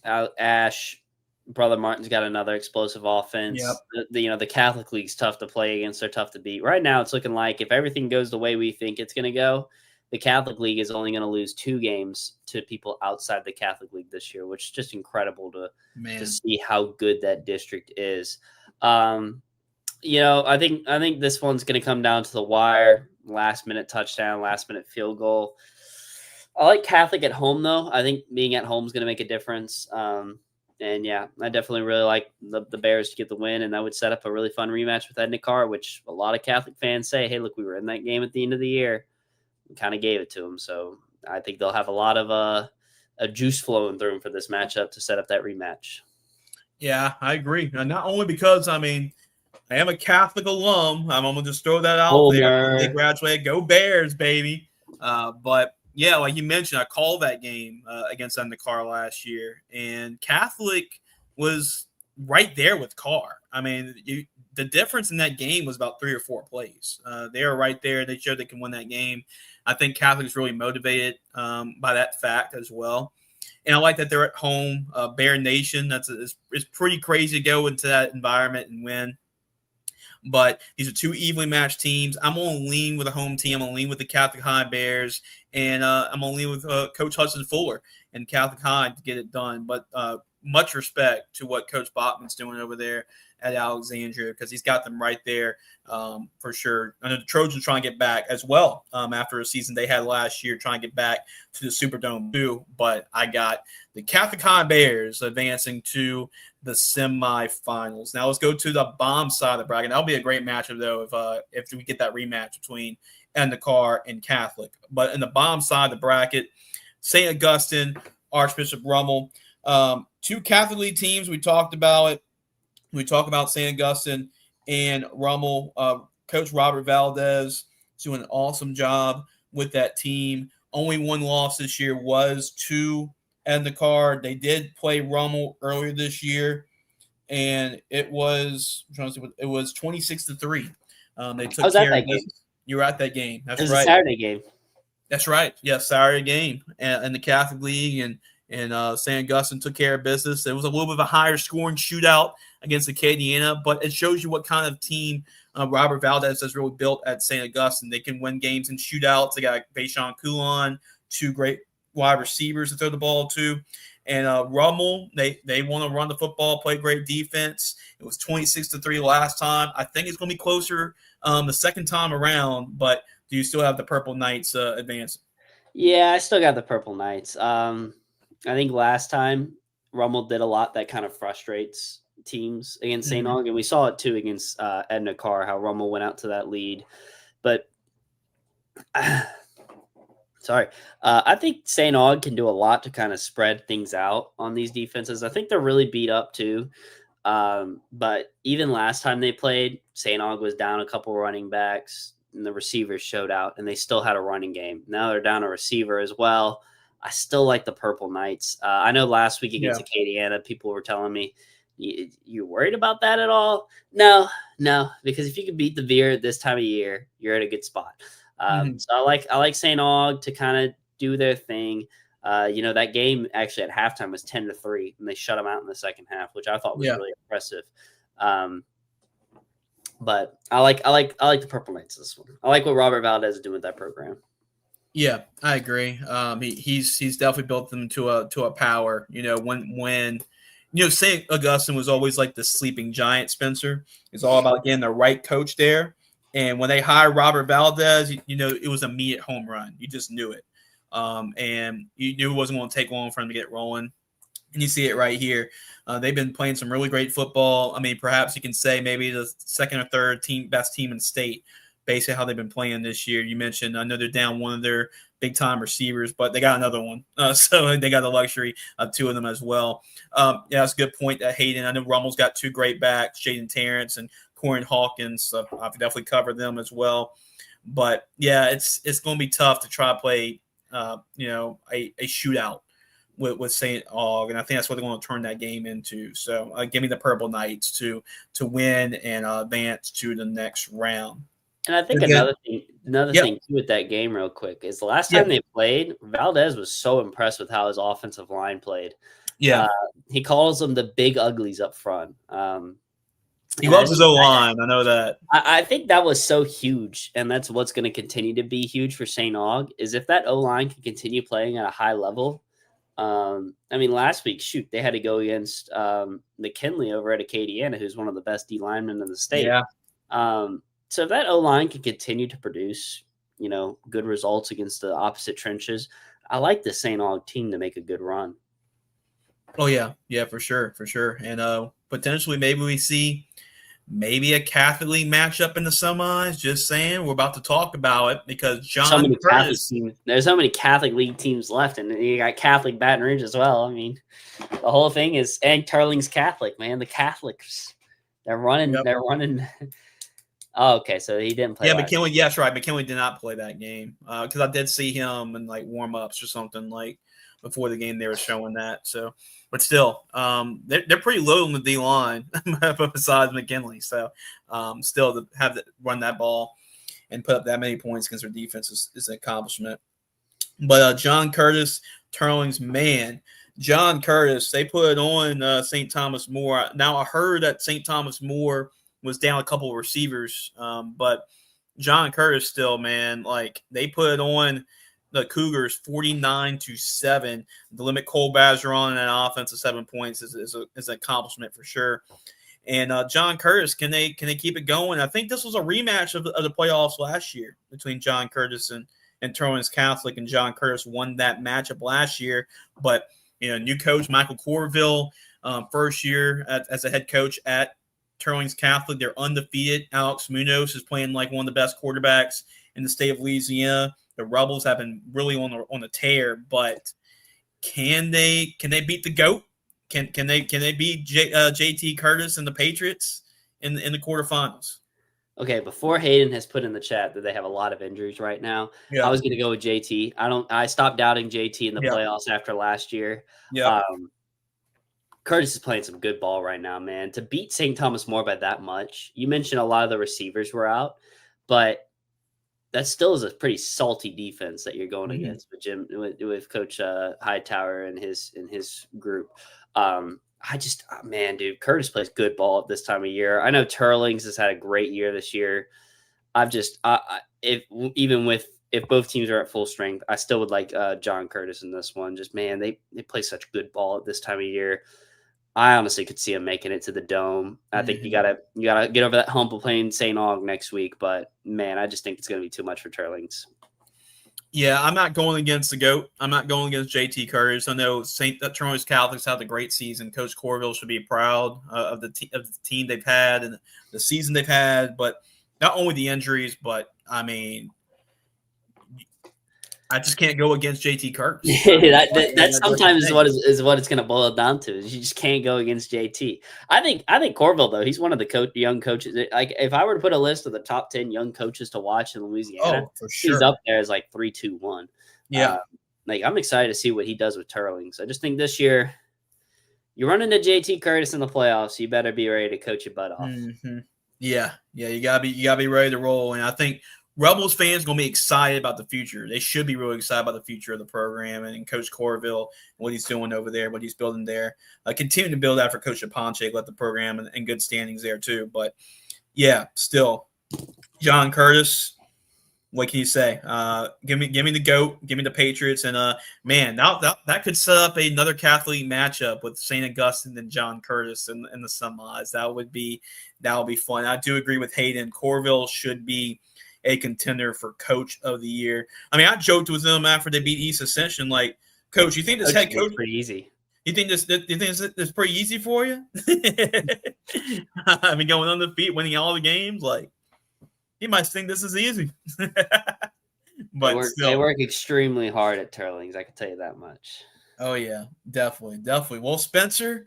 B: Ash, Brother Martin's got another explosive
A: Yep.
B: offense. The Catholic League's tough to play against. They're tough to beat. Right now, it's looking like if everything goes the way we think it's going to go, the Catholic League is only going to lose 2 games to people outside the Catholic League this year, which is just incredible to see how good that district is. I think this one's going to come down to the wire. Last minute touchdown, last minute field goal. I like Catholic at home though. I think being at home is going to make a difference. And yeah, I definitely really like the Bears to get the win, and that would set up a really fun rematch with Edna Carr, which a lot of Catholic fans say, hey, look, we were in that game at the end of the year. We kind of gave it to them. So I think they'll have a lot of a juice flowing through them for this matchup to set up that rematch.
A: Yeah, I agree. Not only because, I am a Catholic alum. I'm going to just throw that out there. They graduated. Go Bears, baby. But yeah, like you mentioned, I called that game against Edna Carr last year, and Catholic was right there with Carr. The difference in that game was about 3 or 4 plays. They were right there. They showed they can win that game. I think Catholic's really motivated by that fact as well. And I like that they're at home. Bear Nation, it's pretty crazy to go into that environment and win. But these are 2 evenly matched teams. I'm going to lean with the home team. I'm going to lean with the Catholic High Bears. And I'm going to lean with Coach Hudson Fuller and Catholic High to get it done. But much respect to what Coach Bachman's doing over there at Alexandria, because he's got them right there for sure. I know the Trojans trying to get back as well after a season they had last year, trying to get back to the Superdome too. But I got the Catholic High Bears advancing to the semifinals. Now let's go to the bomb side of the bracket. That'll be a great matchup though if we get that rematch between Edna Carr and Catholic. But in the bomb side of the bracket, St. Augustine, Archbishop Rummel. 2 Catholic League teams. We talked about it. We talk about St. Augustine and Rummel. Coach Robert Valdez is doing an awesome job with that team. Only 1 loss this year was to Edna Carr. They did play Rummel earlier this year, and it was 26-3. They took care of business. You were at that game. That's right. It was
B: a Saturday game.
A: That's right. Yeah, Saturday game in the Catholic League, and St. Augustine took care of business. It was a little bit of a higher scoring shootout against Acadiana, but it shows you what kind of team Robert Valdez has really built at St. Augustine. They can win games in shootouts. They got Vaishon Coulon, 2 great wide receivers to throw the ball to. And Rummel, they want to run the football, play great defense. It was 26-3 last time. I think it's going to be closer the second time around, but do you still have the Purple Knights advancing?
B: Yeah, I still got the Purple Knights. I think last time Rummel did a lot that kind of frustrates teams against St. Aug, and we saw it too against Edna Carr, how Rummel went out to that lead. But I think St. Aug can do a lot to kind of spread things out on these defenses. I think they're really beat up too. But even last time they played, St. Aug was down a couple running backs, and the receivers showed out, and they still had a running game. Now they're down a receiver as well. I still like the Purple Knights. I know last week against Acadiana, people were telling me, you worried about that at all? No, because if you can beat the Veer at this time of year, you're at a good spot. So I like St. Aug to kind of do their thing. That game actually at halftime was 10-3, and they shut them out in the second half, which I thought was really impressive. But I like the Purple Knights this one. I like what Robert Valdez is doing with that program.
A: Yeah, I agree. He's definitely built them to a power. When St. Augustine was always like the sleeping giant. Spencer, it's all about getting the right coach there. And when they hired Robert Valdez, it was an immediate home run. You just knew it. And you knew it wasn't going to take long for him to get rolling. And you see it right here. They've been playing some really great football. Perhaps you can say maybe the second or third best team in the state, based on how they've been playing this year. You mentioned, I know they're down one of their big-time receivers, but they got another one. So they got the luxury of 2 of them as well. That's a good point that Hayden. I know Rummel's got 2 great backs, Jaden Terrence and Corin Hawkins. So I've definitely covered them as well. But, yeah, it's going to be tough to try to play, a shootout with St. Aug, and I think that's what they're going to turn that game into. So give me the Purple Knights to win and advance to the next round.
B: And I think
A: Again,
B: another
A: yep,
B: thing too with that game, real quick, is the last
A: yeah,
B: time they played, Valdez was so impressed with how his offensive line played.
A: yeah.
B: He calls them the big uglies up front.
A: He
B: And
A: loves his O line. I know that.
B: I think that was so huge, and that's what's going to continue to be huge for St. Aug, is if that O line can continue playing at a high level. I mean, last week, shoot, they had to go against McKinley over at Acadiana, who's one of the best D linemen in the state.
A: Yeah.
B: So if that O line can continue to produce, good results against the opposite trenches, I like the St. Aug team to make a good run.
A: Oh yeah, yeah, for sure, and potentially maybe we see maybe a Catholic League matchup in the semis. Just saying, we're about to talk about it because
B: So
A: John
B: many Catholic
A: Curtis.
B: teams. There's so many Catholic League teams left, and you got Catholic Baton Rouge as well. I mean, the whole thing is, and Turling's Catholic, man. The Catholics, they're running.
A: Yep.
B: They're running. Oh, okay, so he didn't play.
A: Yeah,
B: last
A: McKinley. Yes, right. McKinley did not play that game because I did see him in like warm ups or something like before the game. They were showing that. So, but still, they're pretty low in the D line besides McKinley. So, still to have run that ball and put up that many points against their defense is an accomplishment. But John Curtis, Turling's man, John Curtis, they put on St. Thomas More. Now I heard that St. Thomas More was down a couple of receivers, but John Curtis still, man, like they put on the Cougars 49-7. The limit Cole Bazeron and an offense of 7 points is an accomplishment for sure. And John Curtis, can they keep it going? I think this was a rematch of the playoffs last year between John Curtis and Turling's Catholic, and John Curtis won that matchup last year. But new coach Michael Corville, first year as a head coach at Turling's Catholic, they're undefeated. Alex Munoz is playing like one of the best quarterbacks in the state of Louisiana. The Rebels have been really on the tear, but can they beat the GOAT? Can they beat JT Curtis and the Patriots in the quarterfinals?
B: Okay, before Hayden has put in the chat that they have a lot of injuries right now,
A: Yeah.
B: I was going to go with JT. I stopped doubting JT in the
A: Yeah.
B: playoffs after last year.
A: Yeah.
B: Curtis is playing some good ball right now, man. To beat St. Thomas More by that much, you mentioned a lot of the receivers were out, but that still is a pretty salty defense that you're going against with Coach Hightower and his group. Man, dude, Curtis plays good ball at this time of year. I know Turlings has had a great year this year. If both teams are at full strength, I still would like John Curtis in this one. Just, man, they play such good ball at this time of year. I honestly could see him making it to the Dome. I think you gotta get over that hump of playing St. Aug next week. But man, I just think it's gonna be too much for Turlings.
A: Yeah, I'm not going against the GOAT. I'm not going against JT Curtis. I know Turling's Catholics had a great season. Coach Corville should be proud of the team they've had and the season they've had. But not only the injuries, but I mean, I just can't go against JT Curtis.
B: That sometimes is what it's going to boil down to. Is you just can't go against JT. I think Corville, though, he's one of the young coaches. Like, if I were to put a list of the top 10 young coaches to watch in Louisiana,
A: for sure,
B: he's up there as like 3, 2, 1.
A: Yeah,
B: I'm excited to see what he does with Turlings. I just think this year you run into JT Curtis in the playoffs, you better be ready to coach your butt off.
A: Mm-hmm. Yeah, you gotta be ready to roll. And I think Rebels fans gonna be excited about the future. They should be really excited about the future of the program and Coach Corville, what he's doing over there, what he's building there. Continue to build that for Coach Aponche, let the program in good standings there too. But yeah, still, John Curtis. What can you say? Give me the GOAT, give me the Patriots, and man, that could set up another Catholic matchup with St. Augustine and John Curtis in the semis. That would be fun. I do agree with Hayden. Corville should be a contender for Coach of the Year. I mean, I joked with them after they beat East Ascension, like, Coach, you think this head coach
B: pretty easy?
A: You think this is pretty easy for you? I mean, going on the feet, winning all the games, like. He might think this is easy. But
B: they work extremely hard at Turlings, I can tell you that much.
A: Oh, yeah, definitely. Well, Spencer,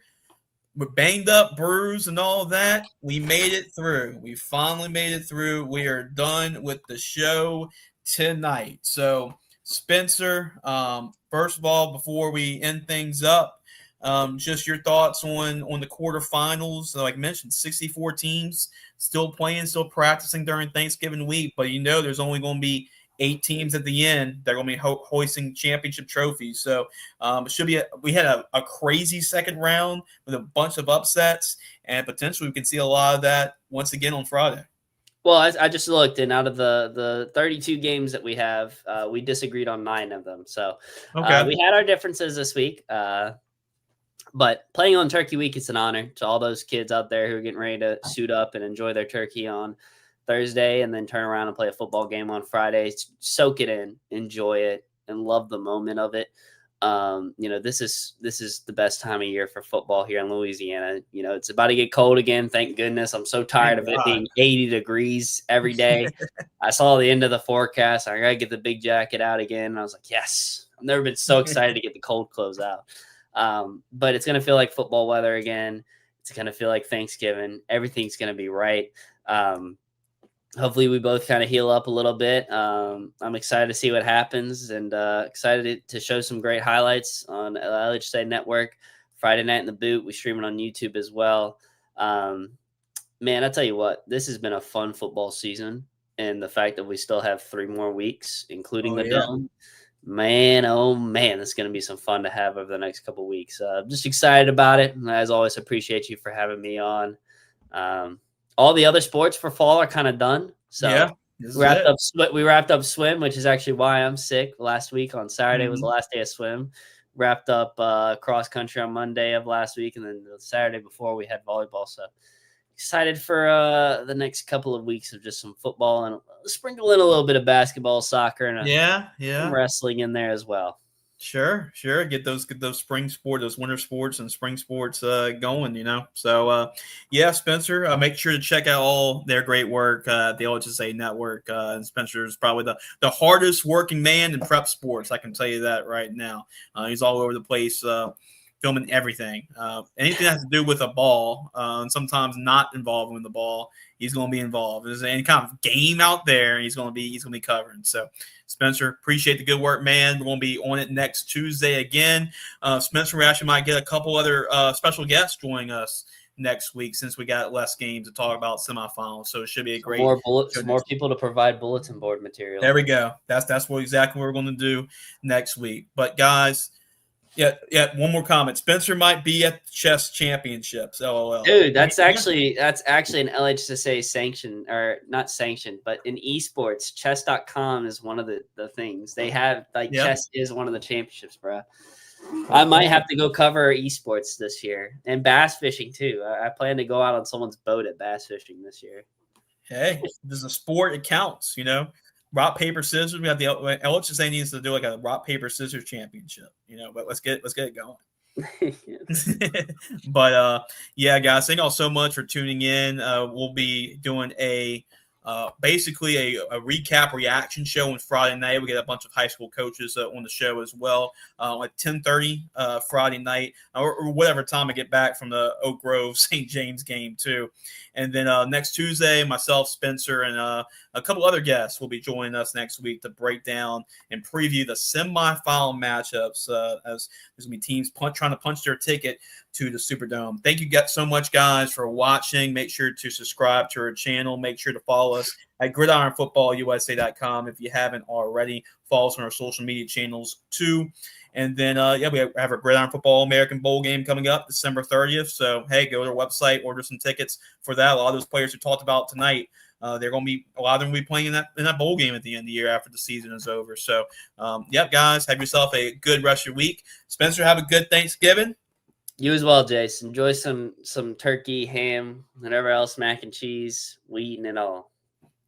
A: we're banged up, bruised, and all that. We made it through. We finally made it through. We are done with the show tonight. So, Spencer, first of all, before we end things up, just your thoughts on the quarterfinals. Like I mentioned, 64 teams still playing, still practicing during Thanksgiving week, but there's only going to be 8 teams at the end that are going to be hoisting championship trophies. So it should be we had a crazy second round with a bunch of upsets, and potentially we can see a lot of that once again on Friday.
B: Well, I just looked, and out of the 32 games that we have, we disagreed on 9 of them. So we had our differences this week. But playing on Turkey Week, it's an honor to all those kids out there who are getting ready to suit up and enjoy their turkey on Thursday and then turn around and play a football game on Friday. Soak it in, enjoy it, and love the moment of it. This is the best time of year for football here in Louisiana. It's about to get cold again. Thank goodness. I'm so tired of it being 80 degrees every day. I saw the end of the forecast. I got to get the big jacket out again. And I was like, yes, I've never been so excited to get the cold clothes out. But it's going to feel like football weather again. It's going to feel like Thanksgiving. Everything's going to be right. Hopefully we both kind of heal up a little bit. I'm excited to see what happens and excited to show some great highlights on LHSA Network. Friday night in the boot. We stream it on YouTube as well. Man, I tell you what, this has been a fun football season. And the fact that we still have 3 more weeks, including the Dome. Man, oh man, it's going to be some fun to have over the next couple of weeks. I'm just excited about it. As always, appreciate you for having me on. All the other sports for fall are kind of done. So we wrapped up swim, which is actually why I'm sick. Last week on Saturday was the last day of swim. Wrapped up cross country on Monday of last week, and then the Saturday before we had volleyball. So excited for the next couple of weeks of just some football and sprinkle in a little bit of basketball, soccer, and some wrestling in there as well.
A: Sure. Get those spring sports, those winter sports and spring sports going, So, Spencer, make sure to check out all their great work at the LHSA Network. And Spencer is probably the hardest working man in prep sports. I can tell you that right now. He's all over the place. Filming everything, anything that has to do with a ball, and sometimes not involved with the ball, he's going to be involved. If there's any kind of game out there, he's going to be covering. So, Spencer, appreciate the good work, man. We're going to be on it next Tuesday again. Spencer, we actually might get a couple other special guests joining us next week since we got less games to talk about semifinals. So it should be a great
B: more people to provide bulletin board material.
A: There we go. That's exactly what we're going to do next week. But guys. Yeah. One more comment. Spencer might be at the chess championships. LOL.
B: Dude, that's actually an LHSA sanctioned, or not sanctioned, but in esports, chess.com is one of the things they have. Chess is one of the championships, bro. I might have to go cover esports this year, and bass fishing too. I plan to go out on someone's boat at bass fishing this year.
A: Hey, this is a sport. It counts, Rock, paper, scissors. We have the LHSA needs to do like a rock, paper, scissors championship, but let's get it going. But guys, thank y'all so much for tuning in. We'll be doing basically a recap reaction show on Friday night. We get a bunch of high school coaches on the show as well, at 10:30 Friday night, or whatever time I get back from the Oak Grove St. James game too. And then next Tuesday, myself, Spencer, and a couple other guests will be joining us next week to break down and preview the semifinal matchups as there's going to be teams trying to punch their ticket to the Superdome. Thank you so much, guys, for watching. Make sure to subscribe to our channel. Make sure to follow us at gridironfootballusa.com if you haven't already. Follow us on our social media channels too. And then, we have our Gridiron Football American Bowl game coming up December 30th. So, hey, go to our website, order some tickets for that. A lot of those players who talked about tonight, they're going to be – a lot of them will be playing in that bowl game at the end of the year after the season is over. So, guys, have yourself a good rest of your week. Spencer, have a good Thanksgiving.
B: You as well, Jace. Enjoy some turkey, ham, whatever else, mac and cheese. We eating it all.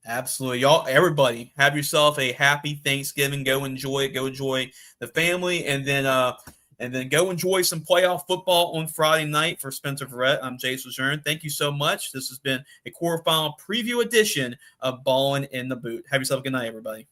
A: Absolutely. Everybody, have yourself a happy Thanksgiving. Go enjoy it. Go enjoy the family. And then go enjoy some playoff football on Friday night. For Spencer Verrett, I'm Jason Zern. Thank you so much. This has been a quarterfinal preview edition of Ballin in the Boot. Have yourself a good night, everybody.